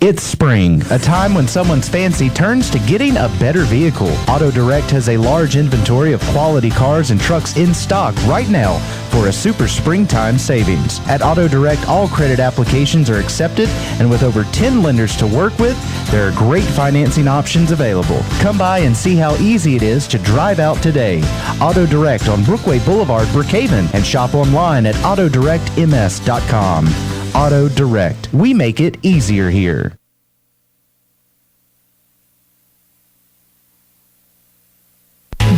It's spring, a time when someone's fancy turns to getting a better vehicle. Auto Direct has a large inventory of quality cars and trucks in stock right now for a super springtime savings. At Auto Direct, all credit applications are accepted, and with over 10 lenders to work with, there are great financing options available. Come by and see how easy it is to drive out today. Auto Direct on Brookway Boulevard, Brookhaven, and shop online at autodirectms.com. Auto Direct. We make it easier here.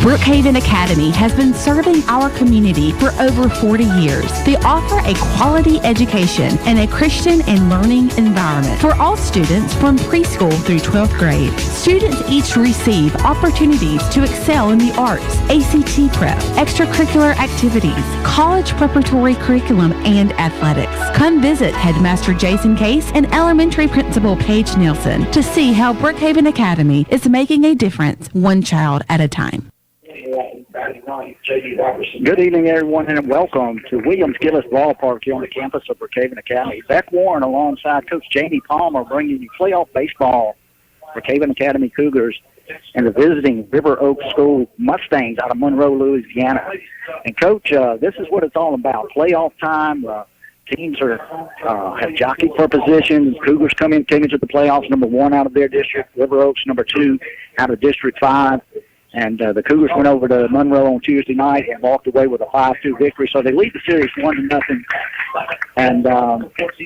Brookhaven Academy has been serving our community for over 40 years. They offer a quality education and a Christian and learning environment for all students from preschool through 12th grade. Students each receive opportunities to excel in the arts, ACT prep, extracurricular activities, college preparatory curriculum, and athletics. Come visit Headmaster Jason Case and Elementary Principal Paige Nielsen to see how Brookhaven Academy is making a difference one child at a time. Good evening, everyone, and welcome to Williams Gillis Ballpark here on the campus of Brookhaven Academy. Beck Warren alongside Coach Jamie Palmer bringing you playoff baseball. Brookhaven Academy Cougars and the visiting River Oak School Mustangs out of Monroe, Louisiana. And, Coach, this is what it's all about, playoff time. Teams have jockeyed for position. Cougars came into the playoffs, number 1 out of their district. River Oaks, number 2 out of District 5. And the Cougars went over to Monroe on Tuesday night and walked away with a 5-2 victory. So they lead the series 1-0 and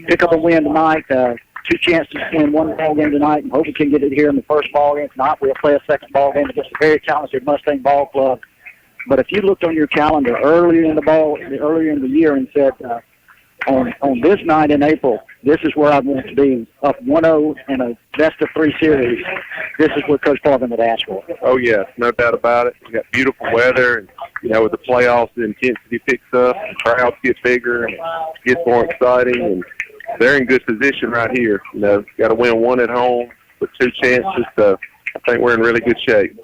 pick up a win tonight. 2 chances to win 1 ball game tonight, and hope we can get it here in the first ball game. If not, we'll play a second ball game against a very talented Mustang ball club. But if you looked on your calendar earlier in the year and said, on this night in April, this is where I want to be, up 1-0 in a best-of-3 series. This is what Coach Parvin would ask for. Oh, yeah, no doubt about it. We got beautiful weather, and, with the playoffs, the intensity picks up, the crowds get bigger, and it gets more exciting, and they're in good position right here. Got to win 1 at home with 2 chances, so I think we're in really good shape.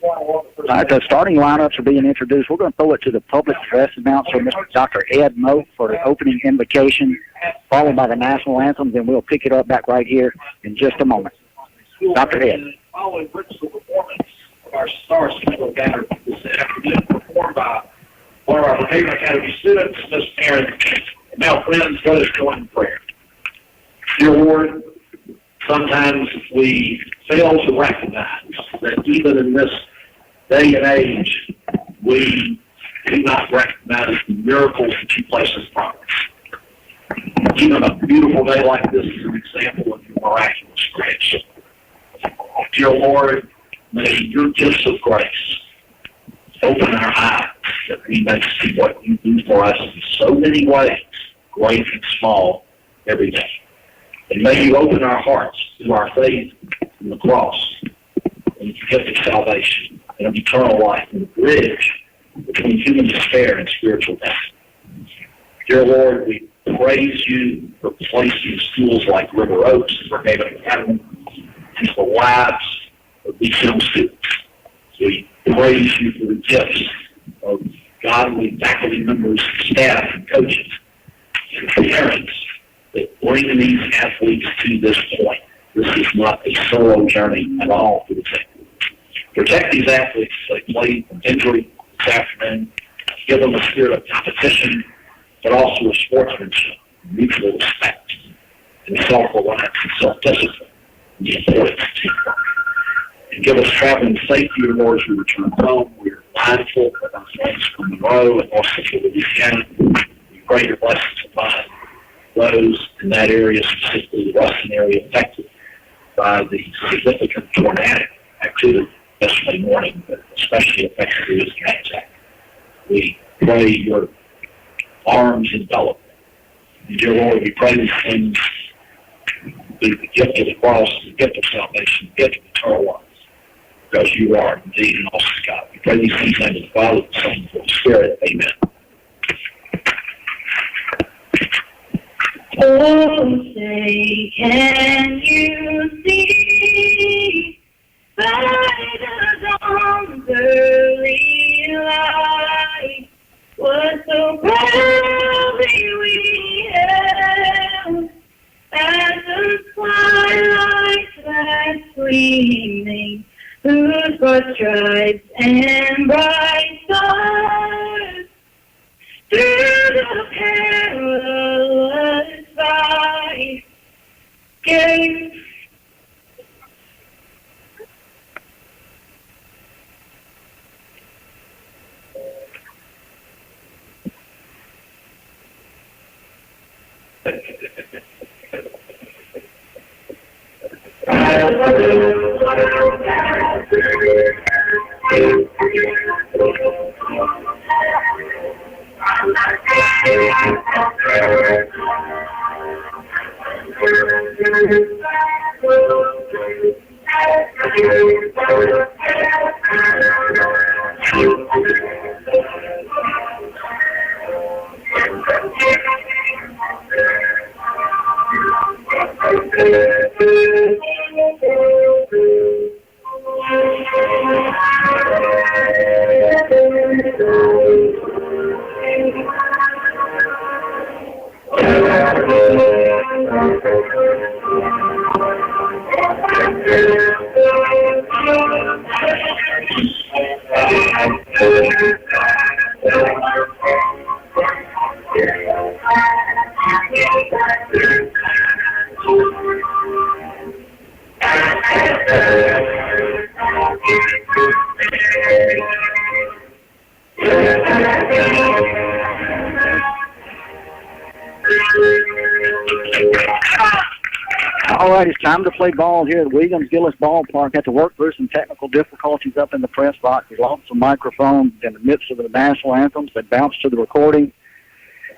All right, the starting lineups are being introduced. We're going to throw it to the public address announcer, Mr. Dr. Ed Moak, for the opening invocation, followed by the national anthem. Then we'll pick it up back right here in just a moment. Dr. Ed. Following principal performance of our Star Spangled Banner this afternoon, performed by one of our Brookhaven Academy students, Ms. Aaron. Now, friends, let us join in prayer. Dear Lord, sometimes we fail to recognize that even in this day and age, we do not recognize the miracles that you place in front of us. Even a beautiful day like this is an example of your miraculous grace. Dear Lord, may your gifts of grace open our eyes that we may see what you do for us in so many ways, great and small, every day. And may you open our hearts to our faith in the cross and the gift of salvation and of eternal life and the bridge between human despair and spiritual death. Dear Lord, we praise you for placing schools like River Oaks and Brookhaven Academy into the lives of these young students. We praise you for the gifts of godly faculty members, staff, and coaches, and parents that bring these athletes to this point. This is not a solo journey at all for the team. Protect these athletes as they play from injury this afternoon. Give them a spirit of competition, but also a sportsmanship, mutual respect, and self-reliance and self-discipline, and the importance of teamwork. And give us traveling safety, Lord, as we return home. We are mindful of our friends from Monroe and North Central Louisiana. We pray your blessings upon those in that area, specifically the Ruston area, affected by the significant tornadic activity yesterday morning, but especially affected the Louisiana attack. We pray your arms envelop. And dear Lord, we pray these things, the gift of the cross, the gift of salvation, the gift of eternal life, because you are indeed an awesome God. We pray these things in the Father, the Son, and the Holy Spirit. Amen. Oh, say, can you see by the dawn's early light what so proudly we held as the gleaming, whose broad stripes and bright stars through the perilous fight gave. All right, it's time to play ball here at Williams-Gillis Ballpark. Had to work through some technical difficulties up in the press box. We lost some microphones in the midst of the national anthems that bounced to the recording.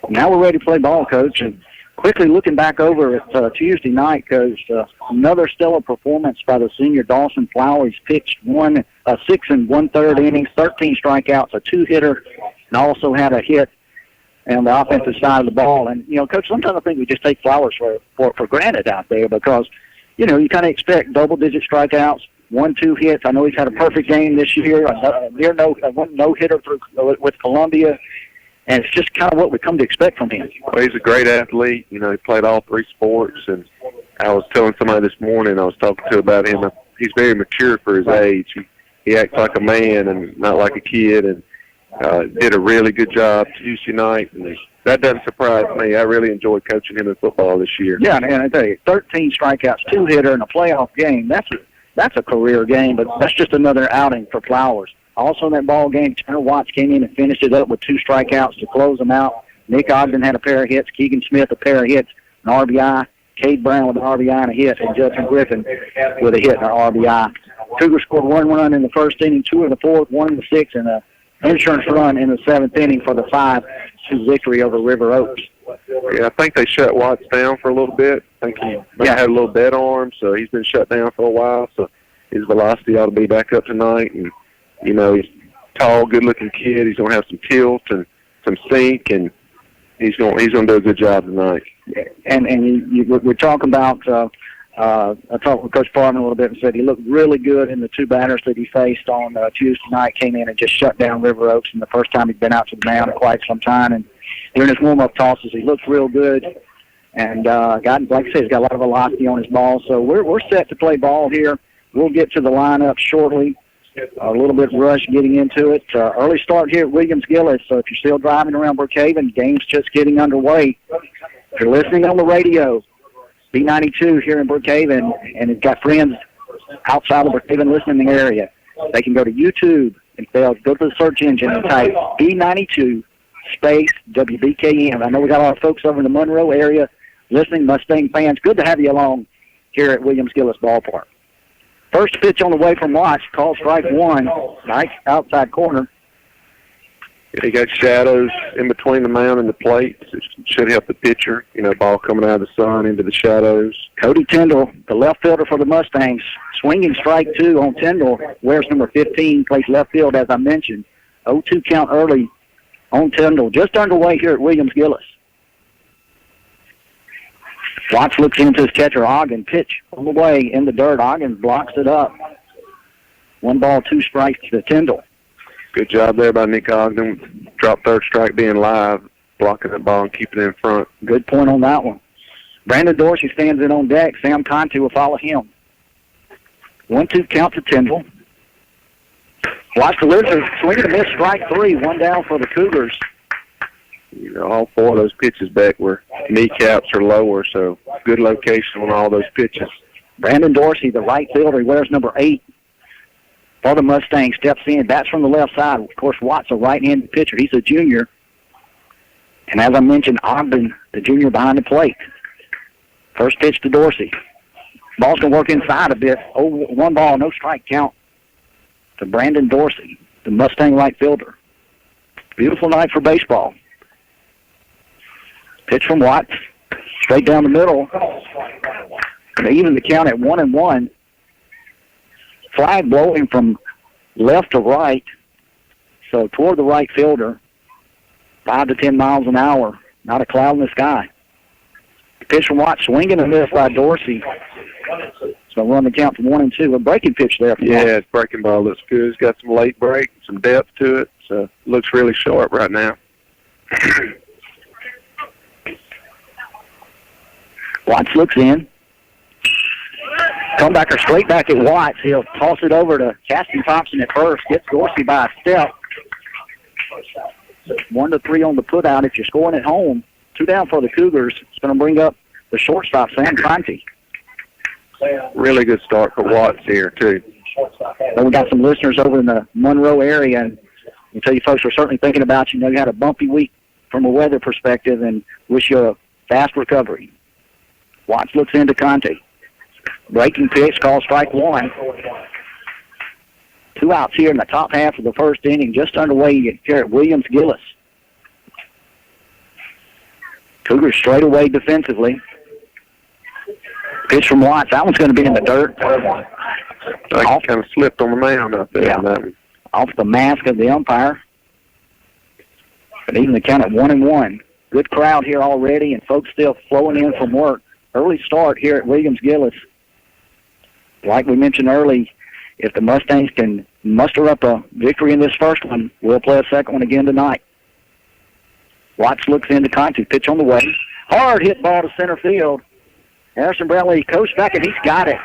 Now we're ready to play ball, Coach. And quickly looking back over at Tuesday night, Coach, another stellar performance by the senior Dawson Flowers. Pitched 6 1/3 innings, 13 strikeouts, a 2-hitter, and also had a hit on the offensive side of the ball. And, Coach, sometimes I think we just take Flowers for granted out there because, you kind of expect double-digit strikeouts, 1-2 hits. I know he's had a perfect game this year, a no-hitter with Columbia, and it's just kind of what we come to expect from him. Well, he's a great athlete. He played all 3 sports, and I was telling somebody this morning I was talking to about him. He's very mature for his age. He acts like a man and not like a kid, and did a really good job Tuesday night, and that doesn't surprise me. I really enjoyed coaching him in football this year. Yeah, and I tell you, 13 strikeouts, 2-hitter in a playoff game. That's a career game, but that's just another outing for Flowers. Also in that ball game, Tanner Watts came in and finished it up with 2 strikeouts to close them out. Nick Ogden had a pair of hits, Keegan Smith a pair of hits, an RBI, Cade Brown with an RBI and a hit, and Justin Griffin with a hit and an RBI. Cougars scored 1 run in the first inning, 2 in the fourth, 1 in the sixth, and a insurance run in the 7th inning for the 5-2 victory over River Oaks. Yeah, I think they shut Watts down for a little bit. I think he had a little dead arm, so he's been shut down for a while. So his velocity ought to be back up tonight. And, he's a tall, good-looking kid. He's going to have some tilt and some sink, and he's going to do a good job tonight. And we're talking about I talked with Coach Parman a little bit and said he looked really good in the 2 batters that he faced on Tuesday night. Came in and just shut down River Oaks, and the first time he'd been out to the mound in quite some time. And during his warm-up tosses, he looked real good. And like I said, he's got a lot of velocity on his ball. So we're set to play ball here. We'll get to the lineup shortly. A little bit rushed getting into it. Early start here at Williams-Gillis. So if you're still driving around Brookhaven, game's just getting underway. If you're listening on the radio, B92 here in Brookhaven, and it's got friends outside of Brookhaven listening in the area. They can go to YouTube and they'll go to the search engine and type B92 space WBKM. I know we got a lot of folks over in the Monroe area listening, Mustang fans. Good to have you along here at Williams-Gillis Ballpark. First pitch on the way from Watts, called strike 1, nice outside corner. He got shadows in between the mound and the plate. It should help the pitcher. Ball coming out of the sun into the shadows. Cody Tyndall, the left fielder for the Mustangs, swinging strike 2 on Tyndall. Wears number 15, plays left field, as I mentioned. 0-2 count early on Tyndall. Just underway here at Williams-Gillis. Watts looks into his catcher, Ogden. Pitch on the way in the dirt. Ogden blocks it up. 1 ball, 2 strikes to Tyndall. Good job there by Nick Ogden. Drop third strike being live, blocking the ball and keeping it in front. Good point on that one. Brandon Dorsey stands in on deck. Sam Conti will follow him. 1-2 count to Tyndall. Watch the Lizards swing and a miss, strike 3, 1 down for the Cougars. You know, all 4 of those pitches back were kneecaps or lower, so good location on all those pitches. Brandon Dorsey, the right fielder, he wears number 8 for the Mustangs, steps in. Bats from the left side. Of course, Watts, a right-handed pitcher. He's a junior. And as I mentioned, Ogden, the junior, behind the plate. First pitch to Dorsey. Ball's going to work inside a bit. 1 ball, no strike count to Brandon Dorsey, the Mustang right fielder. Beautiful night for baseball. Pitch from Watts, straight down the middle. They even the count at 1-1. Flag blowing from left to right, so toward the right fielder. 5 to 10 miles an hour. Not a cloud in the sky. Pitch from Watts, swinging a miss by Dorsey. So run the count to 1-2. A breaking pitch there. Yeah, his breaking ball looks good. It's got some late break, some depth to it. So looks really sharp right now. Watts looks in. Comebacker straight back at Watts. He'll toss it over to Caston Thompson at first. Gets Dorsey by a step. 1-3 on the putout if you're scoring at home. 2 down for the Cougars. It's going to bring up the shortstop, Sam Conte. Really good start for Watts here, too. So we got some listeners over in the Monroe area, and I tell you folks, we're certainly thinking about you. You know, you had a bumpy week from a weather perspective, and wish you a fast recovery. Watts looks into Conte. Breaking pitch, called strike 1. 2 outs here in the top half of the first inning, just underway here at Williams-Gillis. Cougars straight away defensively. Pitch from Watts. That one's going to be in the dirt. I kind of slipped on the mound out there. Yeah. Off the mask of the umpire. But even the count at 1-1. Good crowd here already, and folks still flowing in from work. Early start here at Williams-Gillis. Like we mentioned early, if the Mustangs can muster up a victory in this first one, we'll play a second one again tonight. Watts looks into Conte. Pitch on the way. Hard hit ball to center field. Harrison Brownlee coast back, and he's got it.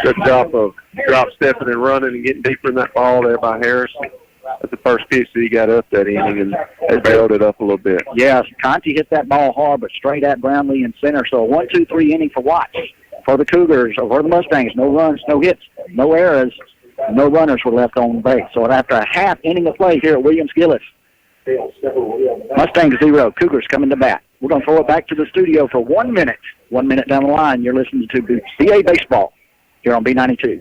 Good job of drop stepping and running and getting deeper in that ball there by Harrison. That's the first pitch that he got up that inning, and they bailed it up a little bit. Yes, Conte hit that ball hard, but straight at Brownlee in center. So a 1-2-3 inning for Watts. For the Cougars, or for the Mustangs, no runs, no hits, no errors, no runners were left on base. So after a half inning of play here at Williams-Gillis, Mustangs 0, Cougars coming to bat. We're going to throw it back to the studio for 1 minute. 1 minute down the line, you're listening to CA Baseball here on B92.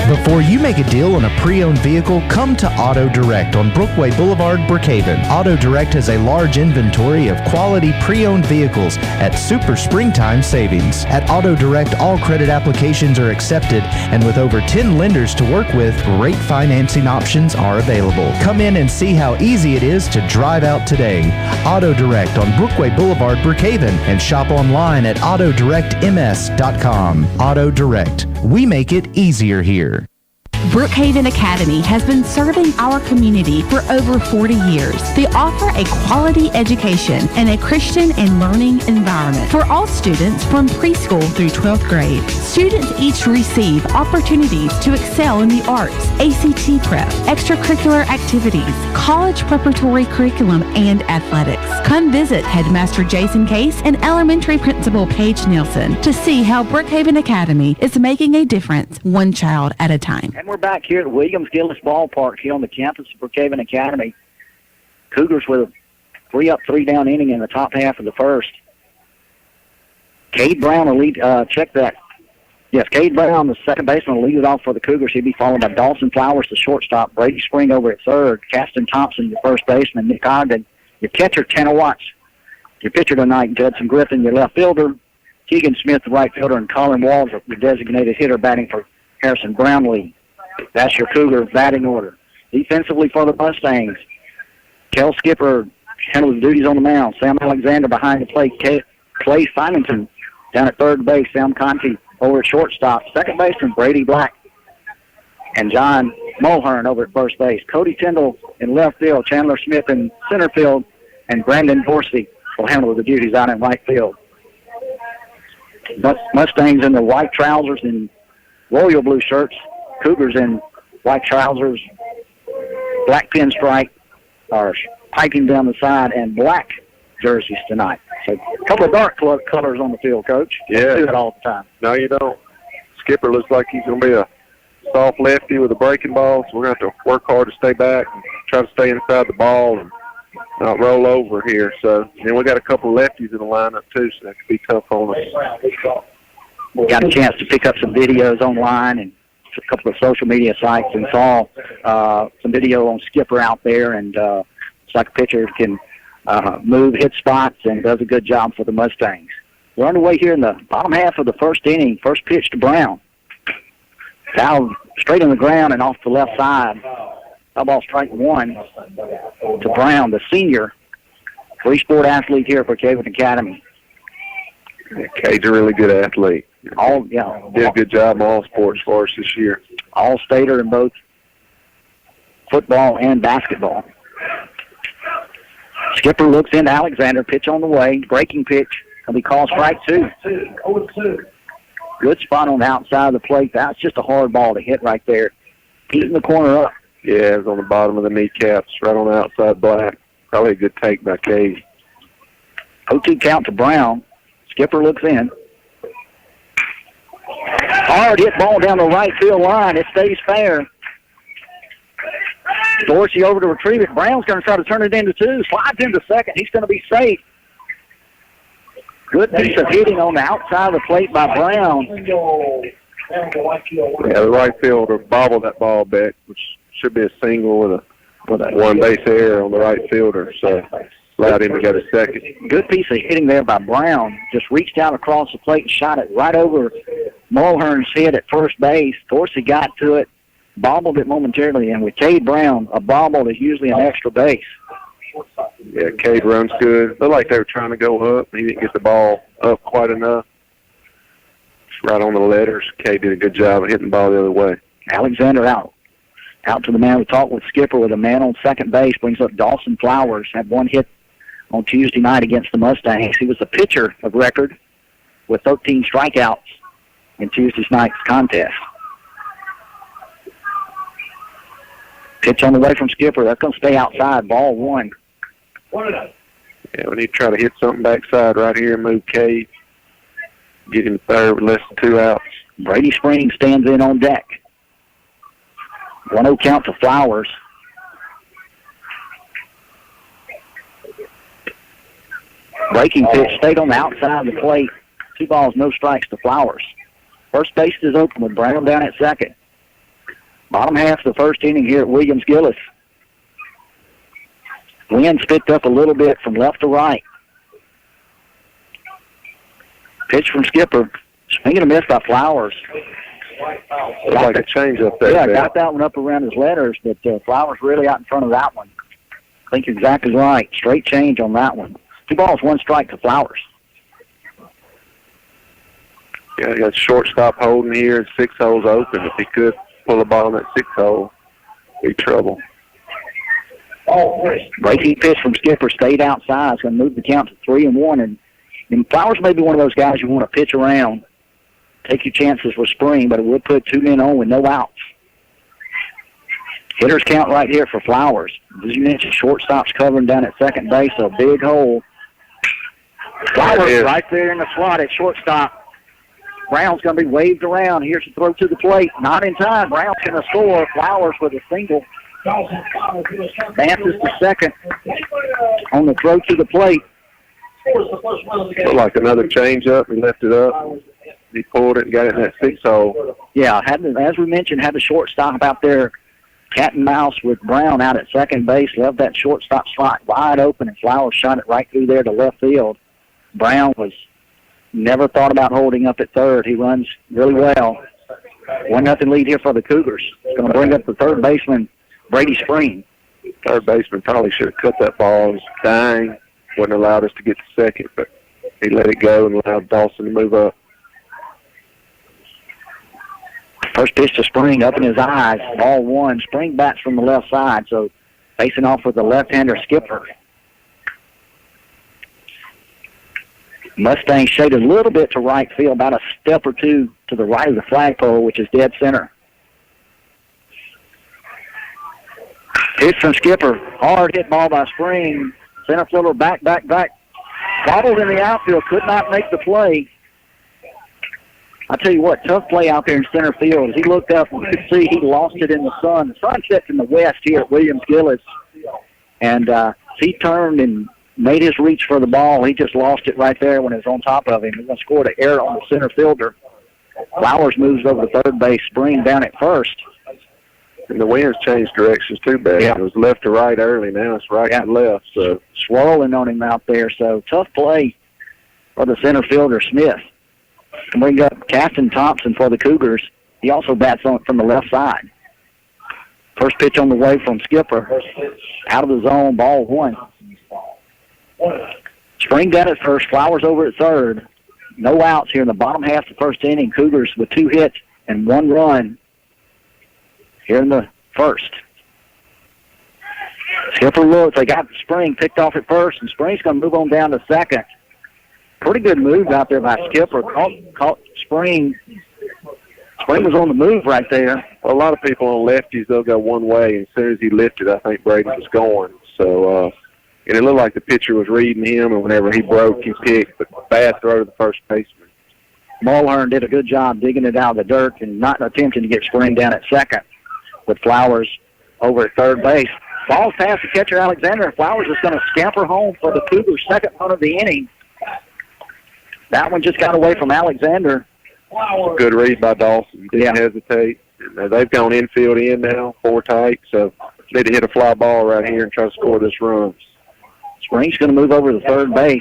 Before you make a deal on a pre-owned vehicle, come to Auto Direct on Brookway Boulevard, Brookhaven. Auto Direct has a large inventory of quality pre-owned vehicles at super springtime savings. At Auto Direct, all credit applications are accepted, and with over 10 lenders to work with, great financing options are available. Come in and see how easy it is to drive out today. Auto Direct on Brookway Boulevard, Brookhaven, and shop online at autodirectms.com. Auto Direct. We make it easier here. Brookhaven Academy has been serving our community for over 40 years. They offer a quality education and a Christian and learning environment for all students from preschool through 12th grade. Students each receive opportunities to excel in the arts, ACT prep, extracurricular activities, college preparatory curriculum, and athletics. Come visit Headmaster Jason Case and Elementary Principal Paige Nielsen to see how Brookhaven Academy is making a difference, one child at a time. And we're back here at Williams-Gillis Ballpark here on the campus of Brookhaven Academy. Cougars with a 3-up, 3-down inning in the top half of the first. Cade Brown will lead, check that. Yes, Cade Brown, the second baseman, will lead it off for the Cougars. He'll be followed by Dawson Flowers, the shortstop, Brady Spring over at third, Caston Thompson, your first baseman, Nick Ogden, your catcher, Tanner Watts. Your pitcher tonight, Judson Griffin, your left fielder, Keegan Smith, the right fielder, and Colin Walls, your designated hitter, batting for Harrison Brownlee. That's your Cougar batting order. Defensively for the Mustangs, Kel Skipper handles the duties on the mound. Sam Alexander behind the plate. Clay Simington down at third base. Sam Conte over at shortstop. Second baseman Brady Black and John Mulhern over at first base. Cody Tyndall in left field. Chandler Smith in center field. And Brandon Dorsey will handle the duties out in right field. Mustangs in the white trousers and royal blue shirts. Cougars in white trousers, black pinstripe, are piping down the side, and black jerseys tonight. So a couple of dark colors on the field, Coach. Yeah. Don't do it all the time. No, you don't. Skipper looks like he's going to be a soft lefty with a breaking ball, so we're going to have to work hard to stay back and try to stay inside the ball and not roll over here. So, and we got a couple of lefties in the lineup, too, so that could be tough on us. We got a chance to pick up some videos online and a couple of social media sites and saw some video on Skipper out there, and it's like a pitcher can move, hit spots, and does a good job for the Mustangs. We're underway here in the bottom half of the first inning. First pitch to Brown. Foul straight on the ground and off the left side. Foul ball strike one to Brown, the senior three-sport athlete here for Brookhaven Academy. Yeah, Cade's a really good athlete. Did a good job in all sports for us this year. All-stater in both football and basketball. Skipper looks into Alexander. Pitch on the way. Breaking pitch. It'll be called strike two. 0-2. Good spot on the outside of the plate. That's just a hard ball to hit right there. Heating the corner up. Yeah, it was on the bottom of the kneecaps, right on the outside black. Probably a good take by Cade. 0-2 count to Brown. Skipper looks in. Hard hit ball down the right field line. It stays fair. Dorsey over to retrieve it. Brown's going to try to turn it into two. Slides into second. He's going to be safe. Good piece of hitting on the outside of the plate by Brown. Yeah, the right fielder bobbled that ball back, which should be a single with a one base error on the right fielder. So allowed him to get a second. Good piece of hitting there by Brown. Just reached out across the plate and shot it right over Mulhern's head at first base. Dorsey got to it, bobbled it momentarily, and with Cade Brown, a bobble is usually an extra base. Yeah, Cade runs good. Looked like they were trying to go up. He didn't get the ball up quite enough. It's right on the letters. Cade did a good job of hitting the ball the other way. Alexander out. Out to the man. We talked with Skipper with a man on second base. Brings up Dawson Flowers. Had one hit on Tuesday night against the Mustangs. He was the pitcher of record with 13 strikeouts in Tuesday night's contest. Pitch on the way from Skipper. That's going to stay outside. Ball one. Yeah, we need to try to hit something backside right here and move Cade. Get him third with less than 2 outs. Brady Spring stands in on deck. 1-0 count to Flowers. Breaking pitch stayed on the outside of the plate. 2 balls, no strikes to Flowers. First base is open with Brown down at second. Bottom half of the first inning here at Williams-Gillis. Wind's picked up a little bit from left to right. Pitch from Skipper. Swing and a miss by Flowers. Looks like a change up there. Yeah, got that one up around his letters, but Flowers really out in front of that one. I think you're exactly right. Straight change on that one. 2 balls, 1 strike to Flowers. Yeah, he got shortstop holding here and 6 holes open. If he could pull the ball in that 6 hole, be trouble. Breaking pitch from Skipper stayed outside. It's going to move the count to 3-1. And Flowers may be one of those guys you want to pitch around. Take your chances with Spring, but it would put 2 men on with no outs. Hitters count right here for Flowers. As you mentioned, shortstop's covering down at second base, a big hole. Flowers right there in the slot at shortstop. Brown's going to be waved around. Here's the throw to the plate. Not in time. Brown's going to score. Flowers with a single. Advances to second on the throw to the plate. Looked like another change up. He left it up. He pulled it and got it in that 6 hole. Yeah, as we mentioned, had the shortstop out there, cat and mouse with Brown out at second base. Left that shortstop slot wide open, and Flowers shot it right through there to left field. Brown was never thought about holding up at third. He runs really well. 1-0 lead here for the Cougars. It's going to bring up the third baseman, Brady Spring. Third baseman probably should have cut that ball. It was dying. Wouldn't have allowed us to get to second, but he let it go and allowed Dawson to move up. First pitch to Spring, up in his eyes. Ball 1. Spring bats from the left side, so facing off with the left-hander Skipper. Mustang shaded a little bit to right field, about a step or two to the right of the flagpole, which is dead center. Pitch from Skipper. Hard hit ball by Spring. Center fielder back. Bobbled in the outfield. Could not make the play. I tell you what, tough play out there in center field. As he looked up, you could see he lost it in the sun. The sun sets in the west here at Williams Gillis. And he turned and made his reach for the ball. He just lost it right there when it was on top of him. He's going to score an error on the center fielder. Flowers moves over to third base. Spring down at first. And the wind's changed directions too bad. Yeah. It was left to right early. Now it's right to left. So swirling on him out there. So tough play for the center fielder, Smith. And bring up Caston Thompson for the Cougars. He also bats on from the left side. First pitch on the way from Skipper. Out of the zone, ball one. Spring got it first. Flowers over at third. No outs here in the bottom half of the first inning. Cougars with 2 hits and 1 run here in the first. Skipper looks. They got Spring picked off at first, and Spring's going to move on down to second. Pretty good move out there by Skipper. Caught Spring. Spring was on the move right there. Well, a lot of people on lefties, they'll go one way, and as soon as he lifted, I think Brady was going. So, and it looked like the pitcher was reading him, and whenever he broke, he picked. But bad throw to the first baseman. Mulhern did a good job digging it out of the dirt and not attempting to get Spring down at second, with Flowers over at third base. Ball's past the catcher, Alexander. Flowers is going to scamper home for the Cougars' second run of the inning. That one just got away from Alexander. Good read by Dawson. Didn't hesitate. They've gone infield in now, 4 tight, so need to hit a fly ball right here and try to score this run. Spring's going to move over to third base.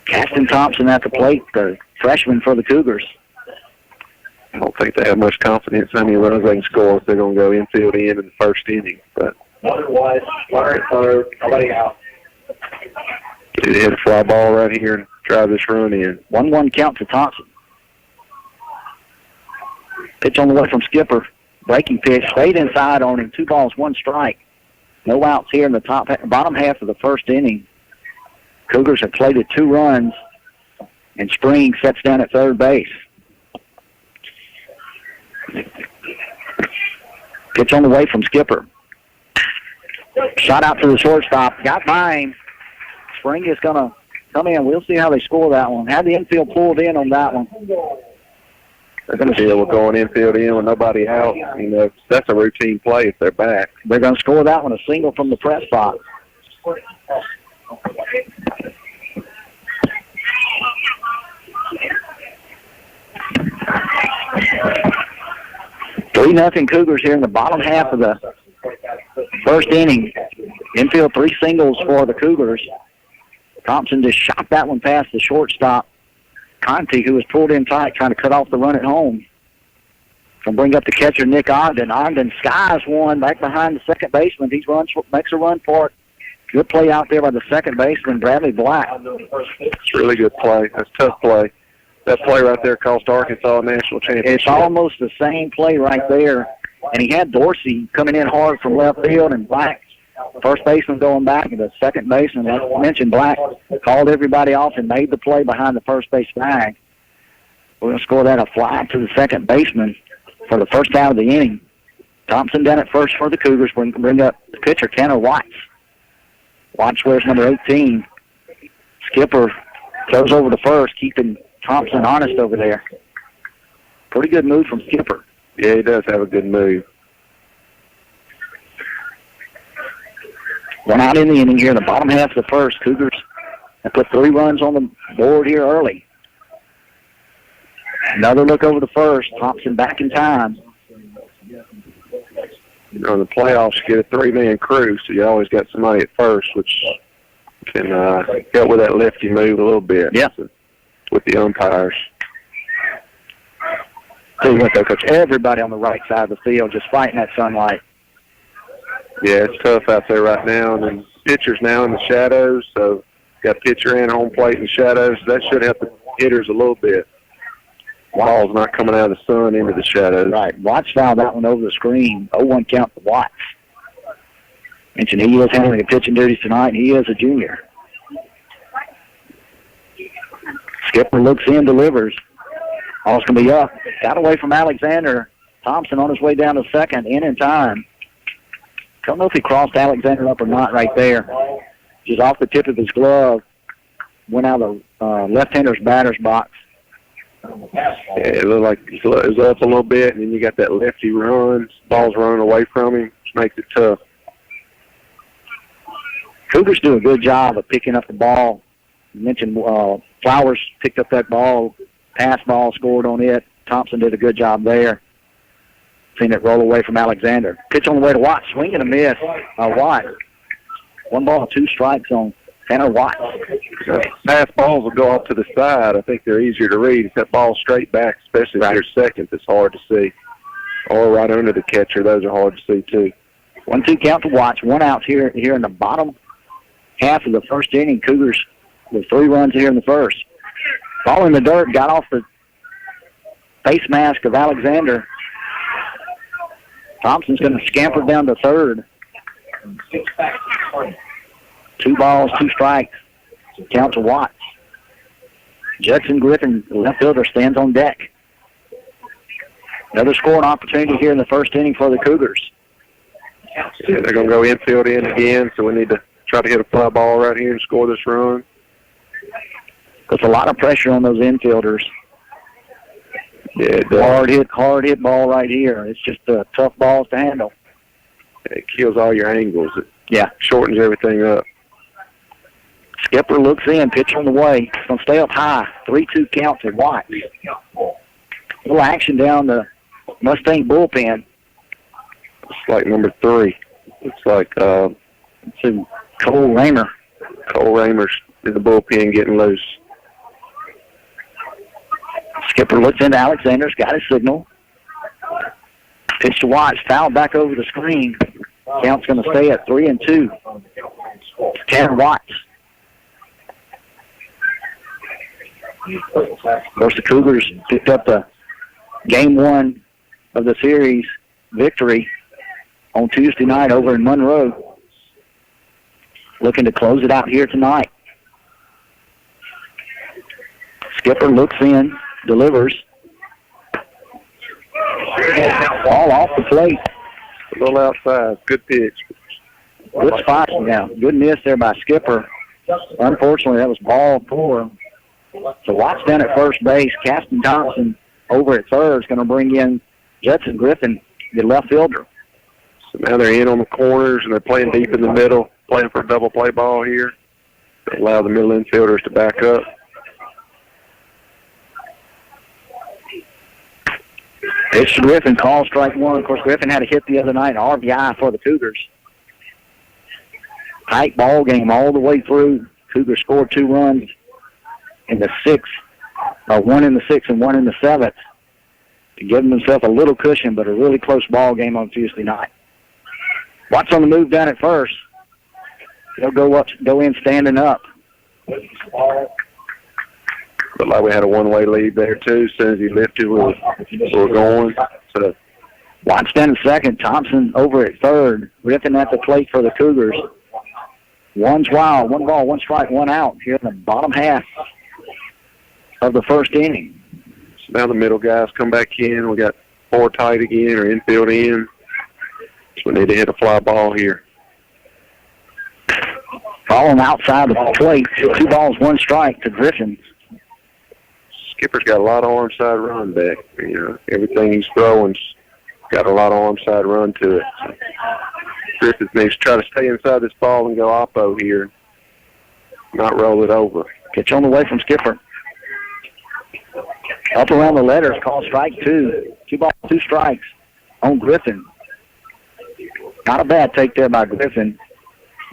Caston Thompson at the plate, the freshman for the Cougars. I don't think they have much confidence in how many runs they can score if they're going to go infield in the first inning. But Otherwise, runner at third, nobody out. They hit a fly ball right here and drive this run in. 1-1 count to Thompson. Pitch on the way from Skipper. Breaking pitch. Stayed inside on him. 2 balls, 1 strike. No outs here in the bottom half of the first inning. Cougars have plated 2 runs, and Spring sets down at third base. Pitch on the way from Skipper. Shot out to the shortstop. Got by him. Spring is going to come in. We'll see how they score that one. Had the infield pulled in on that one. They're going to deal with going infield in with nobody out. You know, that's a routine play if they're back. They're going to score that one, a single from the press box. 3-0 Cougars here in the bottom half of the first inning. Infield 3 singles for the Cougars. Thompson just shot that one past the shortstop, Conti, who was pulled in tight trying to cut off the run at home. Going to bring up the catcher, Nick Ogden. Ogden skies one back behind the second baseman. He makes a run for it. Good play out there by the second baseman, Bradley Black. It's really good play. That's tough play. That play right there cost Arkansas a national championship. It's almost the same play right there. And he had Dorsey coming in hard from left field, and Black, first baseman, going back, and the second baseman, like I mentioned, Black called everybody off and made the play behind the first base bag. We're going to score that a fly to the second baseman for the first out of the inning. Thompson down at first for the Cougars. We're going to bring up the pitcher, Tanner Watts. Watts wears number 18. Skipper throws over the first, keeping Thompson honest over there. Pretty good move from Skipper. Yeah, he does have a good move. 1 out in the inning here in the bottom half of the first. Cougars have put 3 runs on the board here early. Another look over the first. Thompson back in time. You know, in the playoffs, you get a 3-man crew, so you always got somebody at first, which can help with that lefty move a little bit. Yeah. So, with the umpires. See what though, Coach. Everybody on the right side of the field just fighting that sunlight. Yeah, it's tough out there right now, and then pitchers now in the shadows, so got pitcher and home plate in the shadows. That should help the hitters a little bit. Ball's not coming out of the sun into the shadows. Right. Watts fouled that one over the screen. 0-1 count to Watts. Mentioned he is handling the pitching duties tonight, and he is a junior. Skipper looks in, delivers. Ball's going to be up. Got away from Alexander. Thompson on his way down to second, in time. Don't know if he crossed Alexander up or not right there. Just off the tip of his glove. Went out of the left-hander's batter's box. Yeah, it looked like it was up a little bit, and then you got that lefty run. Ball's running away from him, which makes it tough. Cougars do a good job of picking up the ball. You mentioned Flowers picked up that ball, pass ball, scored on it. Thompson did a good job there. Seen it roll away from Alexander. Pitch on the way to Watt, swing and a miss. Watt. 1 ball, 2 strikes on Tanner Watt. Pass balls will go off to the side. I think they're easier to read. If that ball's straight back, especially if you're second, it's hard to see. Or right under the catcher, those are hard to see too. 1-2 count to Watts. 1 out here in the bottom half of the first inning. Cougars with 3 runs here in the first. Ball in the dirt, got off the face mask of Alexander. Thompson's going to scamper down to third. 2 balls, 2 strikes. Count to Watts. Judson Griffin, the left fielder, stands on deck. Another scoring opportunity here in the first inning for the Cougars. Yeah, they're going to go infield in again, so we need to try to hit a fly ball right here and score this run. Puts a lot of pressure on those infielders. Yeah, hard hit ball right here. It's just tough balls to handle. It kills all your angles. It shortens everything up. Skipper looks in, pitch on the way. It's going to stay up high. 3-2 count to Watt. Little action down the Mustang bullpen. It's like number 3. It's like Cole Raymer. Cole Raymer's in the bullpen getting loose. Skipper looks into Alexander's, got his signal. Pitch to Watts, fouled back over the screen. Count's going to stay at 3-2. Tanner Watts. Of course, the Cougars picked up the game 1 of the series victory on Tuesday night over in Monroe. Looking to close it out here tonight. Skipper looks in, delivers. Ball off the plate. A little outside. Good pitch. Good spot now. Good miss there by Skipper. Unfortunately, that was ball 4. So Watts down at first base. Caston Thompson over at third is going to bring in Judson Griffin, the left fielder. So now they're in on the corners, and they're playing deep in the middle, playing for a double play ball here. They allow the middle infielders to back up. Pitch to Griffin, call strike 1. Of course, Griffin had a hit the other night, an RBI for the Cougars. Tight ball game all the way through. Cougars scored 2 runs in the 6th, 1 in the 6th and 1 in the 7th, to give themselves a little cushion, but a really close ball game on Tuesday night. Watts on the move down at first. He'll go in standing up. But like we had a one-way lead there, too. As soon as he lifted, we were going. So Watts down at second. Thompson over at third. Griffin at the plate for the Cougars. 1's wild. 1 ball, 1 strike, 1 out here in the bottom half of the first inning. So now the middle guys come back in. We got 4 tight again, or infield in. So we need to hit a fly ball here. Falling outside the plate. 2 balls, 1 strike to Griffin. Skipper's got a lot of arm side run back. You know, everything he's throwing's got a lot of arm side run to it. So Griffin needs to try to stay inside this ball and go oppo here, not roll it over. Pitch on the way from Skipper. Up around the letters, called strike 2. 2 balls, 2 strikes on Griffin. Not a bad take there by Griffin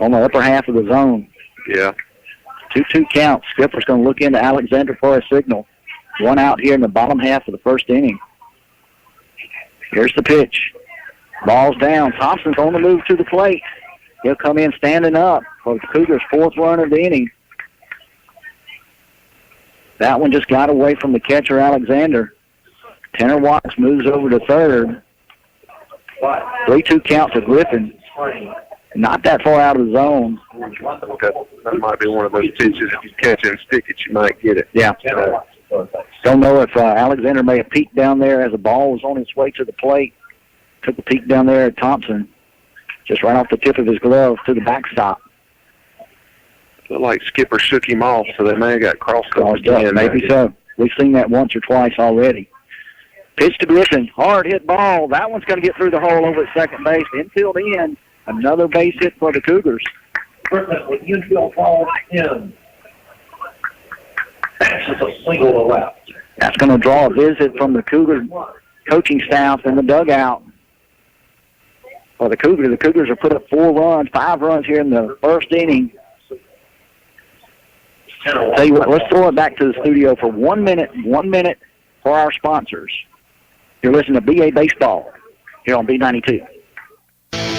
on the upper half of the zone. Yeah. 2-2 count. Skipper's going to look into Alexander for a signal. 1 out here in the bottom half of the first inning. Here's the pitch. Ball's down. Thompson's on the move to the plate. He'll come in standing up for the Cougars' 4th run of the inning. That one just got away from the catcher, Alexander. Tanner Watts moves over to third. 3-2 count to Griffin. Not that far out of the zone. That might be one of those pitches. If you catch it and stick it, you might get it. Yeah. Don't know if Alexander may have peeked down there as the ball was on its way to the plate. Took a peek down there at Thompson, just right off the tip of his glove to the backstop. Looked like Skipper shook him off, so they may have got crossed up again. Maybe so. We've seen that once or twice already. Pitch to Griffin. Hard hit ball. That one's going to get through the hole over at second base. Infield in. Another base hit for the Cougars. Griffin with infield ball in. That's just a single to left. That's going to draw a visit from the Cougar coaching staff in the dugout. For the Cougars have put up 5 runs here in the first inning. Tell you what, let's throw it back to the studio for 1 minute. 1 minute for our sponsors. You're listening to BA Baseball here on B92.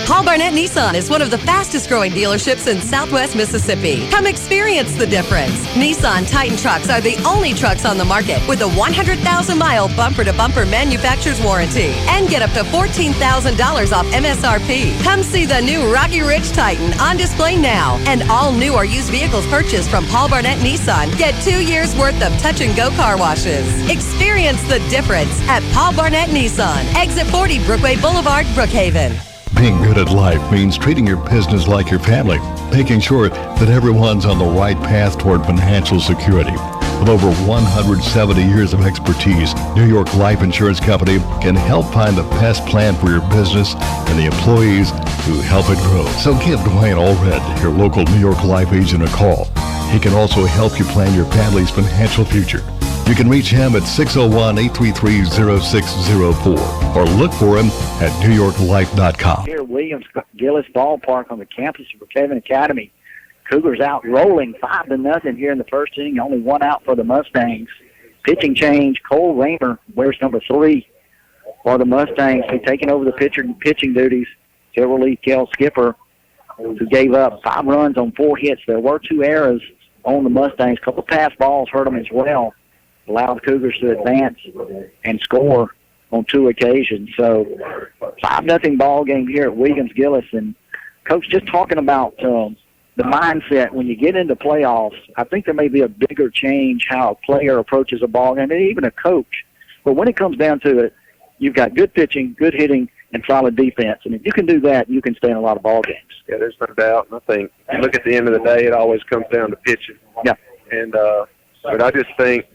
Paul Barnett Nissan is one of the fastest growing dealerships in Southwest Mississippi. Come experience the difference. Nissan Titan trucks are the only trucks on the market with a 100,000-mile bumper-to-bumper manufacturer's warranty and get up to $14,000 off MSRP. Come see the new Rocky Ridge Titan on display now. And all new or used vehicles purchased from Paul Barnett Nissan get 2 years worth of touch-and-go car washes. Experience the difference at Paul Barnett Nissan, Exit 40 Brookway Boulevard, Brookhaven. Being good at life means treating your business like your family, making sure that everyone's on the right path toward financial security. With over 170 years of expertise, New York Life Insurance Company can help find the best plan for your business and the employees who help it grow. So give Dwayne Allred, your local New York Life agent, a call. He can also help you plan your family's financial future. You can reach him at 601-833-0604 or look for him at NewYorkLife.com. Here at Williams Gillis Ballpark on the campus of Brookhaven Academy. Cougars out rolling 5-0 here in the first inning. Only 1 out for the Mustangs. Pitching change. Cole Raymer wears number 3 for the Mustangs. He's taking over the pitching duties. He'll relieve Kel Skipper, who gave up 5 runs on 4 hits. There were 2 errors on the Mustangs. A couple pass balls hurt them as well. Allowed the Cougars to advance and score on 2 occasions. So 5-0 ball game here at Williams Gillis. And Coach, just talking about the mindset when you get into playoffs, I think there may be a bigger change how a player approaches a ball game, and even a coach. But when it comes down to it, you've got good pitching, good hitting, and solid defense. And if you can do that, you can stay in a lot of ball games. Yeah, there's no doubt. And I think, look, at the end of the day, it always comes down to pitching. Yeah. And but I just think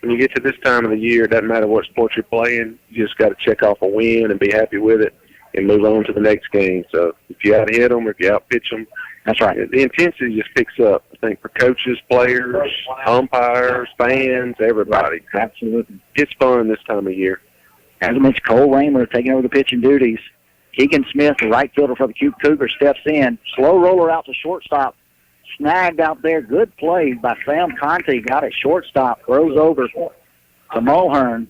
when you get to this time of the year, it doesn't matter what sport you're playing. You just got to check off a win and be happy with it and move on to the next game. So if you out-hit them or if you out-pitch them, that's right. The intensity just picks up, I think, for coaches, players, umpires, fans, everybody. Absolutely. It's fun this time of year. As I mentioned, Cole Raymer taking over the pitching duties. Keegan Smith, the right fielder for the Cougars, steps in. Slow roller out to shortstop. Snagged out there. Good play by Sam Conte. Got it shortstop. Throws over to Mulhern.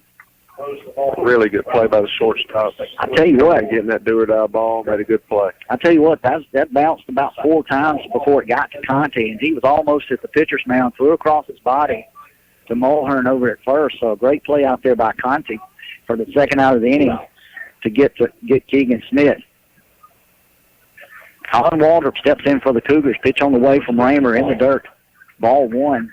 Really good play by the shortstop. I tell you what. Getting that do-or-die ball, made a good play. I tell you what, that bounced about 4 times before it got to Conte, and he was almost at the pitcher's mound, threw across his body to Mulhern over at first. So a great play out there by Conte for the second out of the inning to get Keegan Smith. Colin Waldrop steps in for the Cougars. Pitch on the way from Raymer in the dirt. Ball 1.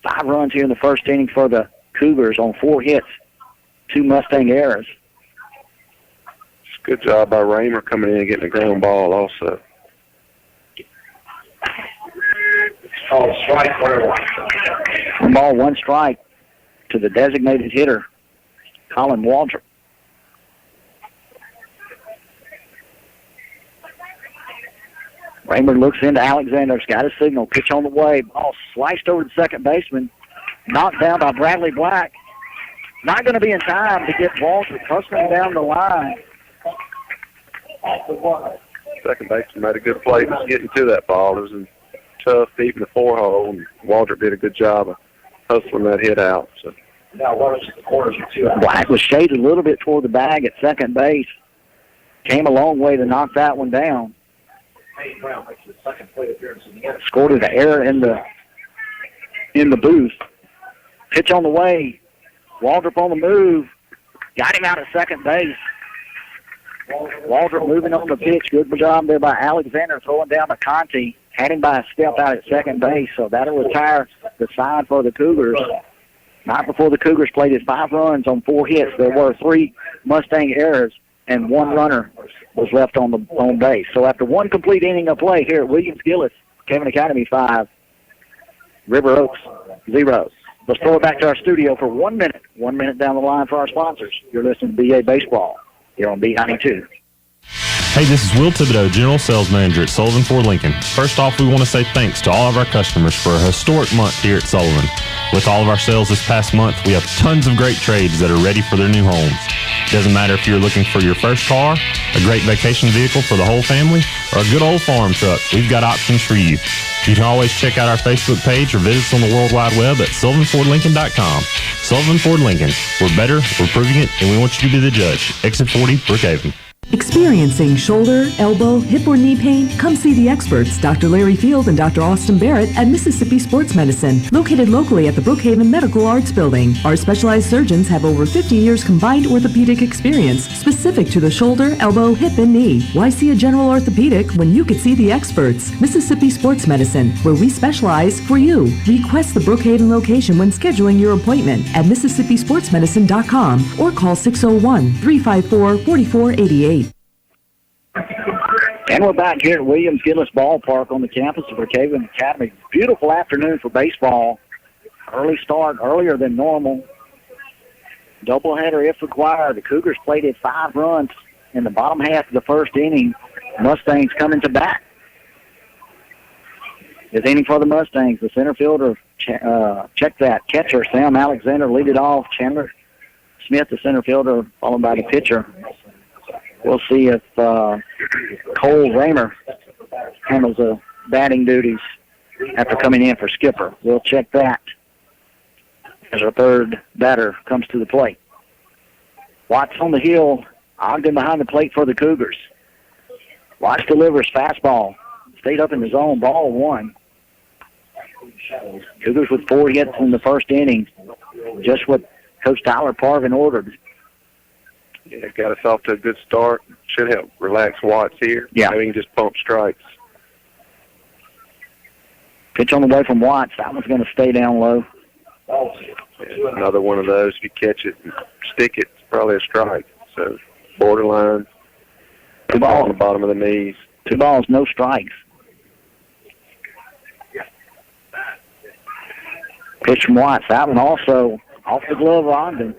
5 runs here in the first inning for the Cougars on 4 hits. 2 Mustang errors. It's a good job by Raymer coming in and getting a ground ball also. It's called strike 1. Ball 1 strike to the designated hitter, Colin Waldrop. Raymer looks into Alexander's got a signal. Pitch on the way. Ball sliced over the second baseman. Knocked down by Bradley Black. Not going to be in time to get Waldrop hustling down the line. Second baseman made a good play just getting to that ball. It was in tough, deep in the 4-hole, and Waldrop did a good job of hustling that hit out. So now runners at the corners are 2 out. Black was shaded a little bit toward the bag at second base. Came a long way to knock that one down. Brown makes his second plate appearance in the inning. Scored an error in the booth. Pitch on the way. Waldrop on the move. Got him out at second base. Waldrop moving on the pitch. Good job there by Alexander throwing down to Conti. Had him by a step out at second base, so that'll retire the side for the Cougars. Night before the Cougars played at 5 runs on 4 hits. There were 3 Mustang errors, and 1 runner was left on base. So after 1 complete inning of play here at Williams-Gillis, Brookhaven Academy 5, River Oaks 0. Let's throw it back to our studio for 1 minute. 1 minute down the line for our sponsors. You're listening to BA Baseball here on B92. Hey, this is Will Thibodeau, General Sales Manager at Sullivan Ford Lincoln. First off, we want to say thanks to all of our customers for a historic month here at Sullivan. With all of our sales this past month, we have tons of great trades that are ready for their new homes. It doesn't matter if you're looking for your first car, a great vacation vehicle for the whole family, or a good old farm truck, we've got options for you. You can always check out our Facebook page or visit us on the World Wide Web at SullivanFordLincoln.com. Sullivan Ford Lincoln. We're better, we're proving it, and we want you to be the judge. Exit 40, Brookhaven. Experiencing shoulder, elbow, hip, or knee pain? Come see the experts, Dr. Larry Field and Dr. Austin Barrett at Mississippi Sports Medicine, located locally at the Brookhaven Medical Arts Building. Our specialized surgeons have over 50 years combined orthopedic experience specific to the shoulder, elbow, hip, and knee. Why see a general orthopedic when you could see the experts? Mississippi Sports Medicine, where we specialize for you. Request the Brookhaven location when scheduling your appointment at MississippiSportsMedicine.com or call 601-354-4488. And we're back here at Williams-Gillis Ballpark on the campus of Brookhaven Academy. Beautiful afternoon for baseball. Early start, earlier than normal. Doubleheader if required. The Cougars played at 5 runs in the bottom half of the first inning. Mustangs coming to bat. This inning for the Mustangs. The center fielder, check that, catcher Sam Alexander lead it off. Chandler Smith, the center fielder, followed by the pitcher. We'll see if Cole Raymer handles the batting duties after coming in for Skipper. We'll check that as our third batter comes to the plate. Watts on the hill, Ogden behind the plate for the Cougars. Watts delivers fastball. Stayed up in the zone, ball 1. Cougars with 4 hits in the first inning. Just what Coach Tyler Parvin ordered. Yeah, got us off to a good start. Should help relax Watts here. Yeah. Maybe he can just pump strikes. Pitch on the way from Watts. That one's going to stay down low. Yeah, another one of those. If you catch it and stick it, it's probably a strike. So borderline. 2 balls on the bottom of the knees. 2 balls, no strikes. Pitch from Watts. That one also off the glove of Ogden.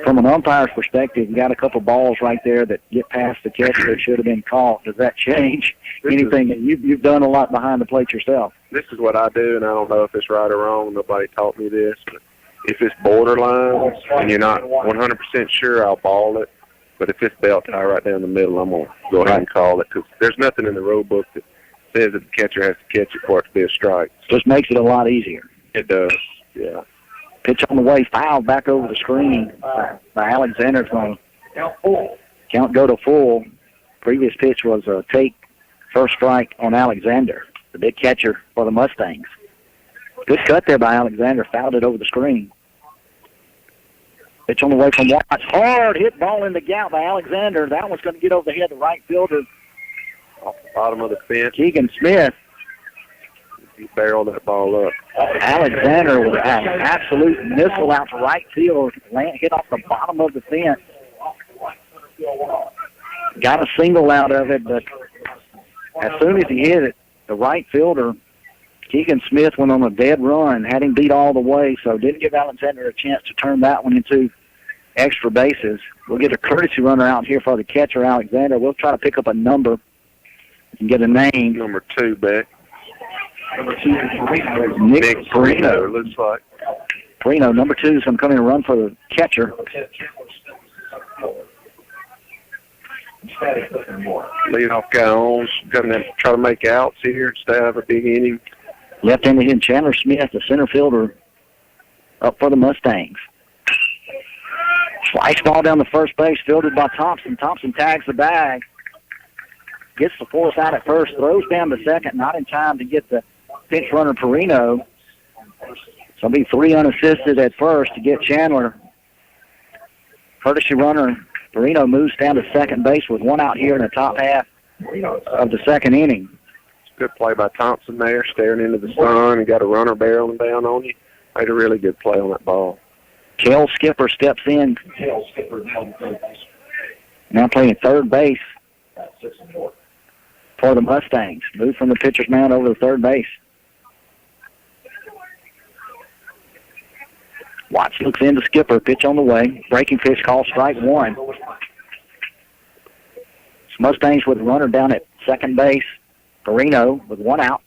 From an umpire's perspective, you got a couple balls right there that get past the catcher that should have been caught. Does that change anything? You've done a lot behind the plate yourself. This is what I do, and I don't know if it's right or wrong. Nobody taught me this. But if it's borderline and you're not 100% sure, I'll ball it. But if it's belt tie right down the middle, I'm going to go ahead and call it. Because there's nothing in the rule book that says that the catcher has to catch it for it to be a strike. Just makes it a lot easier. It does, yeah. Pitch on the way, foul back over the screen by Alexander. Count go to full. Previous pitch was a take, first strike on Alexander, the big catcher for the Mustangs. Good cut there by Alexander, fouled it over the screen. Pitch on the way from Watts. Hard hit ball in the gap by Alexander. That one's going to get over the head of the right fielder. Off the bottom of the fence. Keegan Smith. He barreled that ball up. Alexander with an absolute missile out to right field. Hit off the bottom of the fence. Got a single out of it, but as soon as he hit it, the right fielder, Keegan Smith, went on a dead run, had him beat all the way, so didn't give Alexander a chance to turn that one into extra bases. We'll get a courtesy runner out here for the catcher, Alexander. We'll try to pick up a number and get a name. Number 2, Beck. Number 2, Nick Perino. Looks like. Perino, number 2, is going to come in and run for the catcher. Leadoff guy on. Going to try to make outs here instead of a big inning. Left-handed hit Chandler Smith, the center fielder, up for the Mustangs. Slice ball down the first base, fielded by Thompson. Thompson tags the bag. Gets the force out at first, throws down to second, not in time to get the pinch runner Perino. So it'll be 3 unassisted at first to get Chandler courtesy runner Perino moves down to second base with one out here in the top half of the second inning. Good play by Thompson there, staring into the sun and got a runner barreling down on you. Made a really good play on that ball. Kel Skipper steps in. Now playing third base for the Mustangs. Moved from the pitcher's mound over to third base. Watts looks into Skipper. Pitch on the way. Breaking pitch called strike one. Mustangs with a runner down at second base. Perino with one out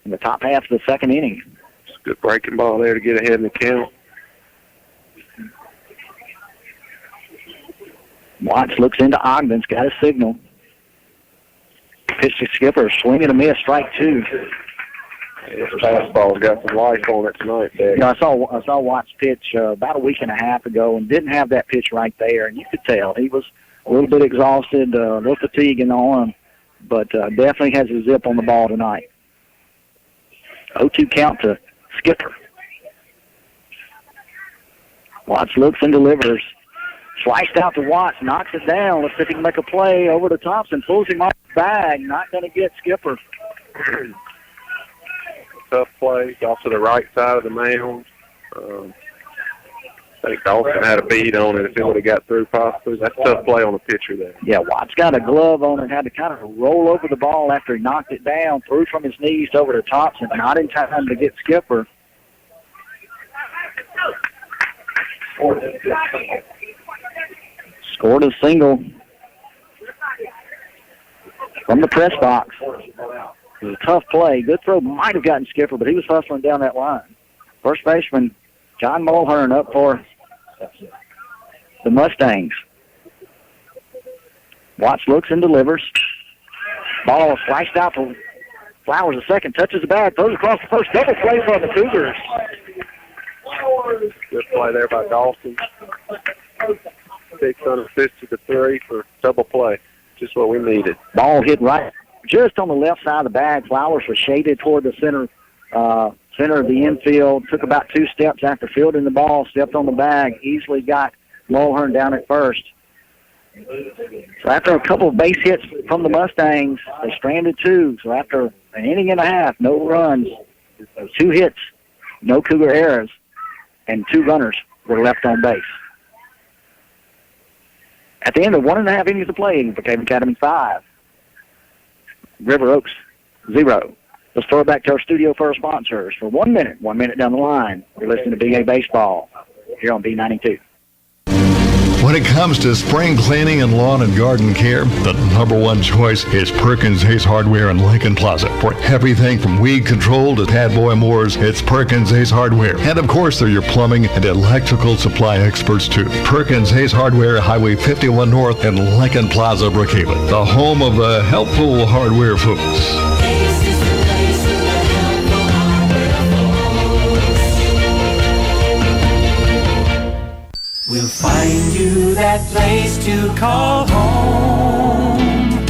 in the top half of the second inning. It's a good breaking ball there to get ahead in the count. Watts looks into Ogden's, got a signal. Pitch to Skipper, swing and a miss, strike two. This fastball's got some life on it tonight, Dad. I saw Watts pitch about a week and a half ago and didn't have that pitch right there, and you could tell he was a little bit exhausted, a little fatigue in the arm, but definitely has a zip on the ball tonight. 0-2 count to Skipper. Watts looks and delivers. Sliced out to Watts, knocks it down. Let's see if he can make a play over to Thompson. Pulls him off the bag. Not going to get Skipper. Tough play. Off to the right side of the mound. I think Dawson had a bead on it if it would have got through possibly. That's a tough play on the pitcher there. Yeah, Watts got a glove on it, had to kind of roll over the ball after he knocked it down, threw from his knees over to Thompson. Not in time to get Skipper. Scored a single from the press box. It was a tough play. Good throw. Might have gotten Skipper, but he was hustling down that line. First baseman John Mulhern up for the Mustangs. Watts looks and delivers. Ball sliced out for Flowers a second. Touches the bag. Throws across the first. Double play for the Cougars. Good play there by Dawson. 650-3 for double play. Just what we needed. Ball hit right just on the left side of the bag. Flowers was shaded toward the center of the infield. Took about 2 steps after fielding the ball. Stepped on the bag. Easily got Mulhern down at first. So after a couple of base hits from the Mustangs, they stranded 2. So after an inning and a half, no runs, 2 hits, no Cougar errors, and 2 runners were left on base. At the end of 1.5 innings of play, Brookhaven Academy 5, River Oaks 0. Let's throw it back to our studio for our sponsors for 1 minute. 1 minute down the line. You're listening to BA Baseball here on B92. When it comes to spring cleaning and lawn and garden care, the #1 choice is Perkins Ace Hardware in Lincoln Plaza. For everything from weed control to pad boy mowers, it's Perkins Ace Hardware. And of course, they're your plumbing and electrical supply experts too. Perkins Ace Hardware, Highway 51 North in Lincoln Plaza, Brookhaven. The home of the helpful hardware folks. We'll find you that place to call home.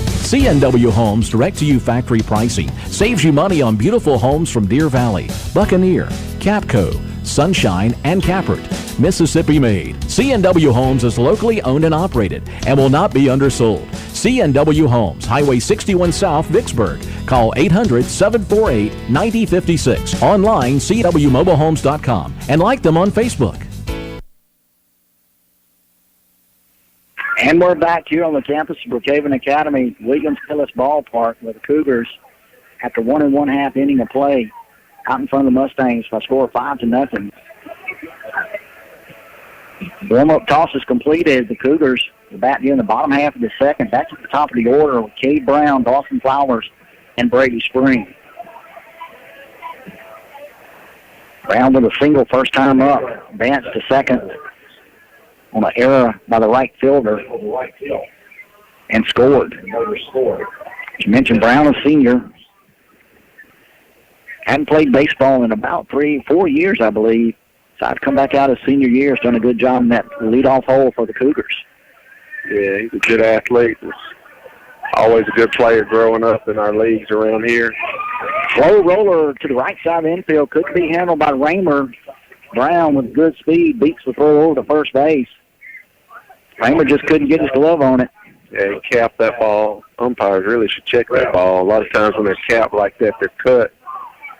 C&W Homes direct-to-you factory pricing saves you money on beautiful homes from Deer Valley, Buccaneer, Capco, Sunshine, and Cappert. Mississippi made. C&W Homes is locally owned and operated and will not be undersold. C&W Homes, Highway 61 South, Vicksburg. Call 800-748-9056. Online, cwmobilehomes.com, and like them on Facebook. And we're back here on the campus of Brookhaven Academy, Williams-Gillis Ballpark, with the Cougars, after 1 1/2 inning of play, out in front of the Mustangs by a score of 5-0. Warm-up toss is completed. The Cougars are batting in the bottom half of the second. Back to the top of the order with Cade Brown, Dawson Flowers, and Brady Spring. Brown with a single first time up, advanced to second on an error by the right fielder, and scored. You mentioned Brown, a senior. Hadn't played baseball in about 3-4 years, I believe. So I'd come back out his senior year. Has done a good job in that leadoff hole for the Cougars. Yeah, he's a good athlete. Always a good player growing up in our leagues around here. Slow roller to the right side of the infield. Could be handled by Raymer. Brown with good speed beats the throw over to first base. Raymer just couldn't get his glove on it. Yeah, he capped that ball. Umpires really should check that ball. A lot of times when they're capped like that, they're cut.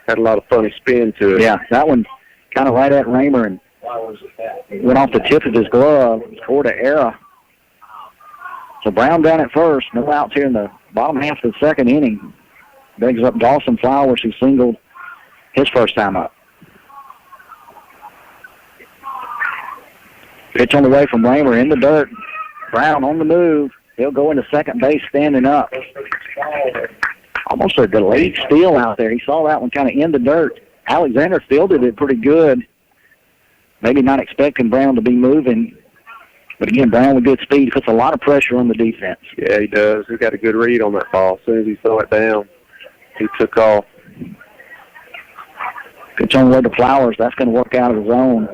Had a lot of funny spin to it. Yeah, that one kind of right at Raymer and went off the tip of his glove, scored an error. So Brown down at first, no outs here in the bottom half of the second inning. Brings up Dawson Flowers, who singled his first time up. Pitch on the way from Raymer in the dirt. Brown on the move. He'll go into second base standing up. Almost a delayed steal out there. He saw that one kind of in the dirt. Alexander fielded it pretty good. Maybe not expecting Brown to be moving. But again, Brown with good speed puts a lot of pressure on the defense. Yeah, he does. He got a good read on that ball. As soon as he saw it down, he took off. Pitch on the way to Flowers. That's going to work out of the zone.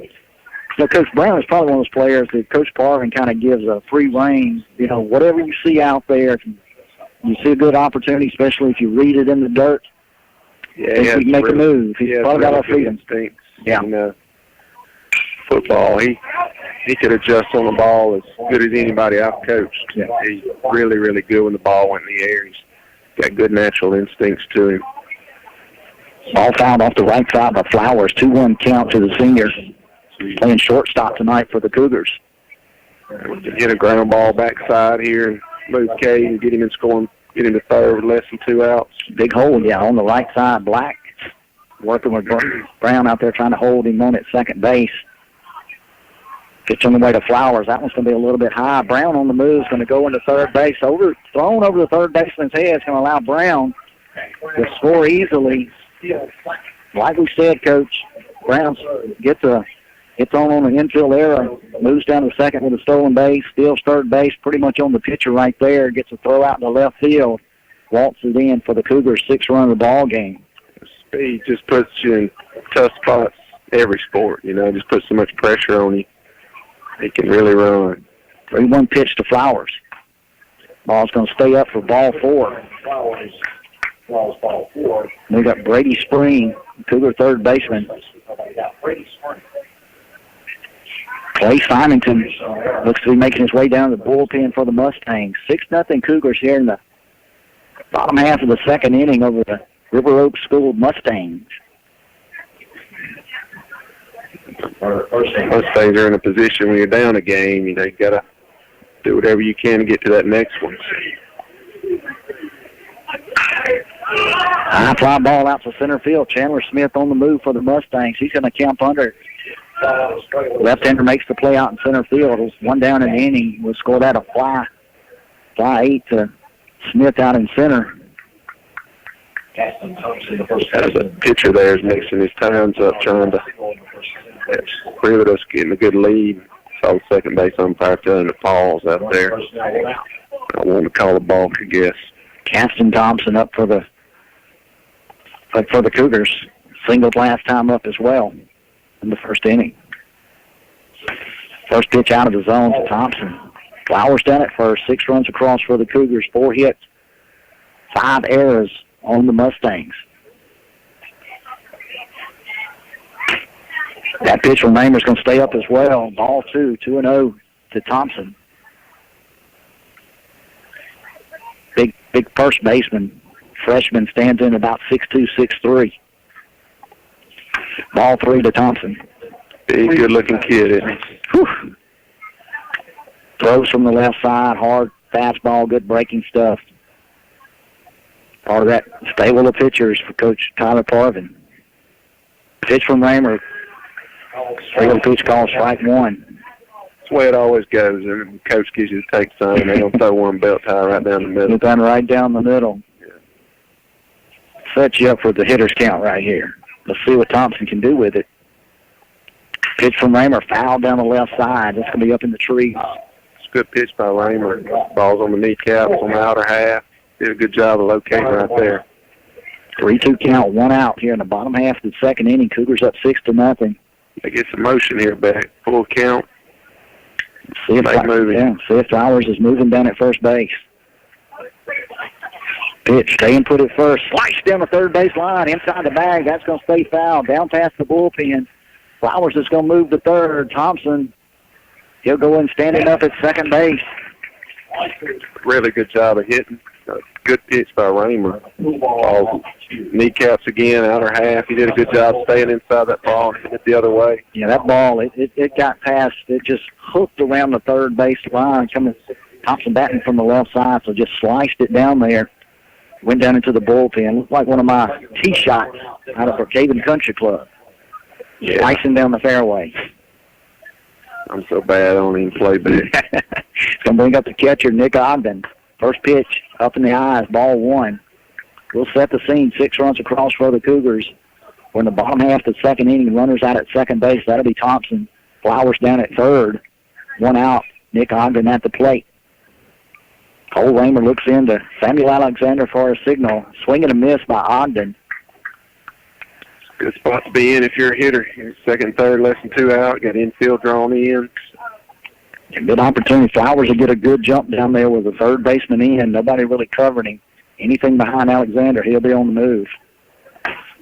You know, Coach Brown is probably one of those players that Coach Parvin kind of gives a free rein. You know, whatever you see out there, if you see a good opportunity, especially if you read it in the dirt, yeah, he can make a move. He's probably got a freedom. Instincts. Yeah. And, football, he could adjust on the ball as good as anybody I've coached. Yeah. He's really, really good when the ball went in the air. He's got good natural instincts to him. Ball fouled off the right side by Flowers. 2-1 count to the senior. Playing shortstop tonight for the Cougars. We can hit a ground ball backside here and move K and get him in scoring, get him to third with less than 2 outs. Big hole, yeah, on the right side. Black working with Brown out there trying to hold him on at second base. Pitch on the way to Flowers. That one's going to be a little bit high. Brown on the move is going to go into third base. Thrown over the third baseman's head is going to allow Brown to score easily. Like we said, Coach, Brown gets on an infield error, moves down to second with a stolen base, steals third base pretty much on the pitcher right there, gets a throw out in the left field, waltzes in for the Cougars' 6th run of the ball game. Speed just puts you in tough spots every sport, you know, just puts so much pressure on you. He can really run. 3-1 pitch to Flowers. Ball's going to stay up for ball 4. We got Brady Spring, Cougar third baseman. Clay Symington looks to be making his way down to the bullpen for the Mustangs. 6-0 Cougars here in the bottom half of the second inning over the River Oaks School Mustangs. Mustangs are in a position when you're down a game, you know, you got to do whatever you can to get to that next one. High fly ball out to center field. Chandler Smith on the move for the Mustangs. He's going to count under. Left-hander makes the play out in center field. One down in the inning. We'll score that a fly 8 to Smith out in center. As a pitcher there is mixing his times up, trying to prove us getting a good lead. Saw the second base umpire telling the pause out there. I want to call a balk, I guess. Caston Thompson up for the Cougars. Singled last time up as well in the first inning. First pitch out of the zone to Thompson. Flowers down at first. 6 runs across for the Cougars. 4 hits. 5 errors on the Mustangs. That pitch from Raymer's going to stay up as well. Ball 2, 2-0 to Thompson. Big first baseman. Freshman stands in about 6'2", 6'3". Ball 3 to Thompson. Big, good-looking kid, isn't he? Whew. Throws from the left side, hard fastball, good breaking stuff. Part of that stable of pitchers for Coach Tyler Parvin. Pitch from Raymer. Straight pitch call, strike 1. That's the way it always goes. And the coach gives you the take sign, and they'll throw one belt tie right down the middle. Done right down the middle. Yeah. Sets you up for the hitter's count right here. Let's see what Thompson can do with it. Pitch from Raymer, foul down the left side. That's going to be up in the trees. It's a good pitch by Raymer. Ball's on the kneecaps on the outer half. Did a good job of locating right there. 3-2 count, 1 out here in the bottom half of the second inning. Cougars up 6-0. They get some motion here back. Full count. See if Flowers is moving down at first base. Pitch, stay and put it first. Slice down the third base line, inside the bag. That's going to stay foul. Down past the bullpen. Flowers is going to move to third. Thompson He'll go in standing up at second base. Really good job of hitting. Good pitch by Raymer. Ball kneecaps again, outer half. He did a good job staying inside that ball and hitting it the other way. Yeah, that ball, it got past. It just hooked around the third base line. Thompson batting from the left side, so just sliced it down there. Went down into the bullpen. Looked like one of my tee shots out of Brookhaven Country Club. Yeah. Slicing down the fairway. I'm so bad I don't even play big. It's going to bring up the catcher, Nick Ogden. First pitch, up in the eyes, ball one. We'll set the scene. 6 runs across for the Cougars. We're in the bottom half of the second inning. Runners out at second base. That'll be Thompson. Flowers down at third. 1 out. Nick Ogden at the plate. Cole Raymer looks into Samuel Alexander for a signal. Swing and a miss by Ogden. Good spot to be in if you're a hitter. You're second, third, less than 2 out. Got infield drawn in. A good opportunity. Flowers will get a good jump down there with the third baseman in. Nobody really covering him. Anything behind Alexander, he'll be on the move.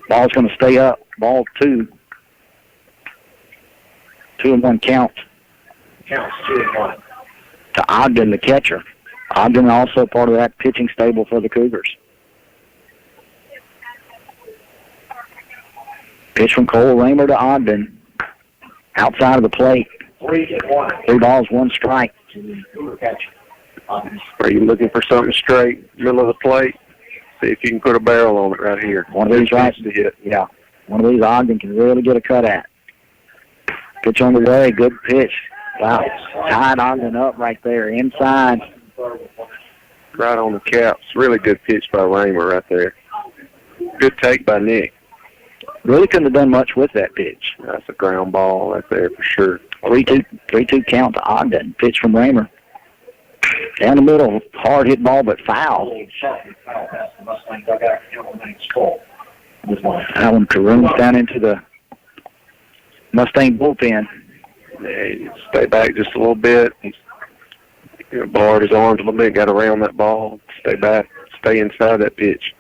Ball's going to stay up. Ball 2. 2-1 count. Counts 2-1. To Ogden, the catcher. Ogden also part of that pitching stable for the Cougars. Pitch from Cole Raymer to Ogden. Outside of the plate. 3-1. 3 balls, 1 strike. Are you looking for something straight, middle of the plate? See if you can put a barrel on it right here. One of these right to hit. Yeah. One of these Ogden can really get a cut at. Pitch on the way. Good pitch. Wow. Tied Ogden up right there. Inside. Right on the caps. Really good pitch by Raymer right there. Good take by Nick. Really couldn't have done much with that pitch. That's a ground ball right there for sure. 3-2 count to Ogden. Pitch from Raymer. Down the middle. Hard hit ball, but foul. That one caroons down into the Mustang bullpen. Yeah, stay back just a little bit. He's barred his arms a little bit, got around that ball. Stay back. Stay inside that pitch.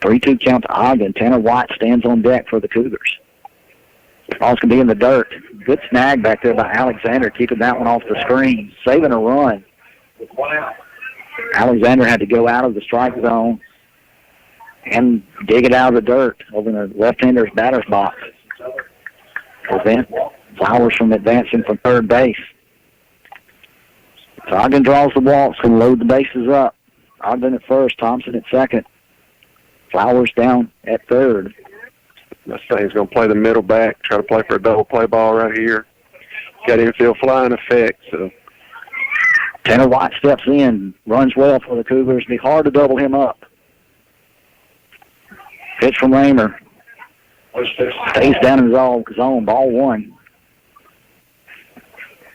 3-2 count to Ogden. Tanner White stands on deck for the Cougars. Ball's going to be in the dirt. Good snag back there by Alexander, keeping that one off the screen. Saving a run. With 1 out. Alexander had to go out of the strike zone and dig it out of the dirt over in the left-hander's batter's box. Prevent Flowers from advancing from third base. So Ogden draws the walks and load the bases up. Ogden at first, Thompson at second. Flowers down at third. Mustang's going to play the middle back, try to play for a double play ball right here. Got infield flying effect, so. Tanner White steps in, runs well for the Cougars. It'll be hard to double him up. Pitch from Raymer. Stays down in his zone. Ball 1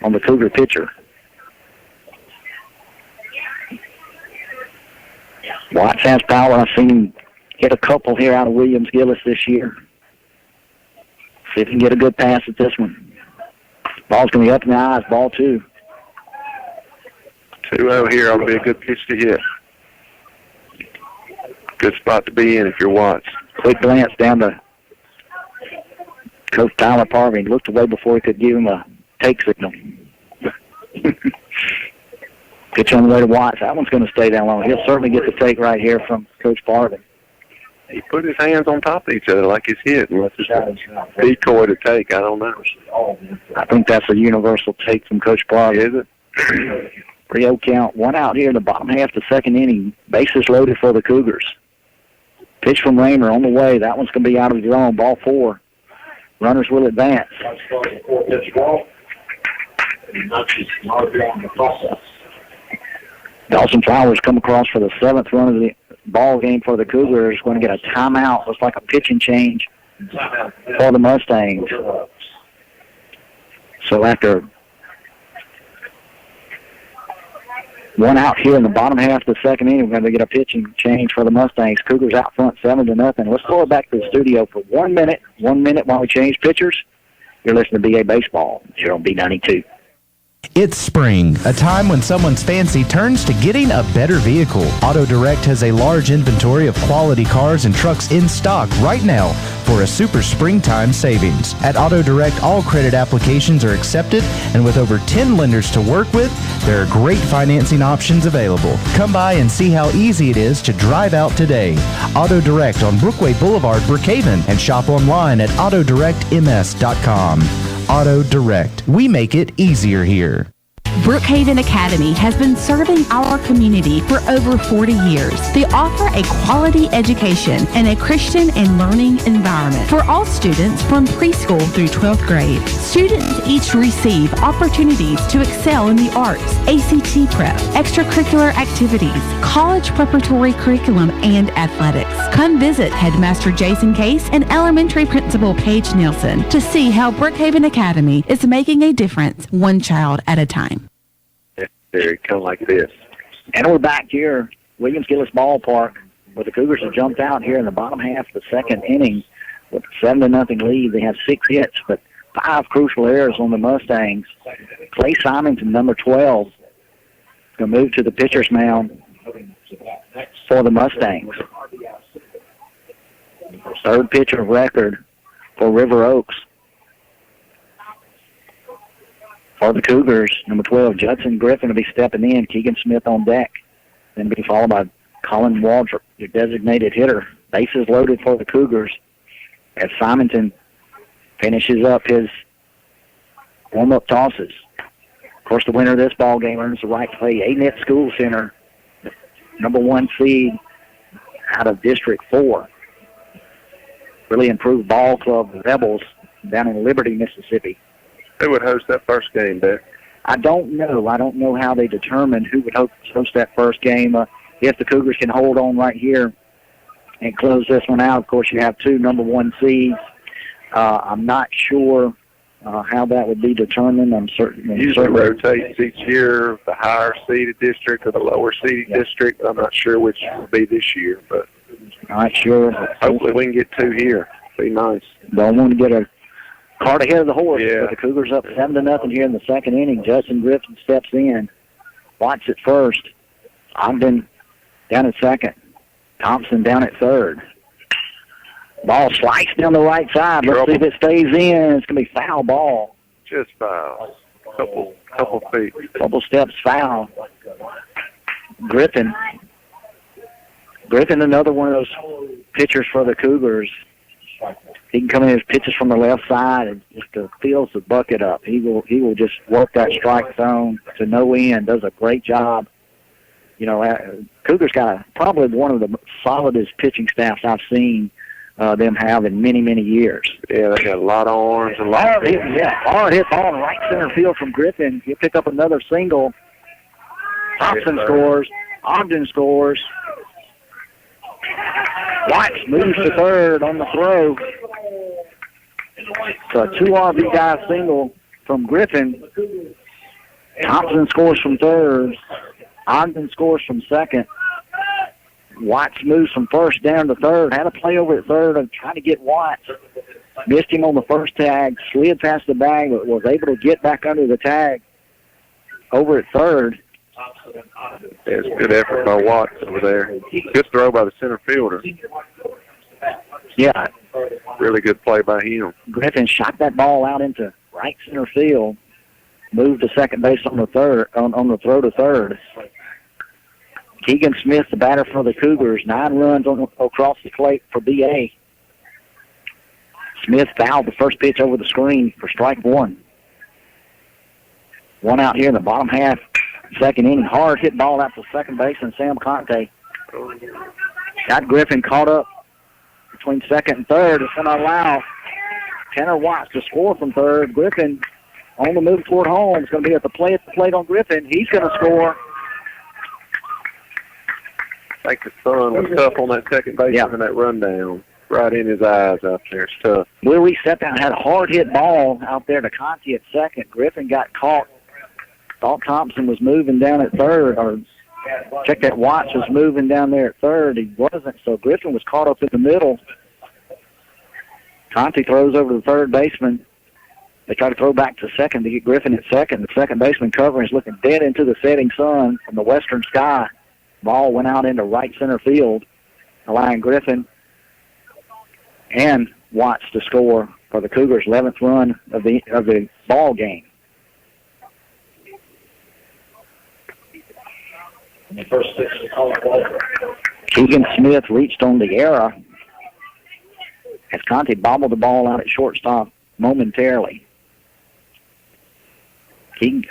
on the Cougar pitcher. White has power. I've seen him hit a couple here out of Williams-Gillis this year. See if he can get a good pass at this one. Ball's going to be up in the eyes. Ball 2. 2-0 here ought to be a good pitch to hit. Good spot to be in if you're Watts. Quick glance down to Coach Tyler Parvey. He looked away before he could give him a take signal. Pitch on the way to Watts. That one's going to stay down long. He'll certainly get the take right here from Coach Parvey. He put his hands on top of each other like he's hit, unless it's a decoy to take. I don't know. I think that's a universal take from Coach Parvey. Is it? 3-0 count. 1 out here in the bottom half of the second inning. Bases loaded for the Cougars. Pitch from Raymer on the way. That one's going to be out of the zone. Ball 4. Runners will advance. Dawson Flowers come across for the 7th run of the ball game for the Cougars. Going to get a timeout. Looks like a pitching change for the Mustangs. So after 1 out here in the bottom half of the second inning, we're going to get a pitching change for the Mustangs. Cougars out front 7-0. Let's throw it back to the studio for 1 minute. 1 minute while we change pitchers. You're listening to BA Baseball here on B92. It's spring, a time when someone's fancy turns to getting a better vehicle. Auto Direct has a large inventory of quality cars and trucks in stock right now for a super springtime savings. At Auto Direct, all credit applications are accepted, and with over 10 lenders to work with, there are great financing options available. Come by and see how easy it is to drive out today. Auto Direct on Brookway Boulevard, Brookhaven, and shop online at autodirectms.com. Auto Direct. We make it easier here. Brookhaven Academy has been serving our community for over 40 years. They offer a quality education and a Christian and learning environment for all students from preschool through 12th grade. Students each receive opportunities to excel in the arts, ACT prep, extracurricular activities, college preparatory curriculum, and athletics. Come visit Headmaster Jason Case and Elementary Principal Paige Nielsen to see how Brookhaven Academy is making a difference one child at a time. There, come like this. And we're back here, Williams-Gillis Ballpark, where the Cougars have jumped out here in the bottom half of the second inning with a 7-0 lead. They have 6 hits, but 5 crucial errors on the Mustangs. Clay Simonton, number 12, is going to move to the pitcher's mound for the Mustangs. Third pitcher of record for River Oaks. For the Cougars, number 12, Judson Griffin will be stepping in. Keegan Smith on deck. Then be followed by Colin Waldrop, your designated hitter. Bases loaded for the Cougars as Simonton finishes up his warm-up tosses. Of course, the winner of this ball game earns the right to play A-Net School Center, number 1 seed out of District 4. Really improved ball club, the Rebels, down in Liberty, Mississippi. Who would host that first game, Beck? I don't know. I don't know how they determine who would host that first game. If the Cougars can hold on right here and close this one out, of course, you have 2 number 1 seeds. I'm not sure how that would be determined. I'm certain. Usually rotates each year, the higher seeded district or the lower seeded district. I'm not sure which will be this year, but not sure. Hopefully we can get 2 here. Be nice. Don't want to get a cart ahead of the horse. Yeah. But the Cougars up 7-0 here in the second inning. Justin Griffin steps in. Watts at first. Ogden down at second. Thompson down at third. Ball sliced down the right side. Let's see if it stays in. It's going to be foul ball. Just foul. Couple feet. Couple steps foul. Griffin, another one of those pitchers for the Cougars. He can come in and pitches from the left side and just fills the bucket up. He will just work that strike zone to no end. Does a great job. You know, Cougars got probably one of the solidest pitching staffs I've seen them have in many, many years. Yeah, they got a lot of arms and a lot of hits. Hard hit ball in right center field from Griffin. He'll pick up another single. Thompson scores. Ogden scores. Watts moves to third on the throw. So a 2 RBI single from Griffin. Thompson scores from third. Ogden scores from second. Watts moves from first down to third. Had a play over at third and trying to get Watts. Missed him on the first tag. Slid past the bag, but was able to get back under the tag over at third. It's a good effort by Watts over there. Good throw by the center fielder. Yeah. Really good play by him. Griffin shot that ball out into right center field. Moved to second base on the third on the throw to third. Keegan Smith, the batter for the Cougars, 9 runs across the plate for BA. Smith fouled the first pitch over the screen for strike 1. 1 out here in the bottom half, second inning. Hard hit ball out to second base and Sam Conte. Got Griffin caught up between second and third. It's going to allow Tanner Watts to score from third. Griffin on the move toward home. It's going to be at the plate on Griffin. He's going to score. I think the sun was tough on that second base and that rundown. Right in his eyes out there. It's tough. Will Reese stepped out and had a hard hit ball out there to Conti at second. Griffin got caught. Thought Thompson was moving down at third, or checked that Watts was moving down there at third. He wasn't, so Griffin was caught up in the middle. Conti throws over to the third baseman, They try to throw back to second to get Griffin at second. The second baseman covering is looking dead into the setting sun from the western sky. Ball went out into right center field, allowing Griffin and Watts to score for the Cougars' 11th run of the ball game. The first pitch is called Walter. Keegan Smith reached on the error as Conte bobbled the ball out at shortstop momentarily.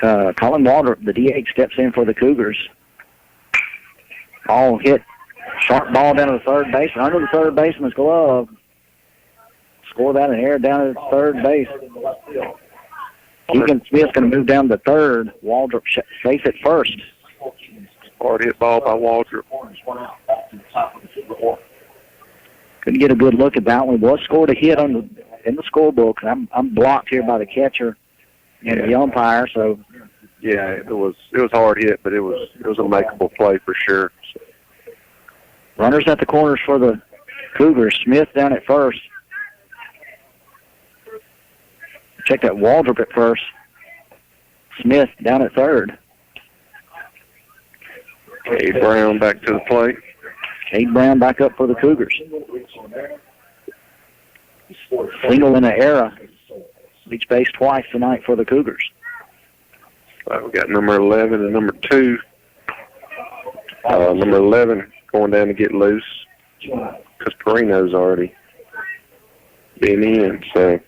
Colin Walter, the DH, steps in for the Cougars. Ball hit, sharp ball down to the third base, under the third baseman's glove. Score that in air down to third base. Keegan Smith's going to move down to third. Waldrop face at first. Hard hit ball by Waldrop. Couldn't get a good look at that one. Was scored a hit in the scorebook. I'm blocked here by the catcher and the umpire. So yeah, it was hard hit, but it was a makeable play for sure. So. Runners at the corners for the Cougars. Smith down at first. Check that Waldrop at first. Smith down at third. Cade Brown back to the plate. Cade Brown back up for the Cougars. Single in the era. Reach base twice tonight for the Cougars. We got number 11 and number 2. Number 11 going down to get loose because Perino's already been in, so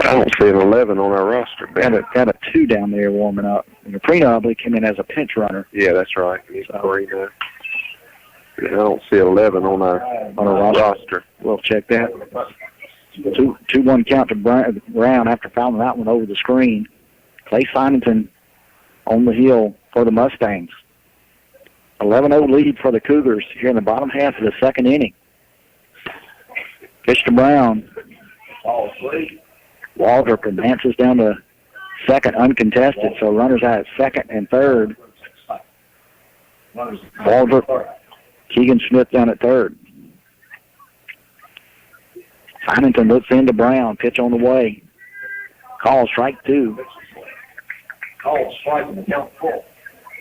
I don't see an 11 on our roster. Got a 2 down there warming up. And Perino, I believe, came in as a pinch runner. Yeah, that's right. He's Perino. I don't see 11 on our roster. We'll check that. 2-1 count to Brown after fouling that one over the screen. Clay Simonton on the hill for the Mustangs. 11-0 lead for the Cougars here in the bottom half of the second inning. Pitch to Brown. Waldrop advances down to second uncontested, so runners out at second and third. Waldrop, Keegan Smith down at third. Simonton looks into Brown. Pitch on the way. Call strike 2. Call strike in the count 4.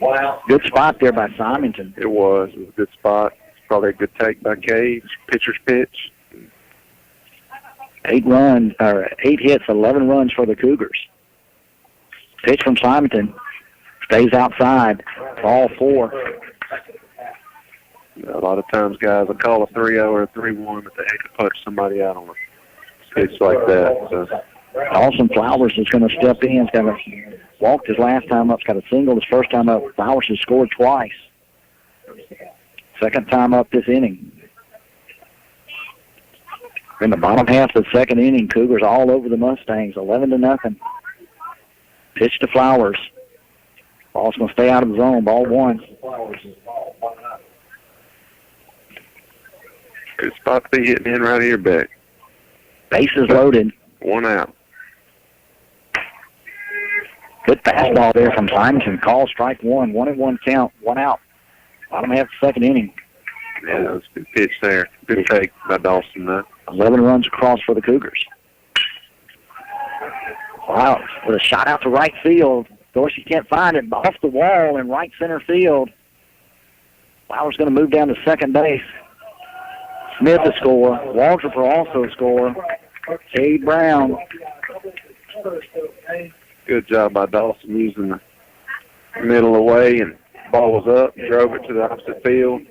Wow. Good spot there by Simonton. It was a good spot. It's probably a good take by Cade. Pitcher's pitch. 8 hits, 11 runs for the Cougars. Pitch from Simonton. Stays outside. Ball 4. A lot of times guys will call a 3-0 or a 3-1, but they hate to punch somebody out on a pitch like that. So. Austin Flowers is going to step in. He's got a walked his last time up. He's got a single his first time up. Flowers has scored twice. Second time up this inning. In the bottom half of the second inning, Cougars all over the Mustangs, 11-0. Pitch to Flowers. Ball's going to stay out of the zone. Ball 1. Good spot to be hitting in right here, Beck. Bases loaded. 1 out. Good fastball there from Simonton. Call strike 1. 1-1 count. 1 out. Bottom half of the second inning. Yeah, that was a good pitch there. Good take by Dawson, though. 11 runs across for the Cougars. Wow, with a shot out to right field. Dorsey can't find it. Off the wall in right center field. Flowers going to move down to second base. Smith to score. Waldrop will also score. Cade Brown. Good job by Dawson using the middle away, and ball was up, drove it to the opposite field.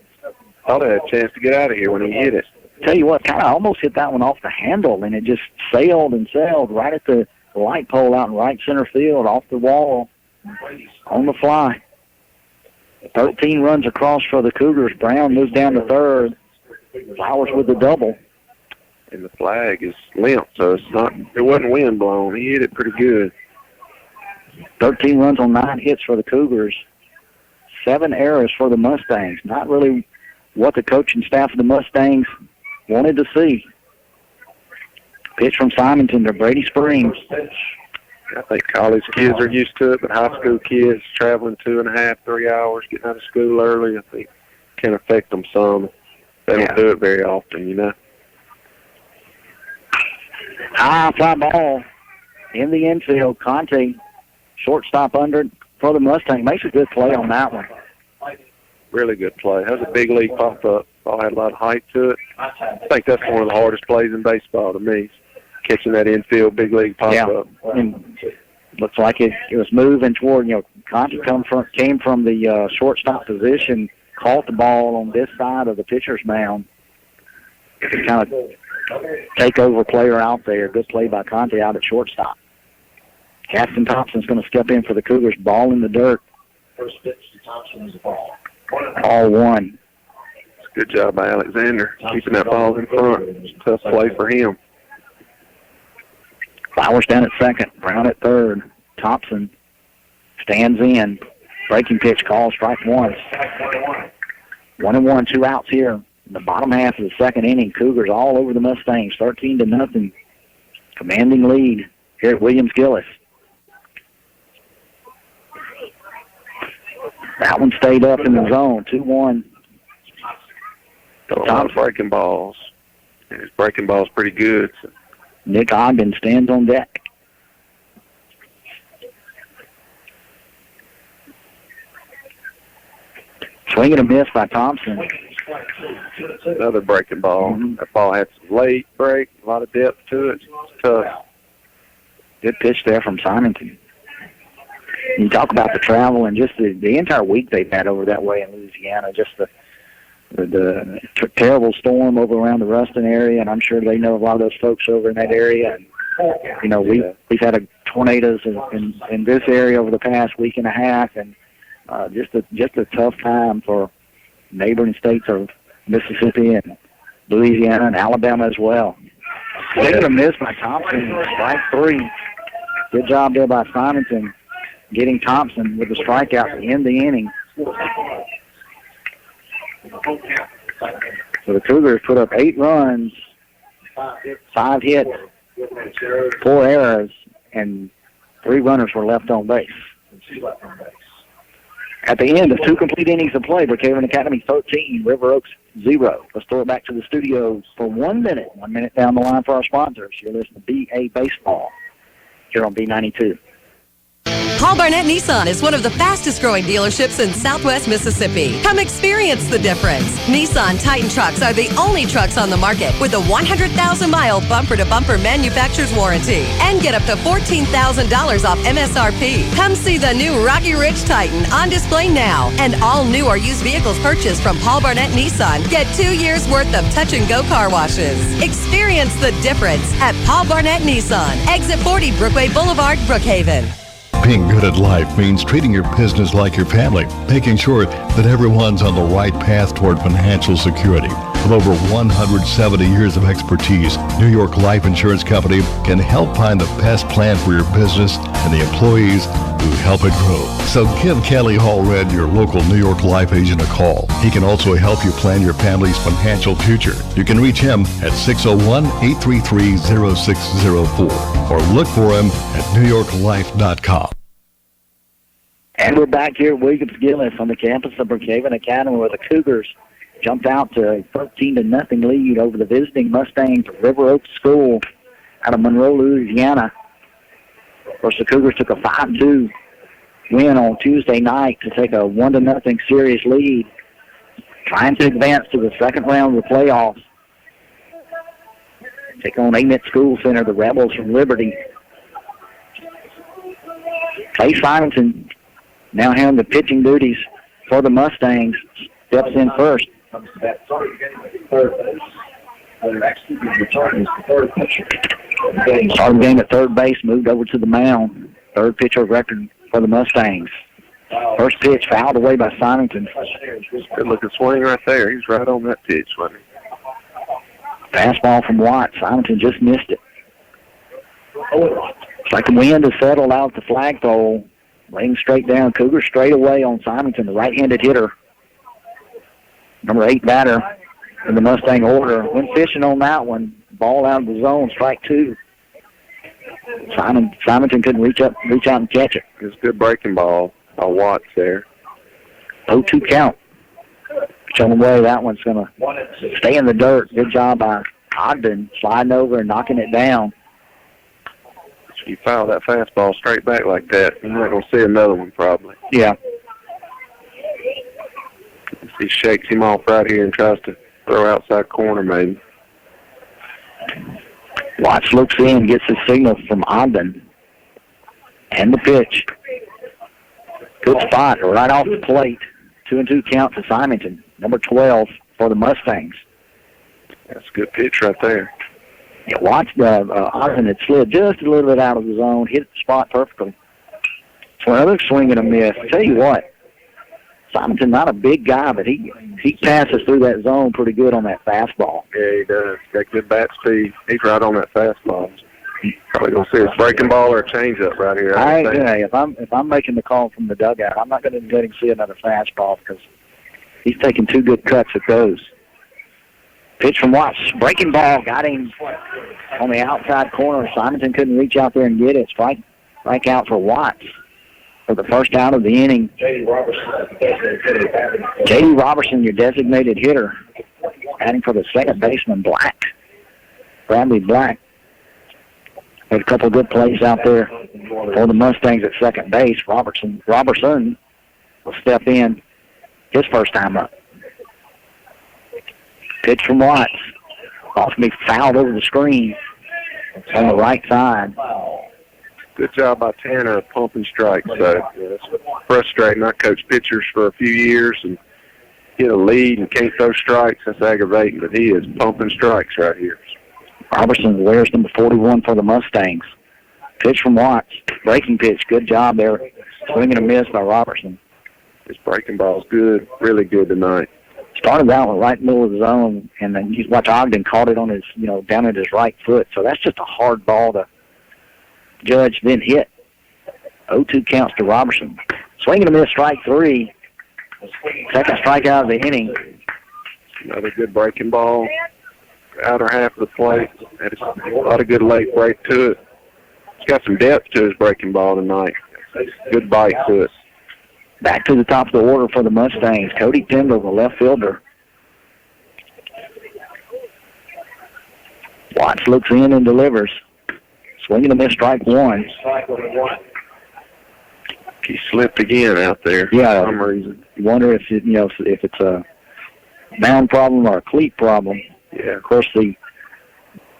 Thought he had a chance to get out of here when he hit it. Tell you what, kind of almost hit that one off the handle, and it just sailed and sailed right at the light pole out in right center field, off the wall, on the fly. 13 runs across for the Cougars. Brown moves down to third. Flowers with the double. And the flag is limp, so it wasn't wind blown. He hit it pretty good. 13 runs on 9 hits for the Cougars. 7 errors for the Mustangs. Not really what the coaching staff of the Mustangs wanted to see. Pitch from Simonton to Brady Springs. I think college kids are used to it, but high school kids traveling 2.5, 3 hours, getting out of school early, I think can affect them some. They don't do it very often, you know. High fly ball in the infield. Conte, shortstop under for the Mustang, makes a good play on that one. Really good play. Has a big league pop up. Ball had a lot of height to it. I think that's one of the hardest plays in baseball to me, catching that infield big league pop up. And looks like it was moving toward, Conte came from the shortstop position, caught the ball on this side of the pitcher's mound. Kind of take over player out there. Good play by Conte out at shortstop. Caston Thompson's going to step in for the Cougars. Ball in the dirt. First pitch to Thompson is the ball. All one. Good job by Alexander, keeping that ball in front. It's a tough play for him. Flowers down at second. Brown at third. Thompson stands in. Breaking pitch call, strike one. 1-1, 2 outs here. In the bottom half of the second inning, Cougars all over the Mustangs, 13-0. Commanding lead here at Williams-Gillis. That one stayed up in the zone, 2-1. A lot of breaking balls. And his breaking ball's pretty good. So. Nick Ogden stands on deck. Swing and a miss by Thompson. Another breaking ball. Mm-hmm. That ball had some late break, a lot of depth to it. It's tough. Good pitch there from Simonton. You talk about the travel and just the entire week they've had over that way in Louisiana, just the terrible storm over around the Ruston area, and I'm sure they know a lot of those folks over in that area. And we've had tornadoes in this area over the past week and a half, and just a tough time for neighboring states of Mississippi and Louisiana and Alabama as well. Taking a miss by Thompson, strike three. Good job there by Simonton, getting Thompson with a strikeout to end the inning. So the Cougars put up 8 runs, 5 hits, 4 errors, and 3 runners were left on base. At the end of 2 complete innings of play, Brookhaven Academy 13, River Oaks 0. Let's throw it back to the studios for 1 minute. 1 minute down the line for our sponsors. You're listening to BA Baseball here on B92. Paul Barnett Nissan is one of the fastest growing dealerships in Southwest Mississippi. Come experience the difference. Nissan Titan trucks are the only trucks on the market with a 100,000-mile bumper-to-bumper manufacturer's warranty and get up to $14,000 off MSRP. Come see the new Rocky Ridge Titan on display now. And all new or used vehicles purchased from Paul Barnett Nissan get 2 years worth of touch-and-go car washes. Experience the difference at Paul Barnett Nissan. Exit 40 Brookway Boulevard, Brookhaven. Being good at life means treating your business like your family, making sure that everyone's on the right path toward financial security. With over 170 years of expertise, New York Life Insurance Company can help find the best plan for your business and the employees who help it grow. So give Kelly Hallred, your local New York Life agent, a call. He can also help you plan your family's financial future. You can reach him at 601-833-0604 or look for him at newyorklife.com. And we're back here at Williams-Gillis on the campus of Brookhaven Academy, where the Cougars jumped out to a 13-0 lead over the visiting Mustangs of River Oaks School out of Monroe, Louisiana. Of course, the Cougars took a 5-2 win on Tuesday night to take a 1-0 series lead, trying to advance to the second round of the playoffs. Take on Amet School Center, the Rebels from Liberty. Clay Simonton, now having the pitching duties for the Mustangs, steps in first. Started game at third base, moved over to the mound. Third pitch of record for the Mustangs. First pitch fouled away by Simonton. Good looking swing right there. He's right on that pitch, wasn't he? Fastball from Watt. Simonton just missed it. It's like the wind has settled out the flagpole. Laying straight down. Cougars straight away on Simonton, the right-handed hitter. Number 8 batter in the Mustang order. Went fishing on that one. Ball out of the zone, strike 2. Simonton couldn't reach out and catch it. It was a good breaking ball by Watts there. 0-2 count. Showing away, that one's going to stay in the dirt. Good job by Ogden sliding over and knocking it down. You foul that fastball straight back like that, you're not going to see another one probably. Yeah. He shakes him off right here and tries to throw outside corner maybe. Watts looks in, gets the signal from Ogden. And the pitch. Good spot right off the plate. 2-2 count to Simonton, number 12 for the Mustangs. That's a good pitch right there. Yeah, Watts, Ogden had slid just a little bit out of the zone, hit the spot perfectly. So another swing and a miss. Tell you what, Simonton not a big guy, but he passes through that zone pretty good on that fastball. Yeah, he does. Got good bat speed. He's right on that fastball. Probably gonna see a breaking ball or a changeup right here. If I'm making the call from the dugout, I'm not going to let him see another fastball because he's taking 2 good cuts at those. Pitch from Watts, breaking ball, got him on the outside corner. Simonton couldn't reach out there and get it. Strike out for Watts for the first out of the inning. J.D. Robertson, your designated hitter, batting for the second baseman, Bradley Black. Had a couple of good plays out there for the Mustangs at second base. Robertson will step in his first time up. Pitch from Watts. Ball's going to be fouled over the screen. It's on the right side. Good job by Tanner of pumping strikes. So it's frustrating. I coached pitchers for a few years and get a lead and can't throw strikes. That's aggravating, but he is pumping strikes right here. Robertson wears number 41 for the Mustangs. Pitch from Watts. Breaking pitch. Good job there. Swing and a miss by Robertson. His breaking ball's good, really good tonight. Started out right in the middle of the zone, and then you watch Ogden caught it on his, down at his right foot. So that's just a hard ball to judge, then hit. 0-2 counts to Robertson. Swing and a miss, strike 3. Second strikeout of the inning. Another good breaking ball. Outer half of the plate. Had a lot of good late break to it. He's got some depth to his breaking ball tonight. Good bite to it. Back to the top of the order for the Mustangs. Cody Pendle, the left fielder. Watts looks in and delivers. Swing and a miss, strike 1. He slipped again out there for some reason. You wonder if it's a mound problem or a cleat problem. Yeah. Of course, the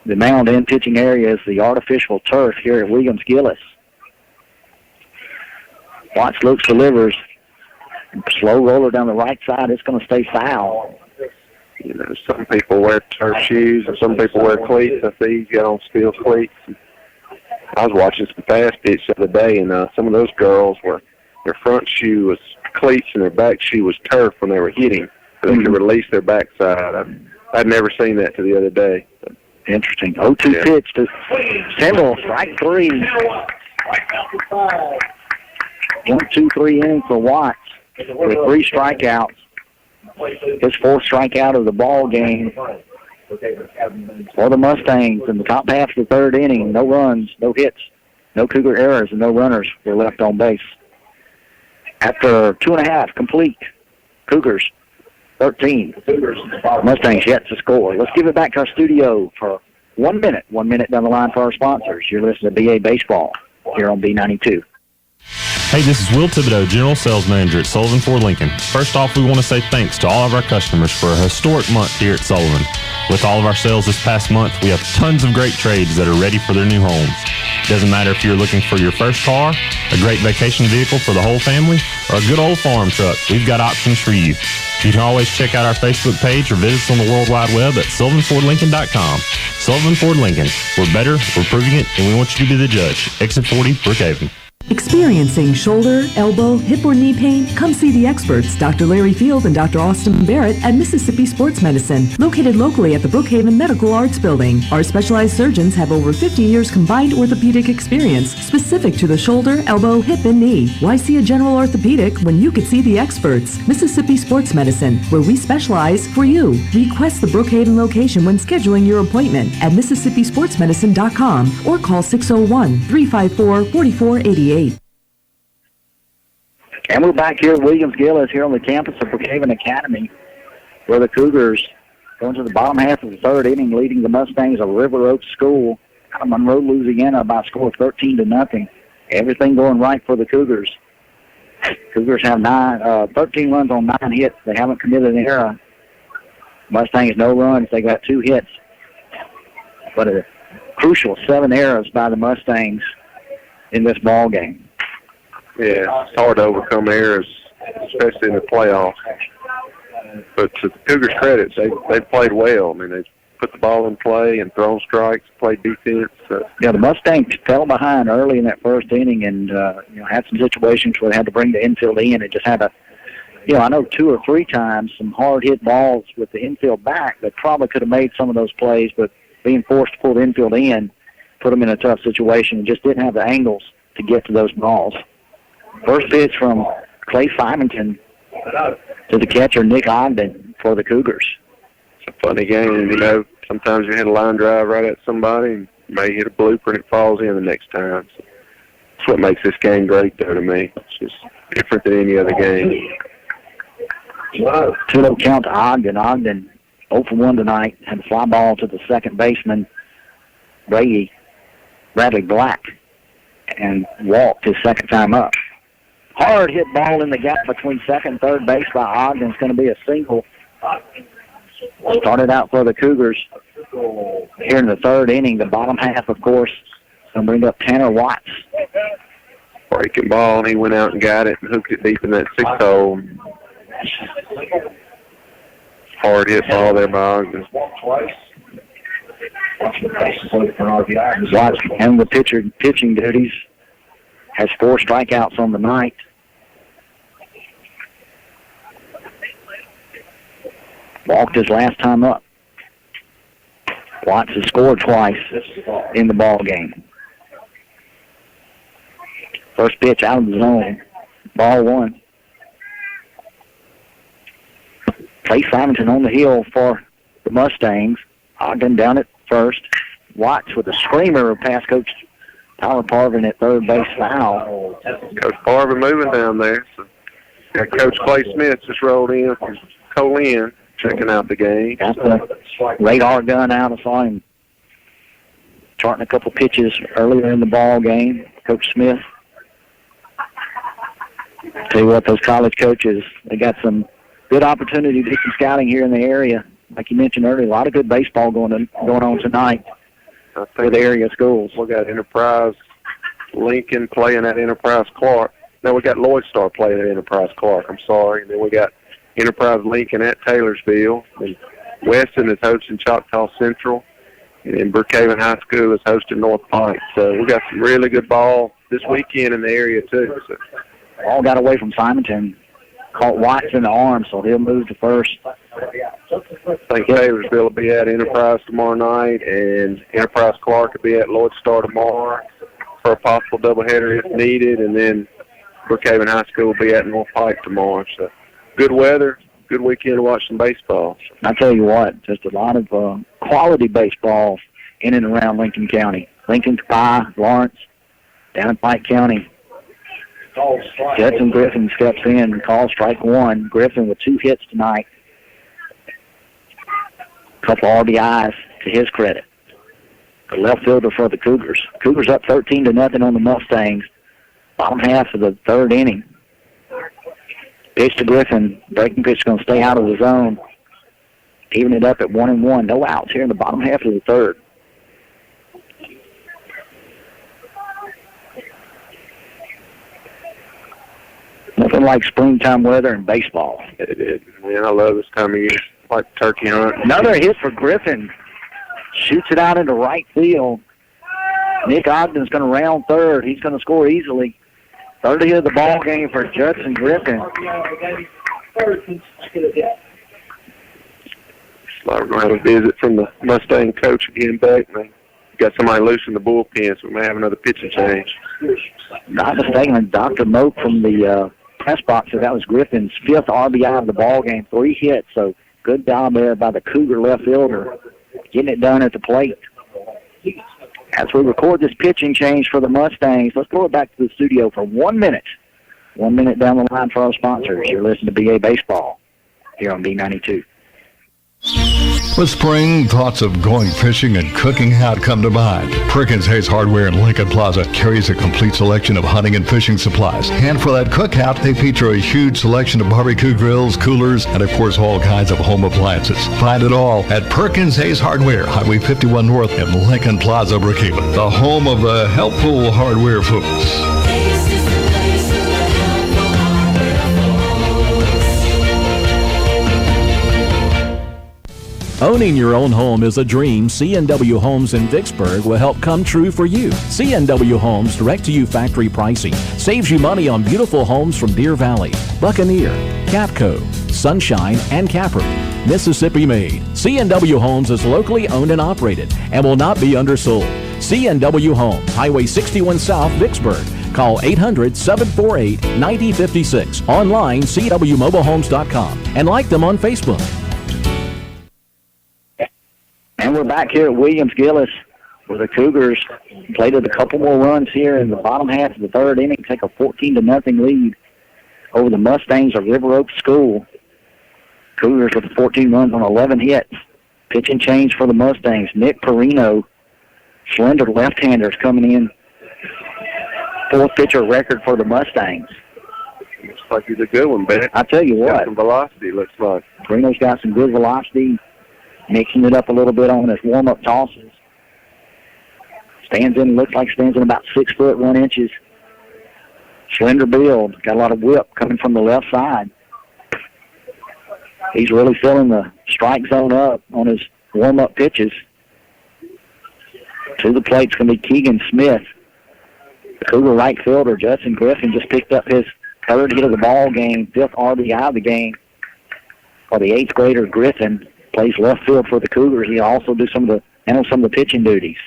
mound and pitching area is the artificial turf here at Williams-Gillis. Watts looks, delivers. Slow roller down the right side. It's going to stay foul. Some people wear turf shoes and some people wear cleats. I see he's got on steel cleats. I was watching some fast pitch the other day, and some of those girls their front shoe was cleats and their back shoe was turf when they were hitting, so they could release their backside. I'd never seen that till the other day. Interesting. 0-2 pitch to Kendall, strike 3. 1-2-3 inning for Watts with 3 strikeouts. His 4th strikeout of the ball game for the Mustangs in the top half of the 3rd inning. No runs, no hits, no Cougar errors, and no runners were left on base. After 2.5 complete, Cougars 13. Mustangs yet to score. Let's give it back to our studio for 1 minute. 1 minute down the line for our sponsors. You're listening to BA Baseball here on B92. Hey, this is Will Thibodeau, General Sales Manager at Sullivan Ford Lincoln. First off, we want to say thanks to all of our customers for a historic month here at Sullivan. With all of our sales this past month, we have tons of great trades that are ready for their new homes. Doesn't matter if you're looking for your first car, a great vacation vehicle for the whole family, or a good old farm truck, we've got options for you. You can always check out our Facebook page or visit us on the World Wide Web at SullivanFordLincoln.com. Sullivan Ford Lincoln. We're better, we're proving it, and we want you to be the judge. Exit 40, Brookhaven. Experiencing shoulder, elbow, hip, or knee pain? Come see the experts, Dr. Larry Field and Dr. Austin Barrett at Mississippi Sports Medicine, located locally at the Brookhaven Medical Arts Building. Our specialized surgeons have over 50 years combined orthopedic experience specific to the shoulder, elbow, hip, and knee. Why see a general orthopedic when you could see the experts? Mississippi Sports Medicine, where we specialize for you. Request the Brookhaven location when scheduling your appointment at MississippiSportsMedicine.com or call 601-354-4488. And we're back here at Williams-Gillis here on the campus of Brookhaven Academy, where the Cougars going to the bottom half of the 3rd inning, leading the Mustangs of River Oaks School out of Monroe, Louisiana, by a score of 13-0. Everything going right for the Cougars. Cougars have 13 runs on 9 hits. They haven't committed an error. Mustangs no runs. They got 2 hits. But a crucial 7 errors by the Mustangs in this ball game. Yeah, it's hard to overcome errors, especially in the playoffs. But to the Cougars' credit, they played well. I mean, they put the ball in play and thrown strikes, played defense. Yeah, the Mustangs fell behind early in that first inning and had some situations where they had to bring the infield in. It just had to, I know 2 or 3 times some hard-hit balls with the infield back that probably could have made some of those plays, but being forced to pull the infield in put them in a tough situation and just didn't have the angles to get to those balls. First pitch from Clay Symington to the catcher, Nick Ogden, for the Cougars. It's a funny game, Sometimes you hit a line drive right at somebody and you may hit a blooper and it falls in the next time. So that's what makes this game great, though, to me. It's just different than any other game. 2-0 count to Ogden. Ogden 0 for 1 tonight. Had a fly ball to the second baseman, Bradley Black, and walked his second time up. Hard hit ball in the gap between second and third base by Ogden. It's going to be a single. Started out for the Cougars here in the third inning. The bottom half, of course, going to bring up Tanner Watts. Breaking ball, and he went out and got it and hooked it deep in that 6th hole. Hard hit ball there by Ogden. Watts and the pitching duties. Has 4 strikeouts on the night. Walked his last time up. Watts has scored twice in the ball game. First pitch out of the zone. Ball 1. Clay Simonton on the hill for the Mustangs. Ogden down at first. Watts with a screamer past Coach Tyler Parvin at third base foul. Coach Parvin moving down there. So got Coach Clay Smith just rolled in from Colin, checking out the game. Got the radar gun out. I saw him charting a couple pitches earlier in the ball game. Coach Smith. Tell you what, those college coaches, they got some good opportunity to do some scouting here in the area. Like you mentioned earlier, a lot of good baseball going on tonight for the area schools. We got Enterprise Lincoln playing at Enterprise Clark. Now we got Lloyd Star playing at Enterprise Clark. I'm sorry. And then we got Enterprise Lincoln at Taylorsville. And Weston is hosting Choctaw Central. And then Brookhaven High School is hosting North Pike. So we got some really good ball this weekend in the area too. So. All got away from Simonton. Caught Watts in the arm, so he'll move to first. I think Taylorsville will be at Enterprise tomorrow night, and Enterprise Clark will be at Lloyd Star tomorrow for a possible doubleheader if needed, and then Brookhaven High School will be at North Pike tomorrow. So good weather, good weekend to watch some baseball. I tell you what, just a lot of quality baseball in and around Lincoln County. Lincoln, Pye, Lawrence, down in Pike County. Judson Griffin steps in and calls strike 1. Griffin with 2 hits tonight. A couple RBIs to his credit. The left fielder for the Cougars. Cougars up 13-0 on the Mustangs. Bottom half of the third inning. Pitch to Griffin. Breaking pitch is going to stay out of the zone. Even it up at 1-1. No outs here in the bottom half of the third. Nothing like springtime weather and baseball. Man, I love this time of year. Like turkey hunt. Another hit for Griffin. Shoots it out into right field. Nick Ogden's going to round third. He's going to score easily. Third hit of the ball game for Judson Griffin. We're going to have a visit from the Mustang coach again back. They got somebody loose in the bullpen, so we may have another pitching change. Not mistaken, Dr. Moak from the press box said that was Griffin's 5th RBI of the ball game, 3 hits. So good job there by the Cougar left fielder, getting it done at the plate. As we record this pitching change for the Mustangs, let's go back to the studio for 1 minute. 1 minute down the line for our sponsors. You're listening to BA Baseball here on B92. With spring, thoughts of going fishing and cooking out come to mind. Perkins Hayes Hardware in Lincoln Plaza carries a complete selection of hunting and fishing supplies. And for that cookout, they feature a huge selection of barbecue grills, coolers, and of course all kinds of home appliances. Find it all at Perkins Hayes Hardware, Highway 51 North in Lincoln Plaza, Brookhaven, the home of the helpful hardware folks. Owning your own home is a dream C&W Homes in Vicksburg will help come true for you. C&W Homes direct-to-you factory pricing saves you money on beautiful homes from Deer Valley, Buccaneer, Capco, Sunshine, and Cappert. Mississippi made. C&W Homes is locally owned and operated and will not be undersold. C&W Homes, Highway 61 South, Vicksburg. Call 800-748-9056. Online, cwmobilehomes.com, and like them on Facebook. And we're back here at Williams-Gillis, where the Cougars plated a couple more runs here in the bottom half of the third inning, take a 14-0 lead over the Mustangs of River Oaks School. Cougars with 14 runs on 11 hits. Pitch and change for the Mustangs. Nick Perino, slender left-hander, is coming in. Fourth pitcher record for the Mustangs. Looks like he's a good one, Ben. I tell you what. Got some velocity, looks like. Perino's got some good velocity. Mixing it up a little bit on his warm-up tosses. Looks like stands in about 6 foot 1 inches. Slender build. Got a lot of whip coming from the left side. He's really filling the strike zone up on his warm-up pitches. To the plate's going to be Keegan Smith. The Cougar right fielder, Justin Griffin, just picked up his third hit of the ball game, 5th RBI of the game. For the 8th grader, Griffin plays left field for the Cougars. He also handle some of the pitching duties.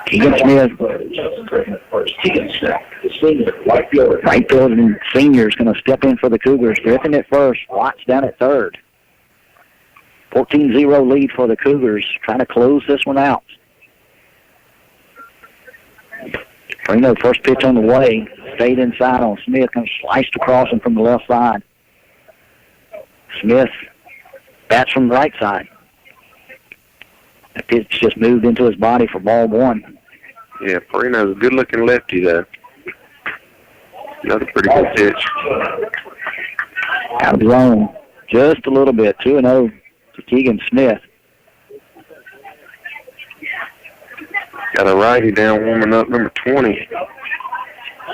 Keegan Smith, right fielder and senior, is going to step in for the Cougars. Griffin at first, Watts down at third. 14-0 lead for the Cougars, trying to close this one out. Perino, first pitch on the way, stayed inside on Smith, kind of sliced across him from the left side. Smith bats from the right side. The pitch just moved into his body for ball one. Yeah, Perino's a good-looking lefty, though. Another pretty good pitch. Out of zone just a little bit. 2-0 to Keegan Smith. Got a righty down warming up, number 20.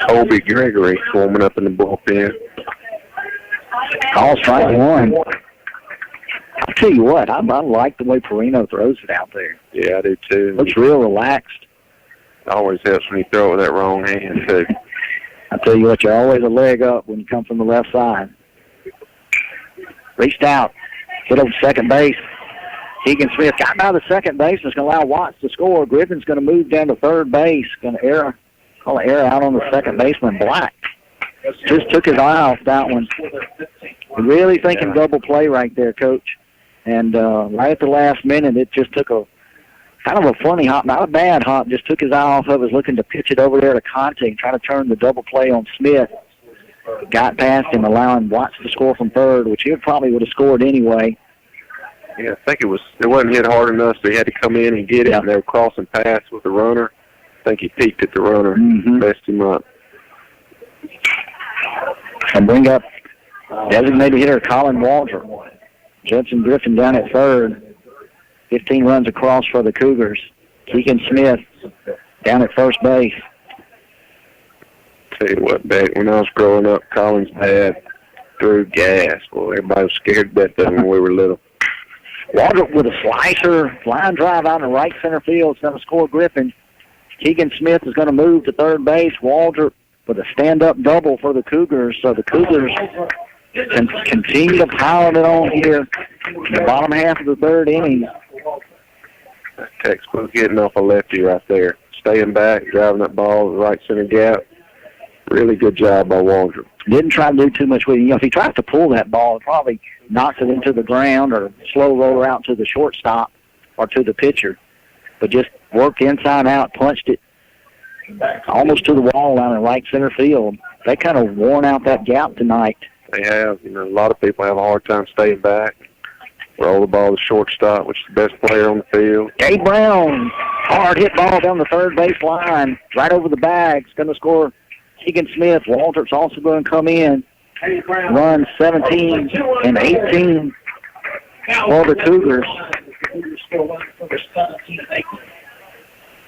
Colby Gregory warming up in the bullpen. Call strike one. I'll tell you what, I like the way Perino throws it out there. Yeah, I do too. Looks real relaxed. It always helps when you throw it with that wrong hand, too. I tell you what, you're always a leg up when you come from the left side. Reached out, hit over second base. Keegan Smith got by the second base and is going to allow Watts to score. Griffin's going to move down to third base. Going to call an error out on the second baseman, Black. Just took his eye off that one. Really thinking double play right there, Coach. And right at the last minute, it just took a kind of a funny hop, not a bad hop, just took his eye off of it, was looking to pitch it over there to Conte and try to turn the double play on Smith. Got past him, allowing Watts to score from third, which he probably would have scored anyway. Yeah, I think it wasn't hit hard enough, so he had to come in and get it, and they were crossing paths with the runner. I think he peeked at the runner, messed him up. And bring up designated hitter Colin Walter. Judson Griffin down at third. 15 runs across for the Cougars. Keegan Smith down at first base. Tell you what, back when I was growing up, Colin's dad threw gas. Well, everybody was scared to death of him when we were little. Walter with a slicer, line drive out in the right center field is going to score Griffin. Keegan Smith is going to move to third base. Walter with a stand-up double for the Cougars. So the Cougars can continue to power it on here in the bottom half of the third inning. That's textbook getting off a lefty right there. Staying back, driving that ball to the right center gap. Really good job by Walter. Didn't try to do too much with it. You know, if he tries to pull that ball, it probably knocks it into the ground or slow roller out to the shortstop or to the pitcher. But just worked inside out, punched it almost to the wall down in right center field. They kind of worn out that gap tonight They have. You know, a lot of people have a hard time staying back. Roll the ball to shortstop, which is the best player on the field. Gabe Brown, hard hit ball down the third base line, right over the bag. It's going to score Keegan Smith. Walter's also going to come in. Run 17 and 18 for the Cougars.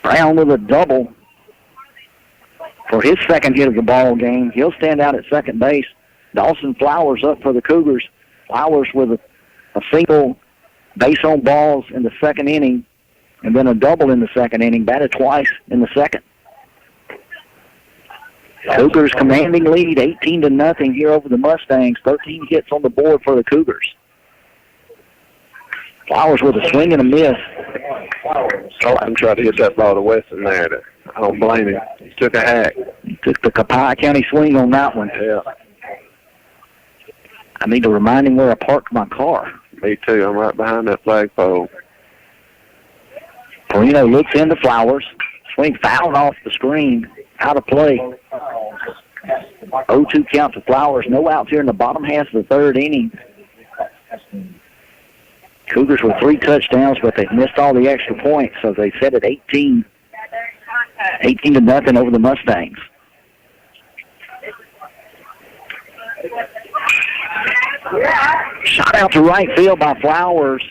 Brown with a double for his second hit of the ball game. He'll stand out at second base. Dawson Flowers up for the Cougars. Flowers with a single base on balls in the second inning, and then a double in the second inning. Batted twice in the second. Cougars commanding lead, 18-0 here over the Mustangs. 13 hits on the board for the Cougars. Flowers with a swing and a miss. I'm trying to hit that ball to Weston there. I don't blame him. He took a hack. He took the Copiah County swing on that one. Yeah. I need to remind him where I parked my car. Me too. I'm right behind that flagpole. Perino looks into Flowers. Swing fouled off the screen. Out of play. 0-2 count to Flowers. No outs here in the bottom half of the third inning. Cougars with 3 touchdowns, but they've missed all the extra points, so they set it 18-0 over the Mustangs. Shot out to right field by Flowers.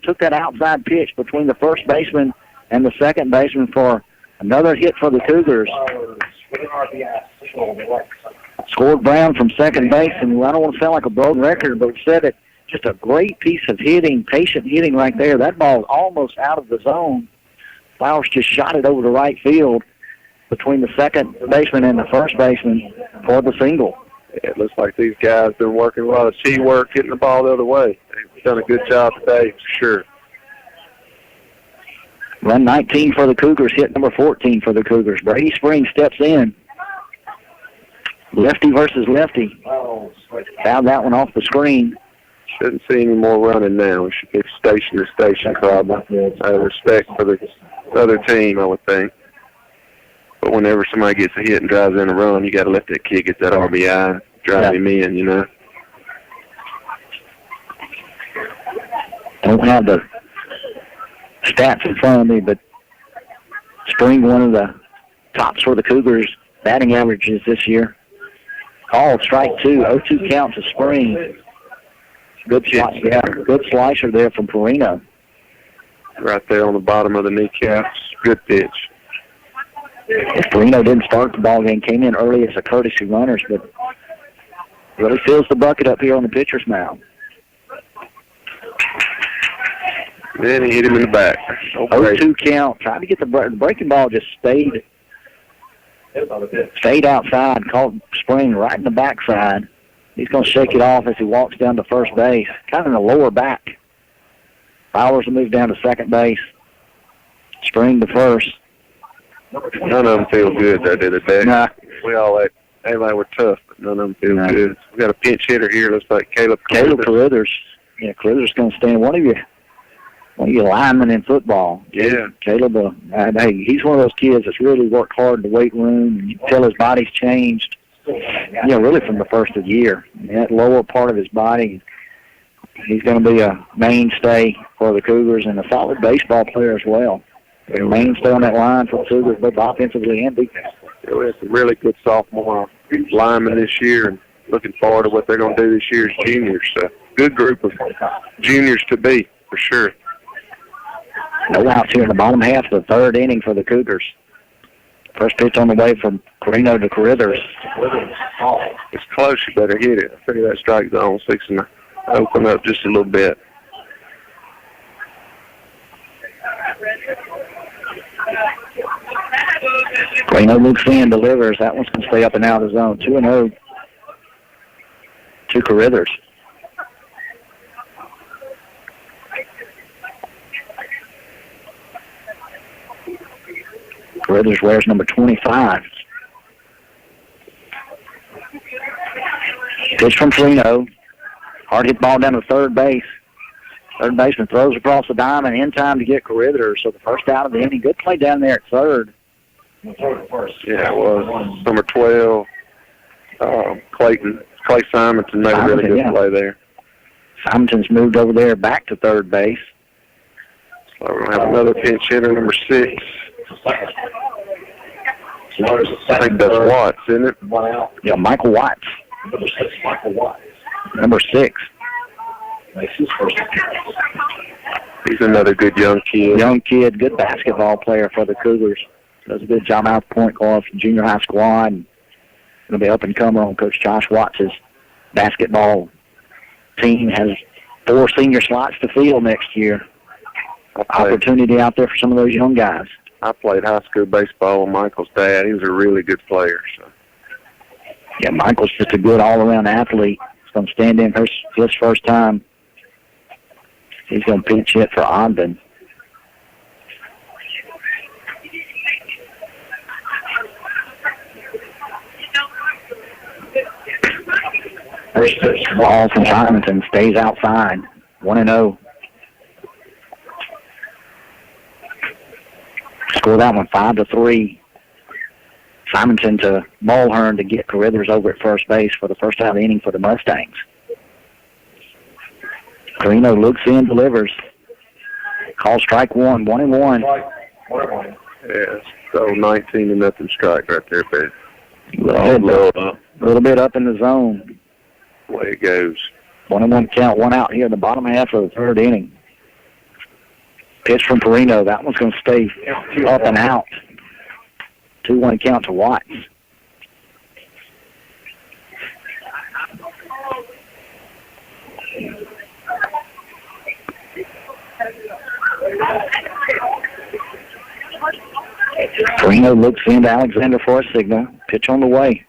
Took that outside pitch between the first baseman and the second baseman for another hit for the Cougars. Scored Brown from second base, and I don't want to sound like a broken record, but said it. Just a great piece of hitting, patient hitting right there. That ball almost out of the zone. Flowers just shot it over the right field between the second baseman and the first baseman for the single. Yeah, it looks like these guys been working a lot of teamwork, getting the ball the other way. They've done a good job today, for sure. Run 19 for the Cougars, hit number 14 for the Cougars. Brady Springs steps in. Lefty versus lefty. Fouled that one off the screen. Shouldn't see any more running now. We should be station to station probably. Out of respect for the other team, I would think. But whenever somebody gets a hit and drives in a run, you got to let that kid get that RBI, drive him in, you know. Don't have the stats in front of me, but Spring, one of the tops for the Cougars batting averages this year. Called strike 2, 0-2 count to Spring. Good slicer there from Perino. Right there on the bottom of the kneecaps. Good pitch. If Perino didn't start the ball game, came in early as a courtesy runners, but really fills the bucket up here on the pitcher's mound. Then he hit him in the back. 0-2 count. Trying to get the breaking ball, just stayed outside. Called Spring right in the backside. He's going to shake it off as he walks down to first base, kind of in the lower back. Flowers will move down to second base. Spring to first. None of them feel good there today. Nah. We all everybody were tough, but none of them feel good. We got a pinch hitter here. Looks like Caleb Carruthers. Yeah, Carruthers going to stand. One of your linemen in football. Yeah. Caleb, hey, he's one of those kids that's really worked hard in the weight room, and you can tell his body's changed. Yeah, really from the first of the year. That lower part of his body, he's going to be a mainstay for the Cougars and a solid baseball player as well. A mainstay on that line for the Cougars, both offensively and defensively. Yeah, we had some really good sophomore linemen this year, and looking forward to what they're going to do this year as juniors. So, good group of juniors to be, for sure. No outs here in the bottom half of the third inning for the Cougars. First pitch on the way from Perino to Carruthers. It's close. You better hit it. I figure that strike zone's fixing to open up just a little bit. Perino looks in, delivers. That one's going to stay up and out of the zone. 2-0 to Carruthers. Carruthers wears number 25. Pitch from Perino. Hard hit ball down to third base. Third baseman throws across the diamond in time to get Carruthers. So the first out of the inning. Good play down there at third. Yeah, it was. Number 12, Clayton Clay Simonton made a really good play there. Simonton's moved over there back to third base. So we're going to have another pinch hitter, number 6. I think that's Watts, isn't it? Yeah, Michael Watts. Number 6, Michael Watts. Number 6. Makes his first appearance. He's another good young kid. Young kid, good basketball player for the Cougars. Does a good job out the point guard from junior high squad. And going to be up and comer on Coach Josh Watts' basketball team. Has 4 senior slots to fill next year. Opportunity out there for some of those young guys. I played high school baseball with Michael's dad. He was a really good player. So. Yeah, Michael's just a good all-around athlete. He's going to stand in his first time. He's going to pinch hit for Ogden. Ball from Simonton stays outside. 1-0. Score that one 5-3. Simonton to Mulhern to get Carruthers over at first base for the first out of the inning for the Mustangs. Carino looks in, delivers. Call strike 1, 1-1. Yeah, so 19-0 strike right there, but a little bit up in the zone. The way it goes. 1-1 count, 1 out here in the bottom half of the third inning. Pitch from Perino. That one's going to stay up and out. 2-1 count to Watts. Perino looks into Alexander for a signal. Pitch on the way.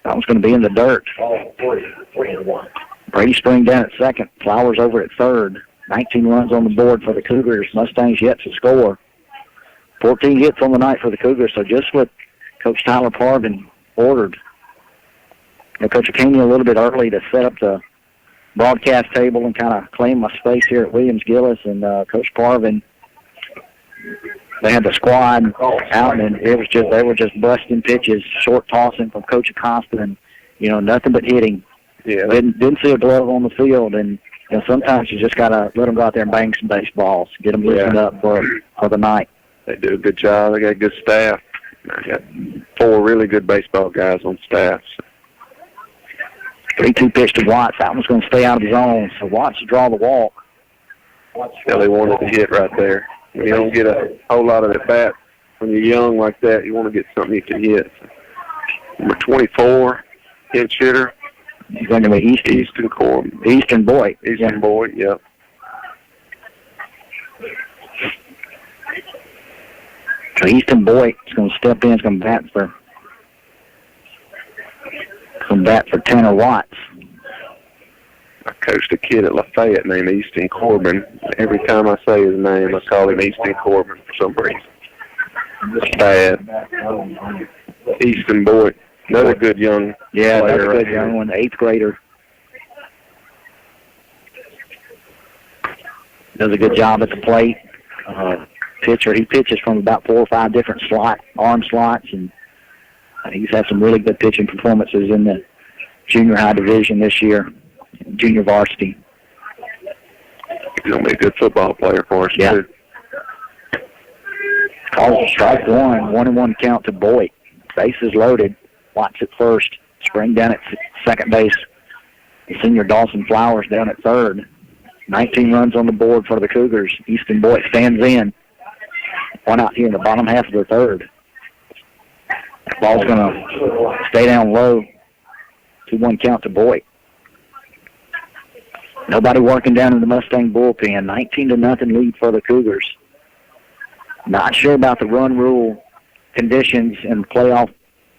That one's going to be in the dirt. 3-1. Brady Spring down at second. Flowers over at third. 19 runs on the board for the Cougars. Mustangs yet to score. 14 hits on the night for the Cougars, so just what Coach Tyler Parvin ordered. Coach came in a little bit early to set up the broadcast table and kind of claim my space here at Williams-Gillis, and Coach Parvin, they had the squad out, and they were just busting pitches, short tossing from Coach Acosta, and nothing but hitting. Yeah, didn't see a glove on the field, and sometimes you just gotta let them go out there and bang some baseballs, get them loosened up for the night. They do a good job. They got a good staff. They got 4 really good baseball guys on staff. So. 3-2 pitch to Watts. That one's going to stay out of the zone. So Watts to draw the walk. Yeah, they wanted to hit right there. When you don't get a whole lot of at bat when you're young like that, you want to get something you can hit. Number 24, pinch hitter. He's going to be Easton Boyd. Easton Boyd, yep. So Easton Boyd is going to step in. He's going to bat for Tanner Watts. I coached a kid at Lafayette named Easton Corbin. Every time I say his name, I call him Easton Corbin for some reason. It's bad. Easton Boyd. Another good young player. Another good young one, 8th grader. Does a good job at the plate. Pitcher, he pitches from about 4 or 5 different arm slots, and he's had some really good pitching performances in the junior high division this year, junior varsity. He's going to be a good football player for us, too. Calls strike 1, 1-1 count to Boyd. Bases loaded. Watts at first. Spring down at second base. Senior Dawson Flowers down at third. 19 runs on the board for the Cougars. Easton Boyd stands in. 1 out here in the bottom half of the third. Ball's going to stay down low. 2-1 count to Boyd. Nobody working down in the Mustang bullpen. 19-0 lead for the Cougars. Not sure about the run rule conditions in the playoff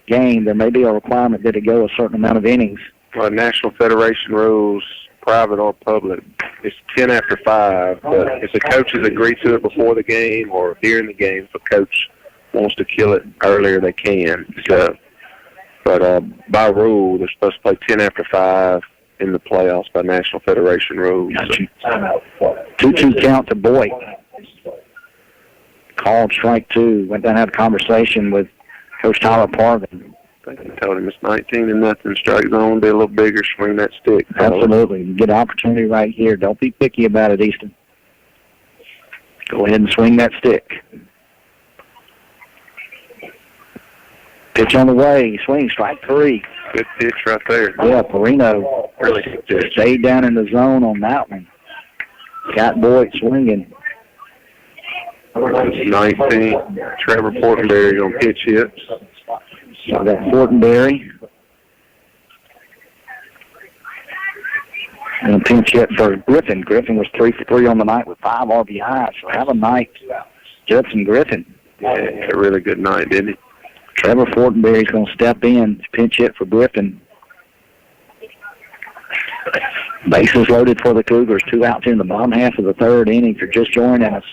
game. There may be a requirement that it go a certain amount of innings. Well, National Federation rules, private or public, it's 10 after 5. But if the coaches agree to it before the game or during the game, if a coach wants to kill it earlier, they can. So, but by rule, they're supposed to play 10 after 5 in the playoffs by National Federation rules. Gotcha. 2-2 count to Boyd. Called strike 2. Went down and had a conversation with Coach Tyler Parvin. I think he told him it's 19-0, strike zone, be a little bigger, swing that stick. Absolutely. Good opportunity right here. Don't be picky about it, Easton. Go ahead and swing that stick. Pitch on the way. Swing, strike 3. Good pitch right there. Yeah, Perino Really good pitch. stayed down in the zone on that one. Got Boyd swinging. 19, Trevor Portenberry on pitch hits. So that Fortenberry. And a pinch hit for Griffin. Griffin was 3 for 3 on the night with 5 RBIs. So have a night, Judson Griffin. Yeah, a really good night, didn't he? Trevor Fortenberry's going to step in, pinch hit for Griffin. Bases loaded for the Cougars. 2 outs in the bottom half of the third inning. If you're just joining us,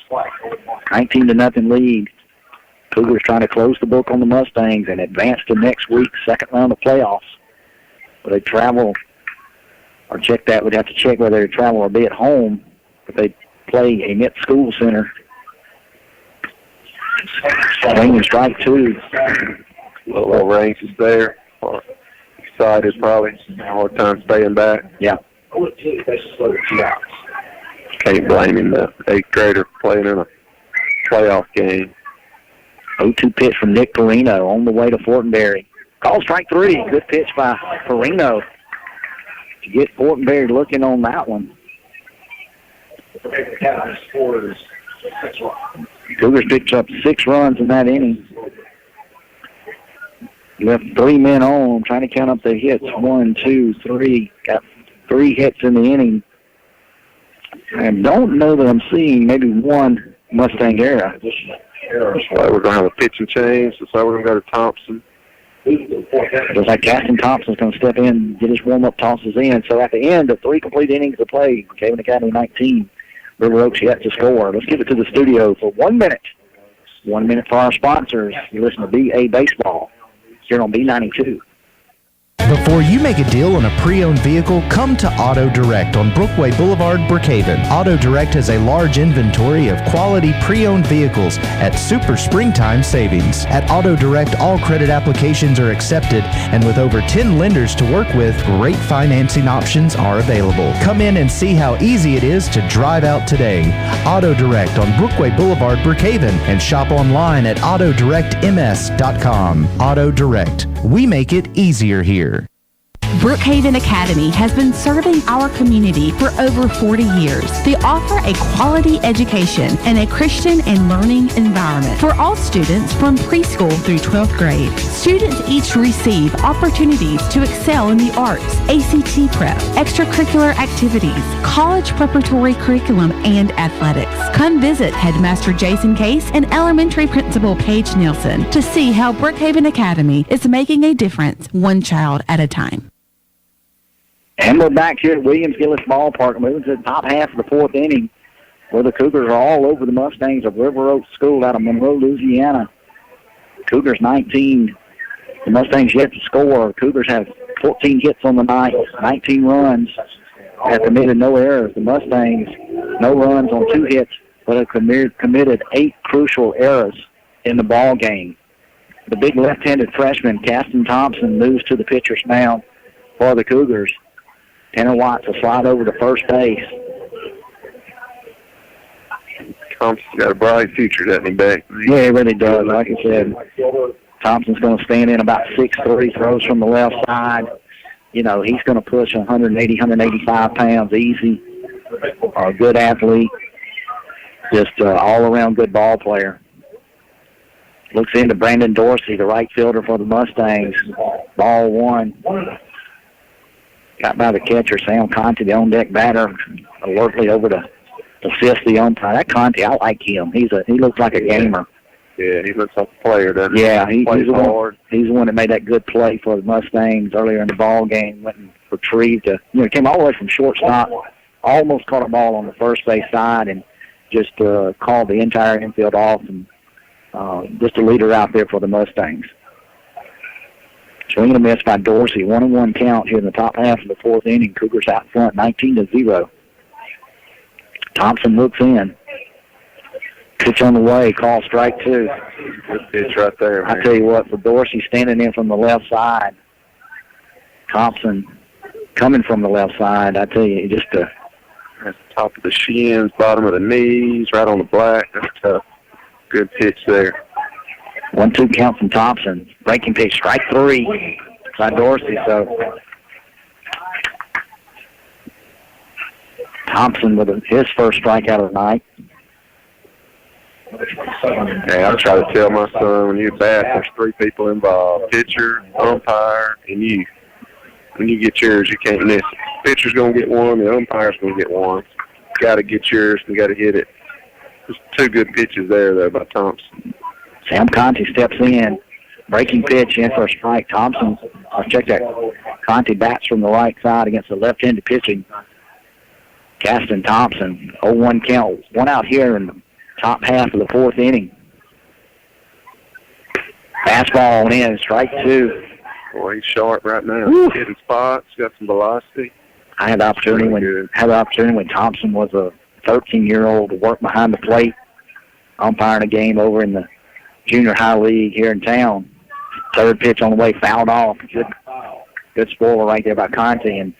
19-0 lead. Cougars trying to close the book on the Mustangs and advance to next week's second round of playoffs. But they travel, or check that, we'd have to check whether they travel or be at home, but they play a Met School Center. Swing and strike 2. Little range is there. Excited probably. Hard time staying back. Yeah. Can't blame him. The 8th grader playing in a playoff game. 0-2 pitch from Nick Perino on the way to Fortenberry. Call strike 3. Good pitch by Perino to get Fortenberry looking on that one. Cougars picked up 6 runs in that inning. Left 3 men on, trying to count up the hits. 1, 2, 3. Got 3 hits in the inning. I don't know that I'm seeing maybe one Mustang error. So we're going to have a pitching change. So we're going to go to Thompson. Looks like Caston Thompson's going to step in, get his warm-up tosses in. So at the end of 3 complete innings of play, Brookhaven Academy 19, River Oaks yet to score. Let's give it to the studio for 1 minute. 1 minute for our sponsors. You listen to BA Baseball here on B92. Before you make a deal on a pre-owned vehicle, come to Auto Direct on Brookway Boulevard, Brookhaven. Auto Direct has a large inventory of quality pre-owned vehicles at super springtime savings. At Auto Direct, all credit applications are accepted, and with over 10 lenders to work with, great financing options are available. Come in and see how easy it is to drive out today. Auto Direct on Brookway Boulevard, Brookhaven, and shop online at autodirectms.com. Auto Direct. We make it easier here. Brookhaven Academy has been serving our community for over 40 years. They offer a quality education and a Christian and learning environment for all students from preschool through 12th grade. Students each receive opportunities to excel in the arts, ACT prep, extracurricular activities, college preparatory curriculum, and athletics. Come visit Headmaster Jason Case and Elementary Principal Paige Nielsen to see how Brookhaven Academy is making a difference one child at a time. And we're back here at Williams-Gillis Ballpark, moving to the top half of the 4th inning, where the Cougars are all over the Mustangs of River Oaks School out of Monroe, Louisiana. Cougars 19. The Mustangs yet to score. Cougars have 14 hits on the night, 19 runs, have committed no errors. The Mustangs, no runs on 2 hits, but have committed 8 crucial errors in the ball game. The big left-handed freshman, Caston Thompson, moves to the pitcher's mound for the Cougars. Tanner Watts will slide over to first base. Thompson's got a bright future, doesn't he, Beck? Yeah, he really does. Like I said, Thompson's going to stand in about 6'3", throws from the left side. You know, he's going to push 180, 185 pounds easy. A good athlete. Just all-around good ball player. Looks into Brandon Dorsey, the right fielder for the Mustangs. Ball 1. Got by the catcher, Sam Conte, the on-deck batter, alertly over to assist the umpire. That Conte, I like him. He looks like a gamer. Yeah, he looks like a player, doesn't he? Yeah, he's hard. He's the one that made that good play for the Mustangs earlier in the ball game. Went and retrieved came all the way from shortstop, almost caught a ball on the first base side, and just called the entire infield off, and just a leader out there for the Mustangs. Swing and a miss by Dorsey. 1-1 count here in the top half of the 4th inning. Cougars out front, 19-0. Thompson looks in. Pitch on the way, call strike 2. Good pitch right there, man. I tell you what, for Dorsey standing in from the left side, Thompson coming from the left side, I tell you, just That's the top of the shins, bottom of the knees, right on the black. That's tough. Good pitch there. 1-2 count from Thompson. Breaking pitch, strike 3 by Dorsey. So Thompson with his first strikeout of the night. Hey, I try to tell my son, when you bat, there's 3 people involved: pitcher, umpire, and you. When you get yours, you can't miss it. Pitcher's going to get one, the umpire's going to get one. Got to get yours and got to hit it. Just 2 good pitches there, by Thompson. Sam Conte steps in. Breaking pitch in for a strike. Thompson, check that. Conte bats from the right side against the left-handed pitching. Caston Thompson, 0-1 count. 1 out here in the top half of the 4th inning. Fastball in, strike 2. Boy, he's sharp right now. Woo. Hitting spots, got some velocity. I had the opportunity when Thompson was a 13-year-old to work behind the plate, umpiring a game over in the junior high league here in town. 3rd pitch on the way, fouled off. Good spoiler right there by Conte. And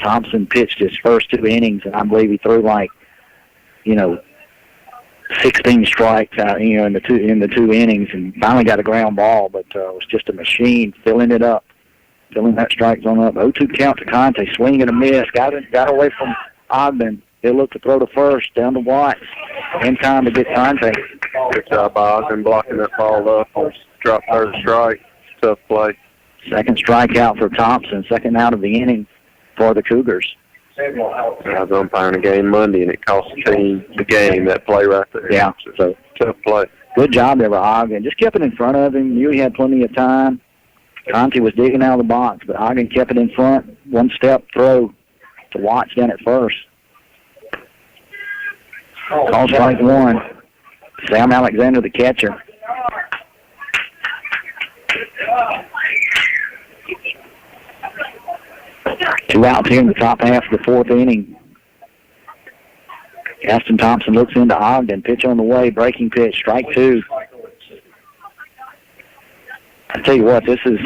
Thompson pitched his first 2 innings, and I believe he threw 16 strikes out, in the two innings, and finally got a ground ball, but it was just a machine filling that strike zone up. 0-2 count to Conte, swing and a miss, got away from Ogden. He'll look to throw to first, down to Watts, in time to get Conte. Good job by Ogden blocking that ball up on drop 3rd strike. Tough play. 2nd strikeout for Thompson, 2nd out of the inning for the Cougars. I was umpiring a game Monday, and it cost the team the game, that play right there. Yeah. So tough play. Good job there by Ogden. Just kept it in front of him. Knew he had plenty of time. Conte was digging out of the box, but Ogden kept it in front. 1-step throw to Watts down at first. Call strike 1. Sam Alexander, the catcher. Two outs here in the top half of the 4th inning. Gaston Thompson looks into Ogden. Pitch on the way. Breaking pitch. Strike 2. I tell you what, this is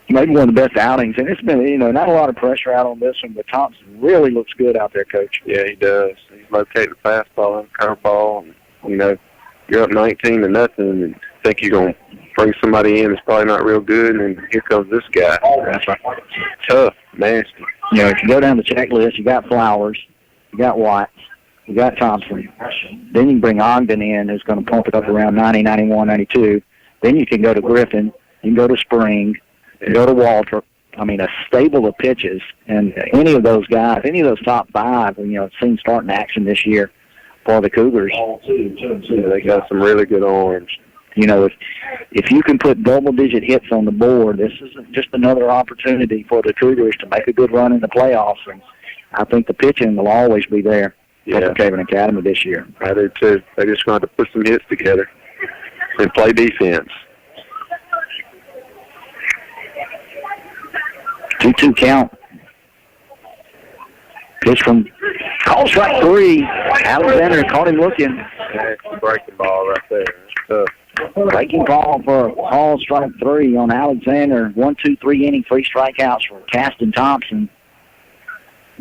maybe one of the best outings. And it's been, not a lot of pressure out on this one, but Thompson really looks good out there, Coach. Yeah, he does. He's located the fastball and curveball. And, you're up 19-0 and think you're going to bring somebody in that's probably not real good, and then here comes this guy. That's right. Tough, nasty. If you go down the checklist, you got Flowers, you got Watts, you got Thompson. Then you can bring Ogden in, who's going to pump it up around 90, 91, 92. Then you can go to Griffin, you can go to Spring, you can go to Walter. A stable of pitches. And any of those guys, any of those top 5, seen starting action this year for the Cougars. Yeah, they got some really good arms. If you can put double-digit hits on the board, this is just another opportunity for the Cougars to make a good run in the playoffs. And I think the pitching will always be there for Brookhaven Academy this year. I do too. They just going to put some hits together and play defense. 2-2 count. Pitch from call strike 3. Alexander caught him looking. That's the breaking ball right there. That's tough. Breaking ball for call strike 3 on Alexander. 1-2-3 inning, 3 strikeouts for Caston Thompson.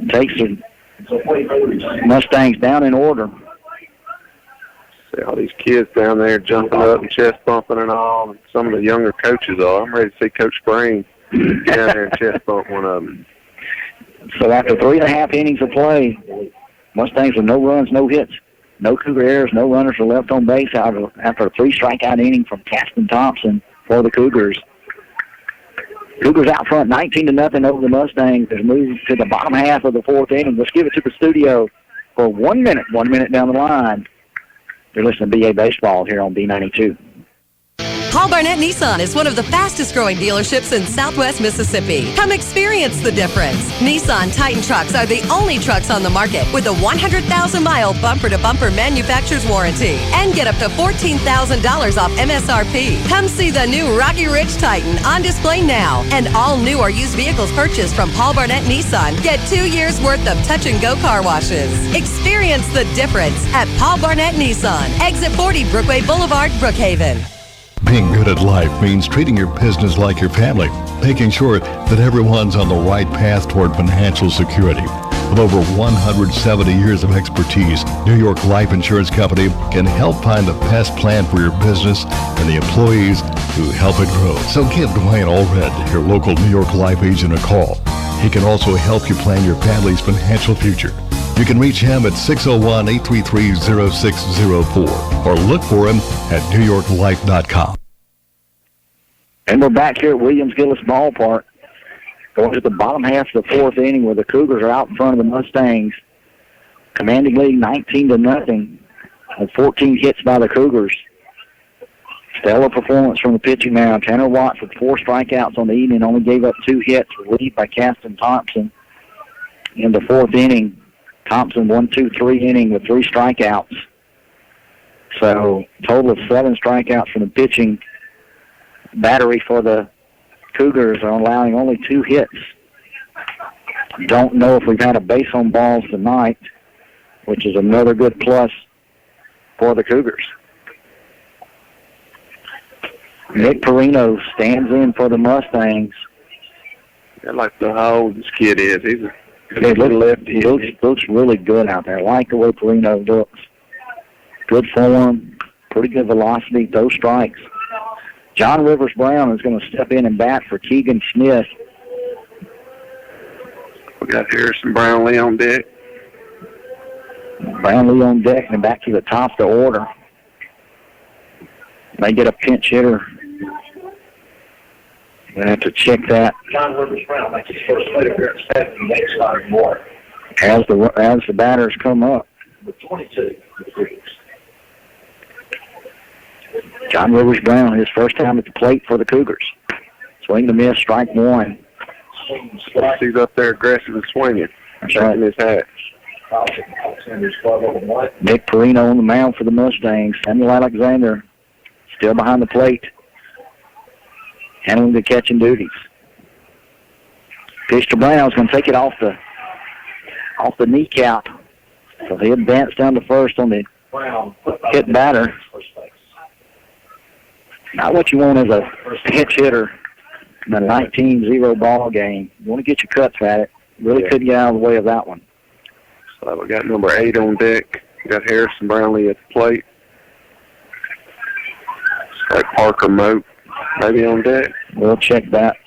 Takes the Mustangs down in order. See all these kids down there jumping up and chest bumping and all. And some of the younger coaches are. I'm ready to see Coach Spring down there and chest bump one of them. So after 3.5 innings of play, Mustangs with no runs, no hits, no Cougar errors, no runners are left on base after a 3-strikeout inning from Caston Thompson for the Cougars. Cougars out front 19-0 over the Mustangs. They've moved to the bottom half of the 4th inning. Let's give it to the studio for 1 minute. 1 minute down the line. You're listening to BA Baseball here on B92. Paul Barnett Nissan is one of the fastest growing dealerships in Southwest Mississippi. Come experience the difference. Nissan Titan trucks are the only trucks on the market with a 100,000-mile bumper-to-bumper manufacturer's warranty and get up to $14,000 off MSRP. Come see the new Rocky Ridge Titan on display now. And all new or used vehicles purchased from Paul Barnett Nissan get 2 years worth of touch-and-go car washes. Experience the difference at Paul Barnett Nissan, exit 40 Brookway Boulevard, Brookhaven. Being good at life means treating your business like your family, making sure that everyone's on the right path toward financial security. With over 170 years of expertise, New York Life Insurance Company can help find the best plan for your business and the employees who help it grow. So give Dwayne Allred, your local New York Life agent, a call. He can also help you plan your family's financial future. You can reach him at 601-833-0604 or look for him at NewYorkLife.com. And we're back here at Williams-Gillis Ballpark, going to the bottom half of the fourth inning where the Cougars are out in front of the Mustangs, commanding lead 19-0, with 14 hits by the Cougars. Stellar performance from the pitching mound. Tanner Watts with 4 strikeouts on the evening, only gave up 2 hits, relieved by Caston Thompson. In the fourth inning, Thompson 1-2-3 inning with 3 strikeouts. So total of 7 strikeouts from the pitching battery for the Cougars, are allowing only 2 hits. Don't know if we've had a base on balls tonight, which is another good plus for the Cougars. Nick Perino stands in for the Mustangs. I like how old this kid is. He's a good little lefty. Looks really good out there. I like the way Perino looks. Good form, pretty good velocity, those strikes. John Rivers Brown is going to step in and bat for Keegan Smith. We got Harrison Brownlee on deck. Brownlee on deck and back to the top of the order. They get a pinch hitter. They have to check that. John Rivers Brown makes his first plate appearance Saturday, next starting more. As the batters come up. With 22 degrees. John Rivers Brown, his first time at the plate for the Cougars. Swing to miss, strike 1. He's up there aggressive and swinging. Shaking his hat. Nick Perino on the mound for the Mustangs. Samuel Alexander still behind the plate, handling the catching duties. Pitch to Brown's going to take it off the kneecap. So he'll advance down to first on the hit batter. Not what you want as a pinch hitter in a 19-0 ball game. You want to get your cuts at it. Really couldn't get out of the way of that one. So we got number 8 on deck. We got Harrison Brownlee at the plate. Like Parker Moak maybe on deck. We'll check that.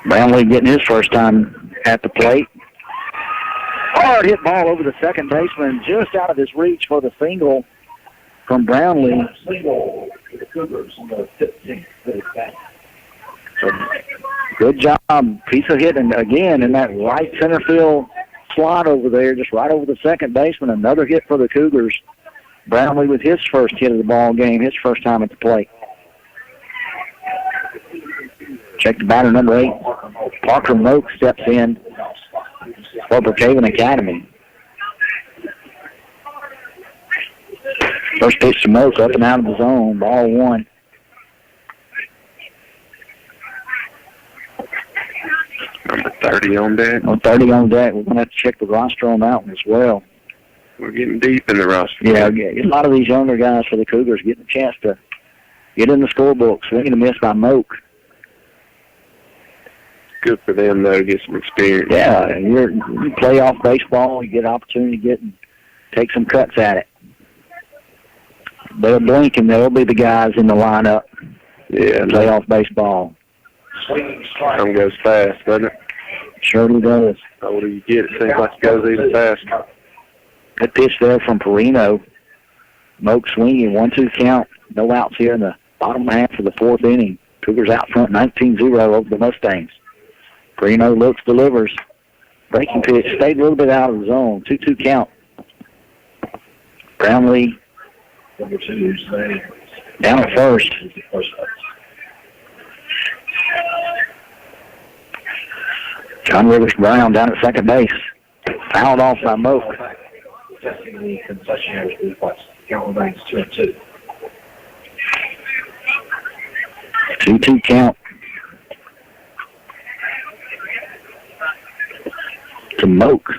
Brownlee getting his first time at the plate. Hard hit ball over the second baseman, just out of his reach for the single from Brownlee. Single for the Cougars on the 15th. Good job. Piece of hitting again in that right center field slot over there, just right over the second baseman. Another hit for the Cougars. Brownlee with his first hit of the ball game, his first time at the plate. Check the batter, number 8. Parker Moak steps in for Brookhaven Academy. First pitch to Moak, up and out of the zone, ball 1. Number 30 on deck. 30 on deck. We're going to have to check the roster on that one as well. We're getting deep in the roster. Yeah, a lot of these younger guys for the Cougars getting a chance to get in the scorebook. Swinging a miss by Moak. Good for them, though, to get some experience. Yeah, and you play off baseball, you get an opportunity to get and take some cuts at it. They'll blink and they'll be the guys in the lineup. Yeah, play off baseball. Time goes fast, doesn't it? Surely does. The older you get, it seems like it goes even faster. Good pitch there from Perino. Moak swinging, 1-2 count. No outs here in the bottom half of the fourth inning. Cougars out front 19-0 over the Mustangs. Perino looks, delivers. Breaking pitch, stayed a little bit out of the zone. 2-2 count. Brownlee Down at first. John Rivers Brown down at second base. Fouled off by Moak. Testing the concessionaires reflex. Count remains 2-2. 2-2 count. To Moak.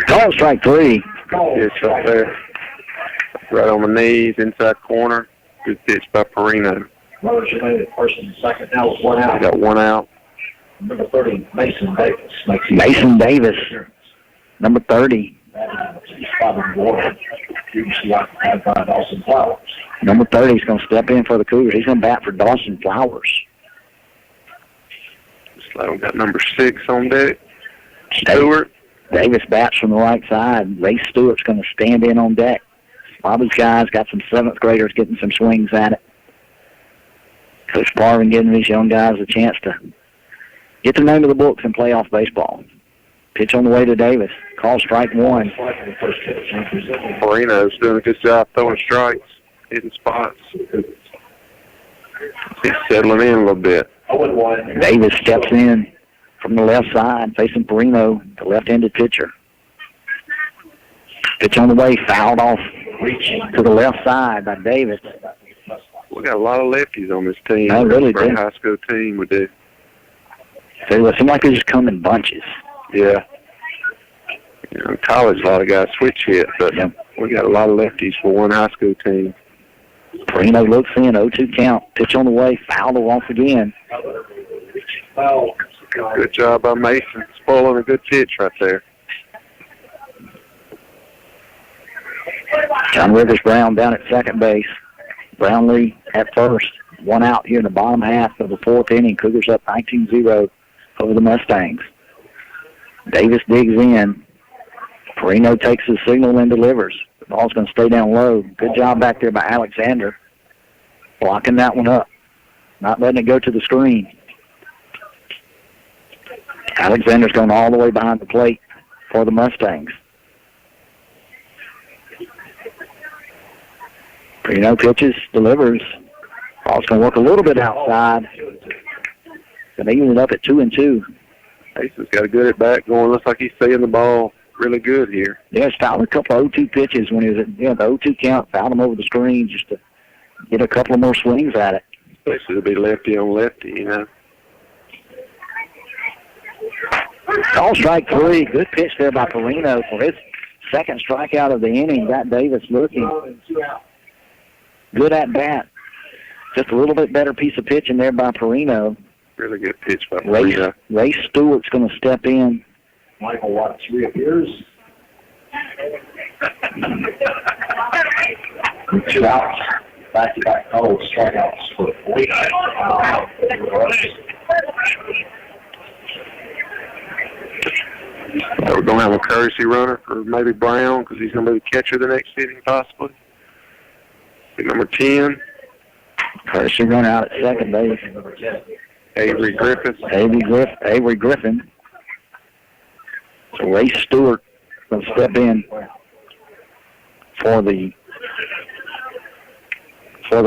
Call strike 3. It's right there. Right on the knees, inside corner. Good pitch by Perino. Runners remain at first and second. Now with 1 out. Got 1 out. Number 30, Mason Davis. Mason Davis. Number 30. Dawson Flowers. Number 30 is going to step in for the Cougars. He's going to bat for Dawson Flowers. Slow got number 6 on deck. Stewart. Davis bats from the right side. Ray Stewart's going to stand in on deck. A lot of these guys got some 7th graders getting some swings at it. Coach Parvin giving these young guys a chance to get the name of the books in playoff baseball. Pitch on the way to Davis. Call strike 1. Perino's doing a good job throwing strikes, hitting spots. He's settling in a little bit. Davis steps in from the left side, facing Perino, the left-handed pitcher. Pitch on the way, fouled off to the left side by Davis. We got a lot of lefties on this team. They really do. High school team we do. So it seems like they just come in bunches. Yeah. You know, in college, a lot of guys switch hit, but we got a lot of lefties for one high school team. Perino looks in, 0-2 count. Pitch on the way, fouled off again. Good job by Mason, spoiling a good pitch right there. John Rivers Brown down at second base. Brownlee at first. 1 out here in the bottom half of the 4th inning. Cougars up 19-0 over the Mustangs. Davis digs in. Perino takes his signal and delivers. The ball's going to stay down low. Good job back there by Alexander. Blocking that one up. Not letting it go to the screen. Alexander's going all the way behind the plate for the Mustangs. Perino pitches, delivers. Ball's going to work a little bit outside. Going to even it up at 2-2. Mason's got a good at bat going. Looks like he's seeing the ball really good here. Yeah, he's fouled a couple of 0-2 pitches when he was at the 0-2 count. Fouled him over the screen just to get a couple of more swings at it. Especially to be lefty on lefty, you know. Call strike 3. Good pitch there by Perino for his second strikeout of the inning. Got Davis looking. Good at bat. Just a little bit better piece of pitching there by Perino. Really good pitch by Perino. Ray Stewart's going to step in. Michael Watts reappears. 2 outs. Back-to-back calls, strikeouts for We're going to have a courtesy runner for maybe Brown because he's going to be the catcher the next inning possibly. Number 10. Courtesy runner out at second base. Avery Griffin. Avery Griffin. So Ray Stewart will step in for the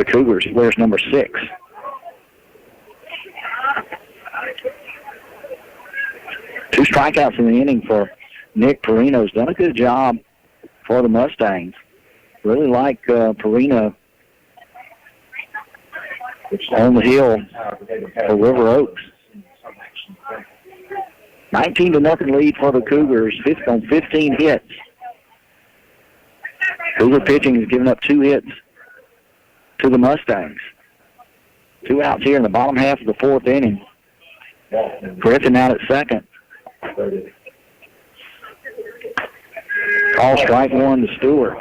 Cougars. He wears number 6. Two strikeouts in the inning for Nick Perino's done a good job for the Mustangs. Really like Perino on the hill for River Oaks. 19-0 lead for the Cougars, on 15 hits. Cougar pitching has given up 2 hits to the Mustangs. 2 outs here in the bottom half of the 4th inning. Griffin out at second. Call strike 1 to Stewart.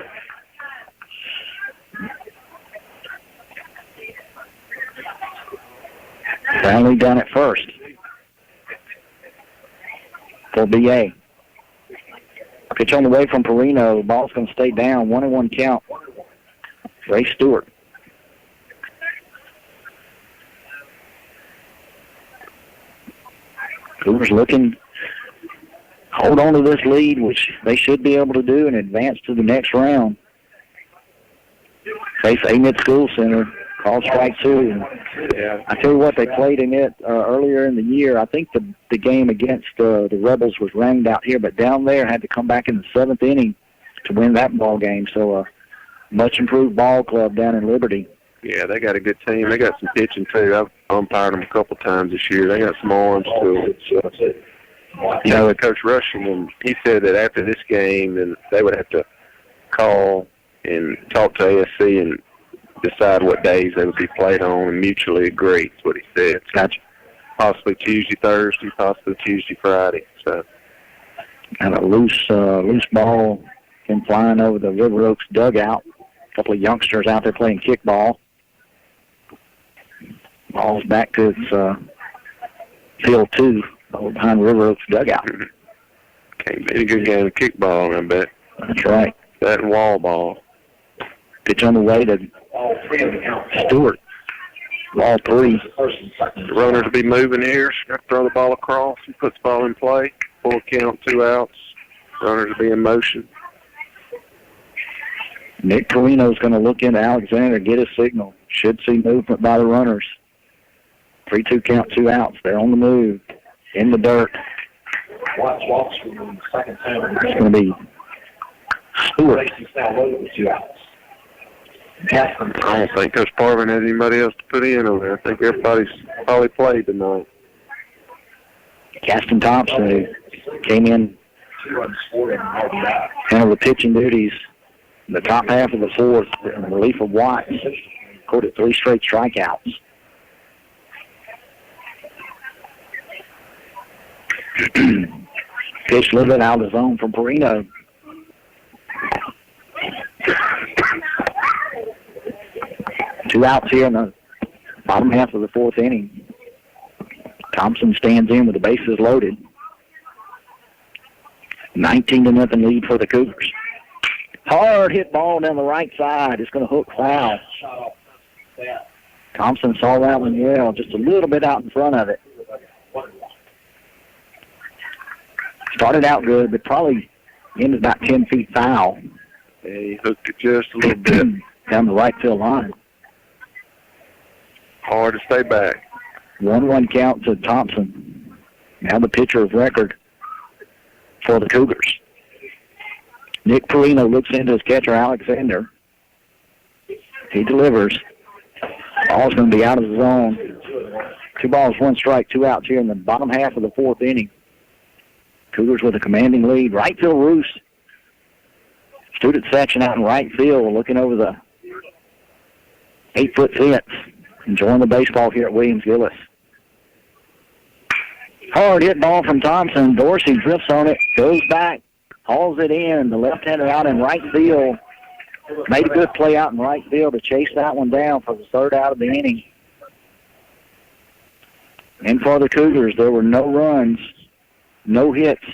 Brownlee down at first for BA. Pitch on the way from Perino. Ball's going to stay down. 1-1 count. Ray Stewart. Cougars looking hold on to this lead, which they should be able to do, and advance to the next round. Face Amid School Center, call strike two. Yeah. I tell you what, they played in it earlier in the year. I think the game against the Rebels was rained out here, but down there had to come back in the 7th inning to win that ball game. So much improved ball club down in Liberty. Yeah, they got a good team. They got some pitching, too. I've umpired them a couple times this year. They got some arms, too. You know, Coach Rushing, and he said that after this game, then they would have to call and talk to ASC and decide what days they would be played on and mutually agree. That's what he said. Gotcha. Possibly Tuesday, Thursday, possibly Tuesday, Friday. So, and a loose ball came flying over the River Oaks dugout. A couple of youngsters out there playing kickball. Ball's back to its field 2 over behind River Oaks dugout. Can't be a good game of kickball, I bet. That's right. That and wall ball. Pitch on the way to Stewart. Ball 3. The runner to be moving here. Got to throw the ball across. He puts the ball in play. Full count, 2 outs. Runner to be in motion. Nick Carino's going to look into Alexander, get his signal. Should see movement by the runners. 3-2 count, 2 outs. They're on the move. In the dirt. It's going to be Stewart. I don't think Coach Parvin has anybody else to put in over there. I think everybody's probably played tonight. Caston Thompson, who came in, handled the pitching duties in the top half of the 4th in relief of Watts. Recorded 3 straight strikeouts. Pitched a little bit out of the zone from Perino. Two outs here in the bottom half of the 4th inning. Thompson stands in with the bases loaded. 19-0 lead for the Cougars. Hard hit ball down the right side. It's going to hook foul. Thompson saw that one well, just a little bit out in front of it. Started out good, but probably ended about 10 feet foul. Yeah, he hooked it just a little bit. Down the right field line. Hard to stay back. 1-1 count to Thompson. Now the pitcher of record for the Cougars. Nick Perino looks into his catcher, Alexander. He delivers. Ball's going to be out of the zone. 2 balls, 1 strike, 2 outs here in the bottom half of the 4th inning. Cougars with a commanding lead. Right field roost. Student section out in right field looking over the 8-foot fence. Enjoying the baseball here at Williams-Gillis. Hard hit ball from Thompson. Dorsey drifts on it, goes back, hauls it in. The left-hander out in right field. Made a good play out in right field to chase that one down for the 3rd out of the inning. And for the Cougars, there were no runs, no hits,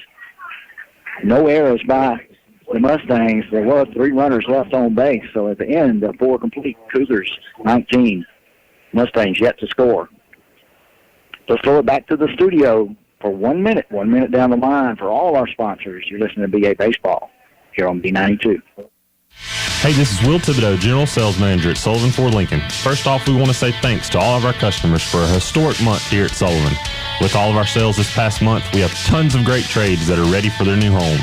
no errors by the Mustangs. There were 3 runners left on base. So at the end, the 4 complete Cougars, 19. Mustangs yet to score. Let's throw it back to the studio for 1 minute. 1 minute down the line for all our sponsors. You're listening to BA Baseball here on B92. Hey, this is Will Thibodeau, General Sales Manager at Sullivan Ford Lincoln. First off, we want to say thanks to all of our customers for a historic month here at Sullivan. With all of our sales this past month, we have tons of great trades that are ready for their new homes.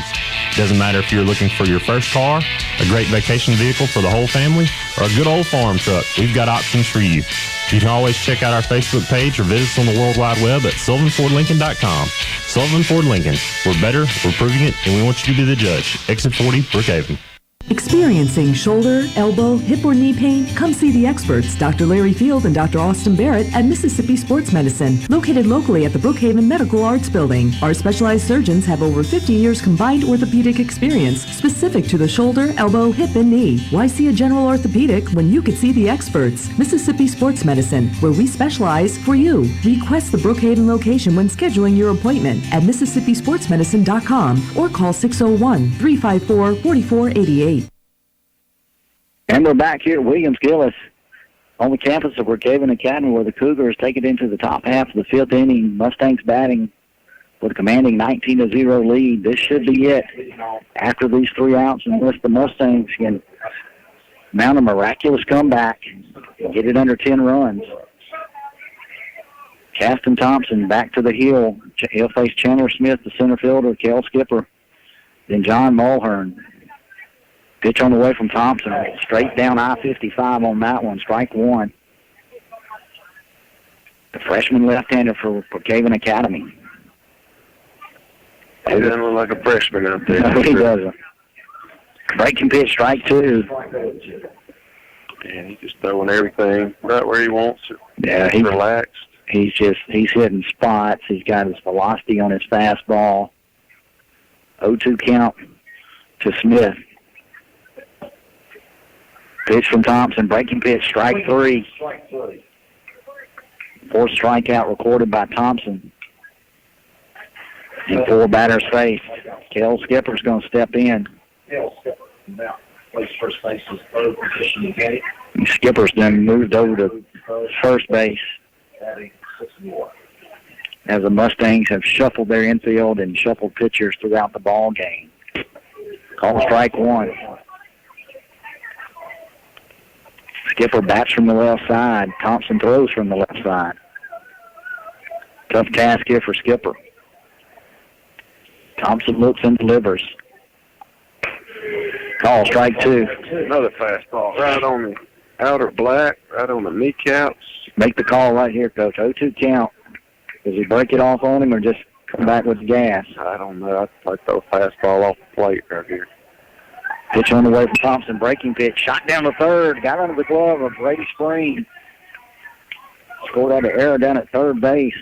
It doesn't matter if you're looking for your first car, a great vacation vehicle for the whole family, or a good old farm truck, we've got options for you. You can always check out our Facebook page or visit us on the World Wide Web at SullivanFordLincoln.com. Sullivan Ford Lincoln. We're better, we're proving it, and we want you to be the judge. Exit 40, Brookhaven. Experiencing shoulder, elbow, hip, or knee pain? Come see the experts, Dr. Larry Field and Dr. Austin Barrett at Mississippi Sports Medicine, located locally at the Brookhaven Medical Arts Building. Our specialized surgeons have over 50 years combined orthopedic experience specific to the shoulder, elbow, hip, and knee. Why see a general orthopedic when you could see the experts? Mississippi Sports Medicine, where we specialize for you. Request the Brookhaven location when scheduling your appointment at MississippiSportsMedicine.com or call 601-354-4488. And we're back here at Williams-Gillis on the campus of Brookhaven Academy, where the Cougars take it into the top half of the 5th inning. Mustangs batting with a commanding 19-0 lead. This should be it. After these 3 outs, unless the Mustangs can mount a miraculous comeback and get it under 10 runs. Caston Thompson back to the hill. He'll face Chandler Smith, the center fielder, Kel Skipper, then John Mulhern. Pitch on the way from Thompson. Straight down I-55 on that one. Strike 1. The freshman left-hander for Brookhaven Academy. He doesn't look like a freshman out there. No, he doesn't. Breaking pitch, strike 2. And he's just throwing everything right where he wants it. Yeah, he's relaxed. He's hitting spots. He's got his velocity on his fastball. 0-2 count to Smith. Pitch from Thompson. Breaking pitch, strike 3. Fourth strikeout recorded by Thompson. And 4 batters faced. Kel Skipper's going to step in. Now plays first base is third position again. Skipper's then moved over to first base. As the Mustangs have shuffled their infield and shuffled pitchers throughout the ball game. Call strike 1. Skipper bats from the left side. Thompson throws from the left side. Tough task here for Skipper. Thompson looks and delivers. Call strike 2. Another fastball right on the outer black, right on the kneecaps. Make the call right here, Coach. 0-2 count. Does he break it off on him or just come back with gas? I don't know. I'd probably throw a fastball off the plate right here. Pitch on the way from Thompson. Breaking pitch. Shot down to third. Got under the glove of Brady Spring. Scored out an error down at third base.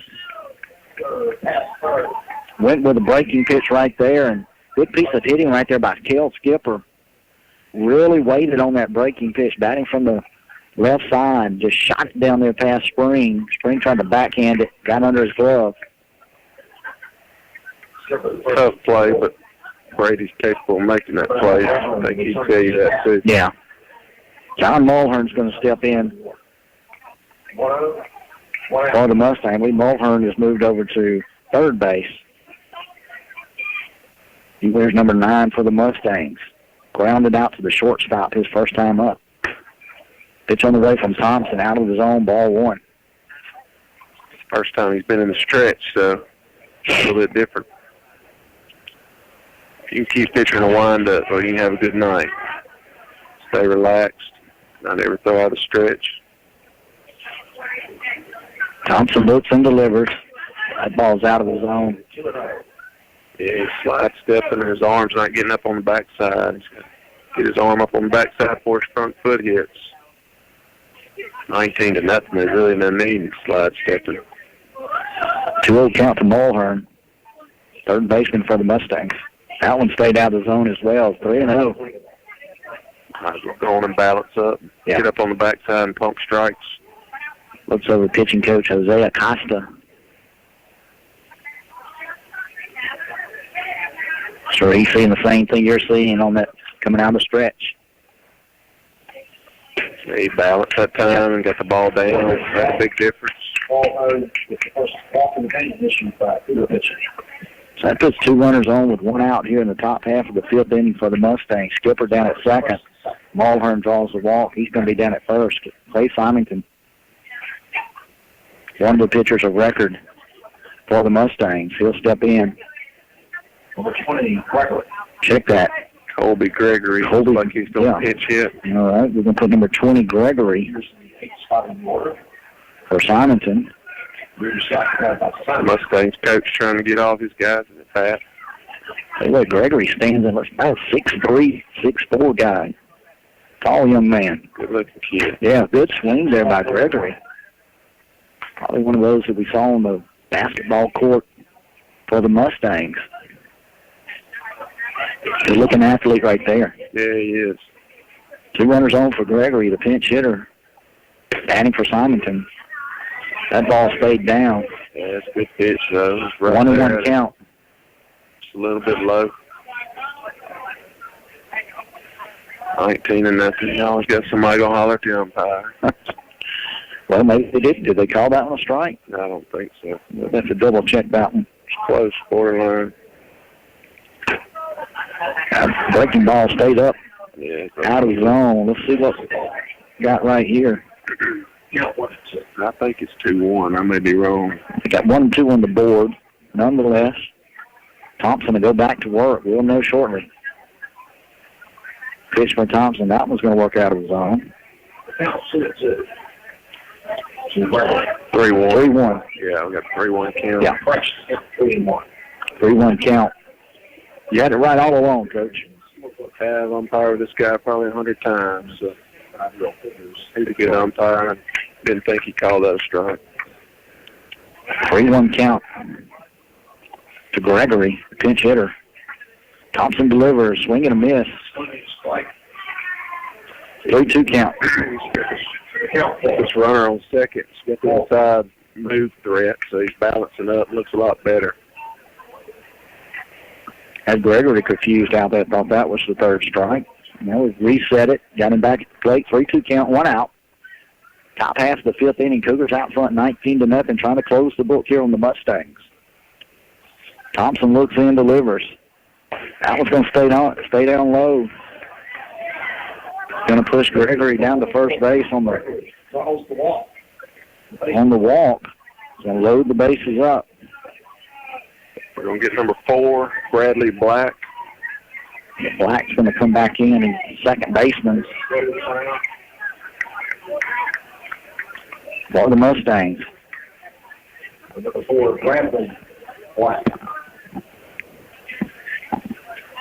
Went with a breaking pitch right there. And good piece of hitting right there by Kel Skipper. Really waited on that breaking pitch. Batting from the left side. Just shot it down there past Spring. Spring tried to backhand it. Got under his glove. Tough play, but Brady's capable of making that play. I think he'd tell you that, too. Yeah. John Mulhern's going to step in for the Mustang. Mulhern has moved over to third base. He wears number 9 for the Mustangs. Grounded out to the shortstop his first time up. Pitch on the way from Thompson, out of his own, ball 1. First time he's been in the stretch, so a little bit different. You can keep pitching a wind-up, or you can have a good night. Stay relaxed, not ever throw out a stretch. Thompson looks and delivers. That ball's out of the zone. Yeah, he's slide stepping, and his arm's not getting up on the backside. He's got to get his arm up on the backside before his front foot hits. 19-0. There's really no need in slide stepping. 2-0 count to Mulhern. Third baseman for the Mustangs. That one stayed out of the zone as well. 3-0. Might as well go on and balance up. Yeah. Get up on the backside and pump strikes. Looks over pitching coach Jose Acosta. Sure, he's seeing the same thing you're seeing on that coming out of the stretch. He balanced that time and got the ball down. That's a big difference. So that puts 2 runners on with 1 out here in the top half of the 5th inning for the Mustangs. Skipper down at second. Mulhern draws the walk. He's going to be down at first. Clay Symington, one of the pitchers of record for the Mustangs. He'll step in. Number 20, Gregory. Check that. Colby Gregory. Colby, looks like he's going to pitch hit. All right, we're going to put number 20, Gregory, for Simonton. The Mustangs coach trying to get all his guys in the path. Hey, look, Gregory stands in, about 6'3", 6'4" guy. Tall young man. Good-looking kid. Yeah, good swing there by Gregory. Probably one of those that we saw on the basketball court for the Mustangs. Good-looking athlete right there. Yeah, he is. 2 runners on for Gregory, the pinch hitter. Batting for Simonton. That ball stayed down. Yeah, it's a good pitch, though. It's right 1-1 count. It's a little bit low. 19-0. You always got somebody going to holler at the umpire. Well, maybe they did. Did they call that one a strike? I don't think so. We'll have to double-check that one. Close, borderline. Breaking ball stayed up Yeah, out of zone. Let's see what we got right here. I think it's 2-1. I may be wrong. We got 1-2 on the board. Nonetheless, Thompson will go back to work. We'll know shortly. Pitch for Thompson. That one's going to work out of zone. 3-1. Yeah, we got 3-1 count. Yeah. 3-1 count. You had it right all along, Coach. I've umpired with this guy probably 100 times. So he's a good umpire. I didn't think he called that a strike. 3-1 count to Gregory, the pinch hitter. Thompson delivers, swing and a miss. 3-2 count. This runner on second has got the inside move threat, so he's balancing up. Looks a lot better. Had Gregory confused out there, thought that was the third strike. Now we've reset it, got him back at the plate. 3-2 count, 1 out. Top half of the fifth inning, Cougars out front 19-0, trying to close the book here on the Mustangs. Thompson looks in, delivers. That one's going to stay down low. Going to push Gregory down to first base on the walk. Going to load the bases up. We're going to get number 4, Bradley Black. Black's going to come back in, and second baseman for the Mustangs. Number 4, Bradley Black.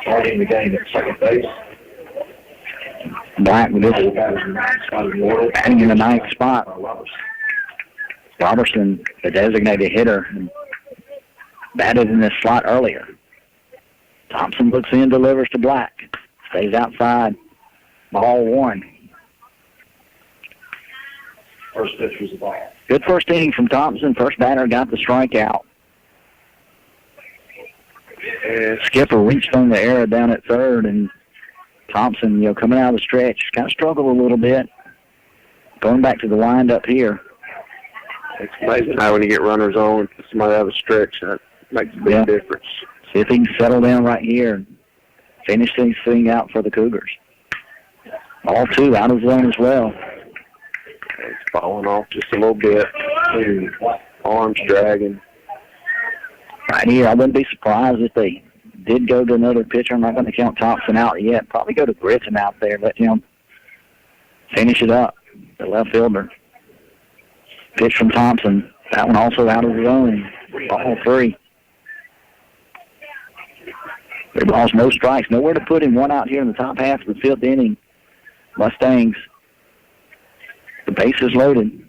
Starting the game at second base. Black with this batting in the ninth spot. Robertson, the designated hitter, batted in this slot earlier. Thompson looks in, delivers to Black. Stays outside. Ball 1. First pitch was a ball. Good first inning from Thompson. First batter got the strikeout. And Skipper reached on the error down at third, and Thompson, coming out of the stretch, kind of struggled a little bit. Going back to the windup here. It's amazing how when you get runners on, somebody out of the stretch, that makes a big difference. See if he can settle down right here and finish this thing out for the Cougars. All 2 out of zone as well. It's falling off just a little bit. Arms dragging. Right here, I wouldn't be surprised if they did go to another pitcher. I'm not going to count Thompson out yet. Probably go to Gritton out there, let him finish it up, the left fielder. Pitch from Thompson. That one also out of the zone. Ball 3. 3 balls, no strikes. Nowhere to put him. 1 out here in the top half of the fifth inning. Mustangs. The base is loaded.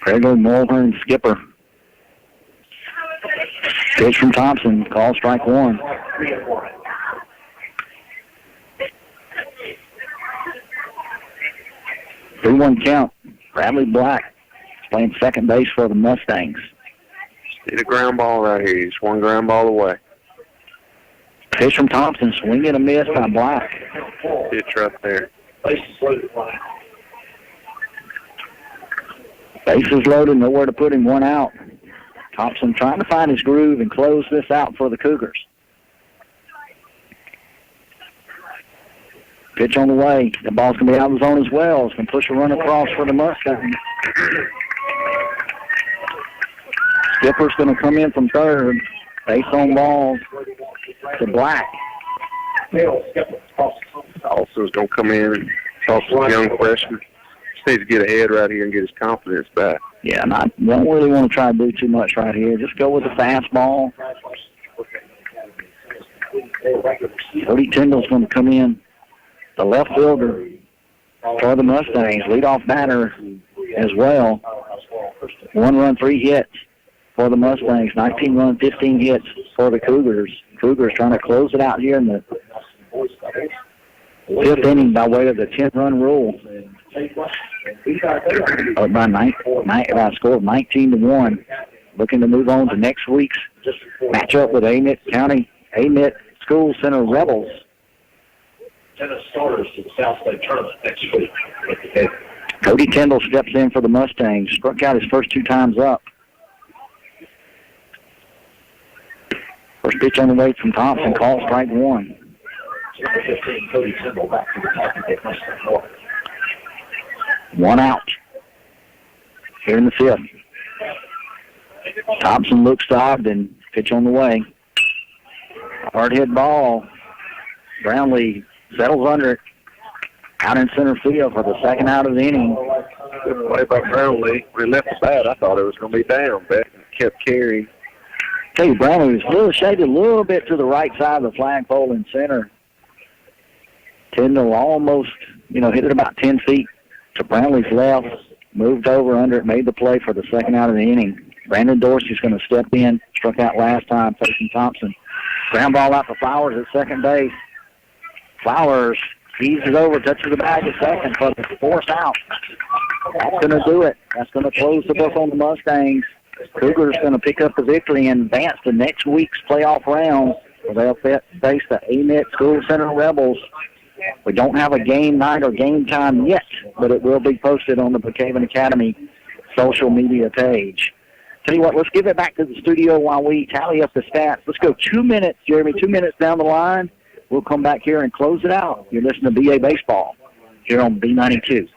Gregory, Mulhern, Skipper. Pitch from Thompson. Call strike 1. Three-one count. Bradley Black playing second base for the Mustangs. Need a ground ball right here. Just 1 ground ball away. Pitch from Thompson. Swing and a miss by Black. Pitch right there. Bases loaded. Bases loaded. Nowhere to put him. 1 out. Thompson trying to find his groove and close this out for the Cougars. Pitch on the way. The ball's going to be out of the zone as well. It's going to push a run across for the Mustangs. Skipper's going to come in from third. Base on ball to Black. Also is going to come in and talk to the young freshman. Just needs to get ahead right here and get his confidence back. Yeah, don't really want to try to do too much right here. Just go with the fastball. Cody Tyndall's going to come in, the left fielder for the Mustangs. Leadoff batter as well. 1 run, 3 hits for the Mustangs. 19 run, 15 hits for the Cougars. Cougars trying to close it out here in the fifth inning by way of the 10-run rule. By a score of 19-1. Looking to move on to next week's matchup with Amite School Center Rebels. Tennis starters to the South State tournament next week. Cody Tyndall steps in for the Mustangs. Struck out his first 2 times up. Pitch on the way from Thompson, call strike one. One out here in the fifth. Thompson looks to Ogden. Pitch on the way. Hard hit ball. Brownlee settles under it. Out in center field for the second out of the inning. Good play by Brownlee. When he left the bat, I thought it was going to be down, but kept carrying. Tell you, Brownlee was a little shaded a little bit to the right side of the flagpole in center. Tyndall almost, hit it about 10 feet to Brownlee's left. Moved over under it, made the play for the second out of the inning. Brandon Dorsey's going to step in. Struck out last time facing Thompson. Ground ball out to Flowers at second base. Flowers eases over, touches the bag at second for the fourth out. That's going to do it. That's going to close the book on the Mustangs. Cougars going to pick up the victory and advance to next week's playoff round, where they'll face the AMET School Center Rebels. We don't have a game night or game time yet, but it will be posted on the Brookhaven Academy social media page. Tell you what, let's give it back to the studio while we tally up the stats. Let's go 2 minutes, Jeremy, 2 minutes down the line. We'll come back here and close it out. You're listening to BA Baseball here on B92.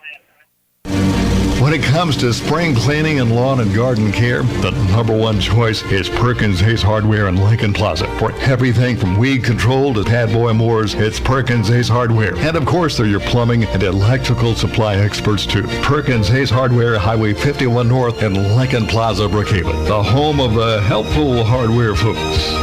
When it comes to spring cleaning and lawn and garden care, the number one choice is Perkins Ace Hardware in Lincoln Plaza. For everything from weed control to Tad Boy Moors, it's Perkins Ace Hardware. And of course, they're your plumbing and electrical supply experts too. Perkins Ace Hardware, Highway 51 North in Lincoln Plaza, Brookhaven, the home of the helpful hardware folks.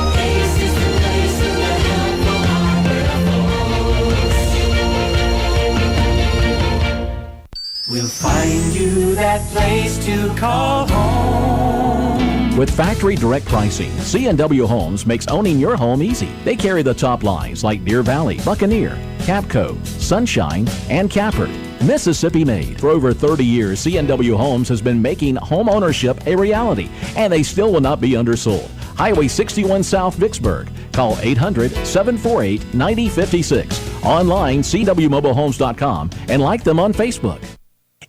We'll find you that place to call home. With factory direct pricing, C&W Homes makes owning your home easy. They carry the top lines like Deer Valley, Buccaneer, Capco, Sunshine, and Cappert. Mississippi made. For over 30 years, C&W Homes has been making home ownership a reality, and they still will not be undersold. Highway 61 South, Vicksburg. Call 800-748-9056. Online, cwmobilehomes.com, and like them on Facebook.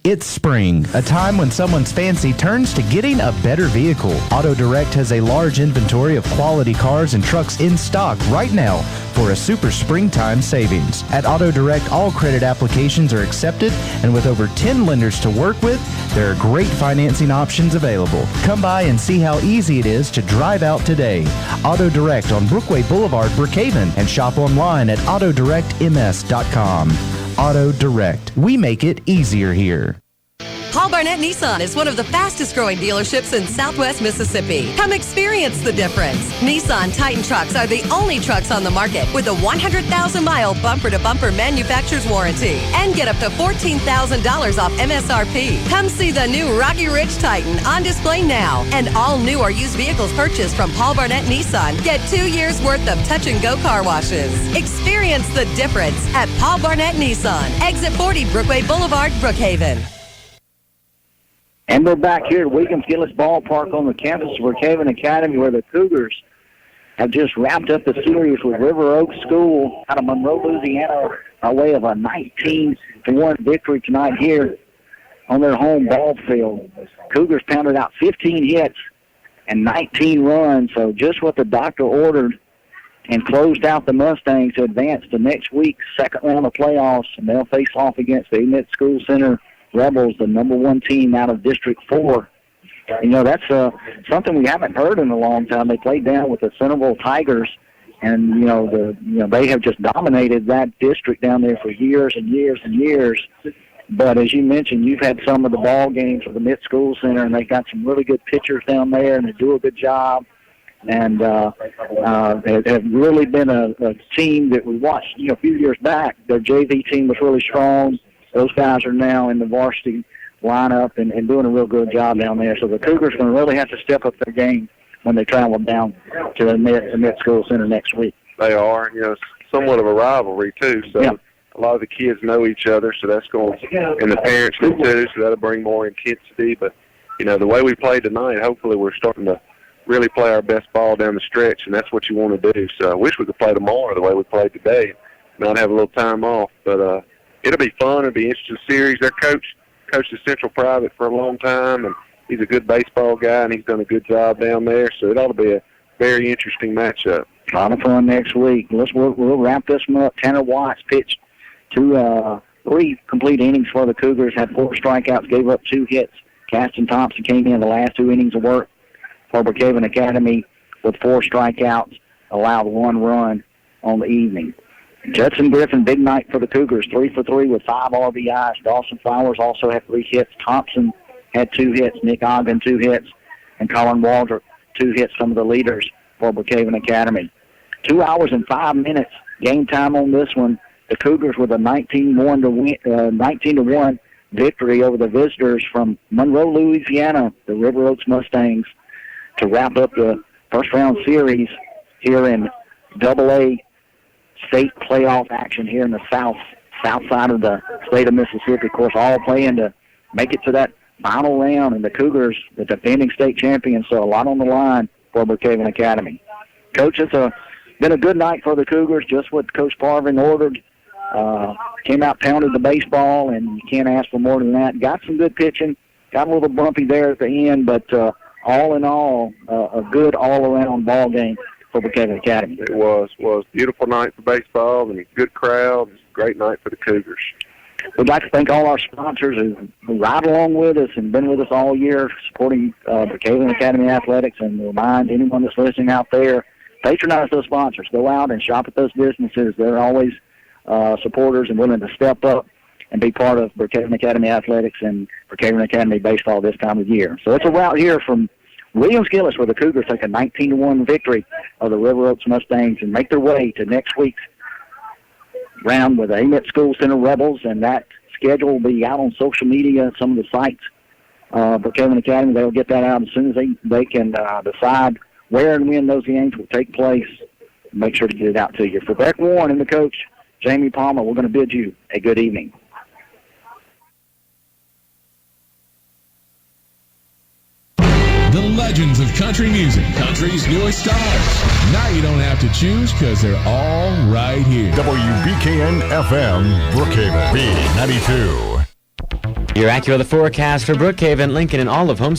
It's spring, a time when someone's fancy turns to getting a better vehicle. Auto Direct has a large inventory of quality cars and trucks in stock right now for a super springtime savings. At Auto Direct, all credit applications are accepted, and with over 10 lenders to work with, there are great financing options available. Come by and see how easy it is to drive out today. Auto Direct on Brookway Boulevard, Brookhaven, and shop online at autodirectms.com. Auto Direct. We make it easier here. Paul Barnett Nissan is one of the fastest growing dealerships in Southwest Mississippi. Come experience the difference. Nissan Titan trucks are the only trucks on the market with a 100,000-mile bumper-to-bumper manufacturer's warranty and get up to $14,000 off MSRP. Come see the new Rocky Ridge Titan on display now. And all new or used vehicles purchased from Paul Barnett Nissan get 2 years worth of touch-and-go car washes. Experience the difference at Paul Barnett Nissan. Exit 40 Brookway Boulevard, Brookhaven. And we're back here at Williams-Gillis Ballpark on the campus of Brookhaven Academy, where the Cougars have just wrapped up the series with River Oak School out of Monroe, Louisiana, by way of a 19-1 victory tonight here on their home ball field. Cougars pounded out 15 hits and 19 runs, so just what the doctor ordered, and closed out the Mustangs to advance to next week's second round of playoffs, and they'll face off against the AMET School Center Rebels, the number one team out of District 4. That's something we haven't heard in a long time. They played down with the Centerville Tigers, and they have just dominated that district down there for years and years and years. But as you mentioned, you've had some of the ball games for the Mid School Center, and they've got some really good pitchers down there, and they do a good job. And have really been a team that we watched. A few years back, their JV team was really strong. Those guys are now in the varsity lineup and doing a real good job down there. So the Cougars are going to really have to step up their game when they travel down to the Met School Center next week. They are. It's somewhat of a rivalry, too. So a lot of the kids know each other, so that's going to, and the parents do, too, so that'll bring more intensity. But, the way we played tonight, hopefully we're starting to really play our best ball down the stretch, and that's what you want to do. So I wish we could play tomorrow the way we played today, not have a little time off. But, it'll be fun. It'll be an interesting series. Their coached the Central Private for a long time, and he's a good baseball guy, and he's done a good job down there. So it ought to be a very interesting matchup. A lot of fun next week. We'll wrap this one up. Tanner Watts pitched 3 complete innings for the Cougars, had 4 strikeouts, gave up 2 hits. Caston Thompson came in the last 2 innings of work for Brookhaven Academy with 4 strikeouts, allowed 1 run on the evening. Judson Griffin, big night for the Cougars, 3 for 3 with 5 RBIs. Dawson Flowers also had 3 hits. Thompson had 2 hits. Nick Ogden, 2 hits. And Colin Waldrop, 2 hits, some of the leaders for Brookhaven Academy. 2 hours and 5 minutes game time on this one. The Cougars with a 19-1 victory over the visitors from Monroe, Louisiana, the River Oaks Mustangs, to wrap up the first-round series here in AA state playoff action here in the south side of the state of Mississippi. Of course, all playing to make it to that final round, and the Cougars, the defending state champions, so a lot on the line for Brookhaven Academy. Coach, it's been a good night for the Cougars, just what Coach Parvin ordered. Came out, pounded the baseball, and you can't ask for more than that. Got some good pitching, got a little bumpy there at the end, but all in all, a good all-around ball game for Brookhaven Academy. It was beautiful night for baseball and a good crowd. Great night for the Cougars. We'd like to thank all our sponsors who ride along with us and been with us all year supporting Brookhaven Academy Athletics, and remind anyone that's listening out there, patronize those sponsors. Go out and shop at those businesses. They're always supporters and willing to step up and be part of Brookhaven Academy Athletics and Brookhaven Academy baseball this time of year. So it's a route here from Williams-Gillis where the Cougars take a 19-1 victory of the River Oaks Mustangs and make their way to next week's round with the Amet School Center Rebels, and that schedule will be out on social media, some of the sites. Brookhaven Academy, they'll get that out as soon as they can decide where and when those games will take place. Make sure to get it out to you. For Beck Warren and the coach, Jamie Palmer, we're going to bid you a good evening. The legends of country music, country's newest stars. Now you don't have to choose because they're all right here. WBKN FM, Brookhaven, B92. Your AccuWeather forecast for Brookhaven, Lincoln, and all of Home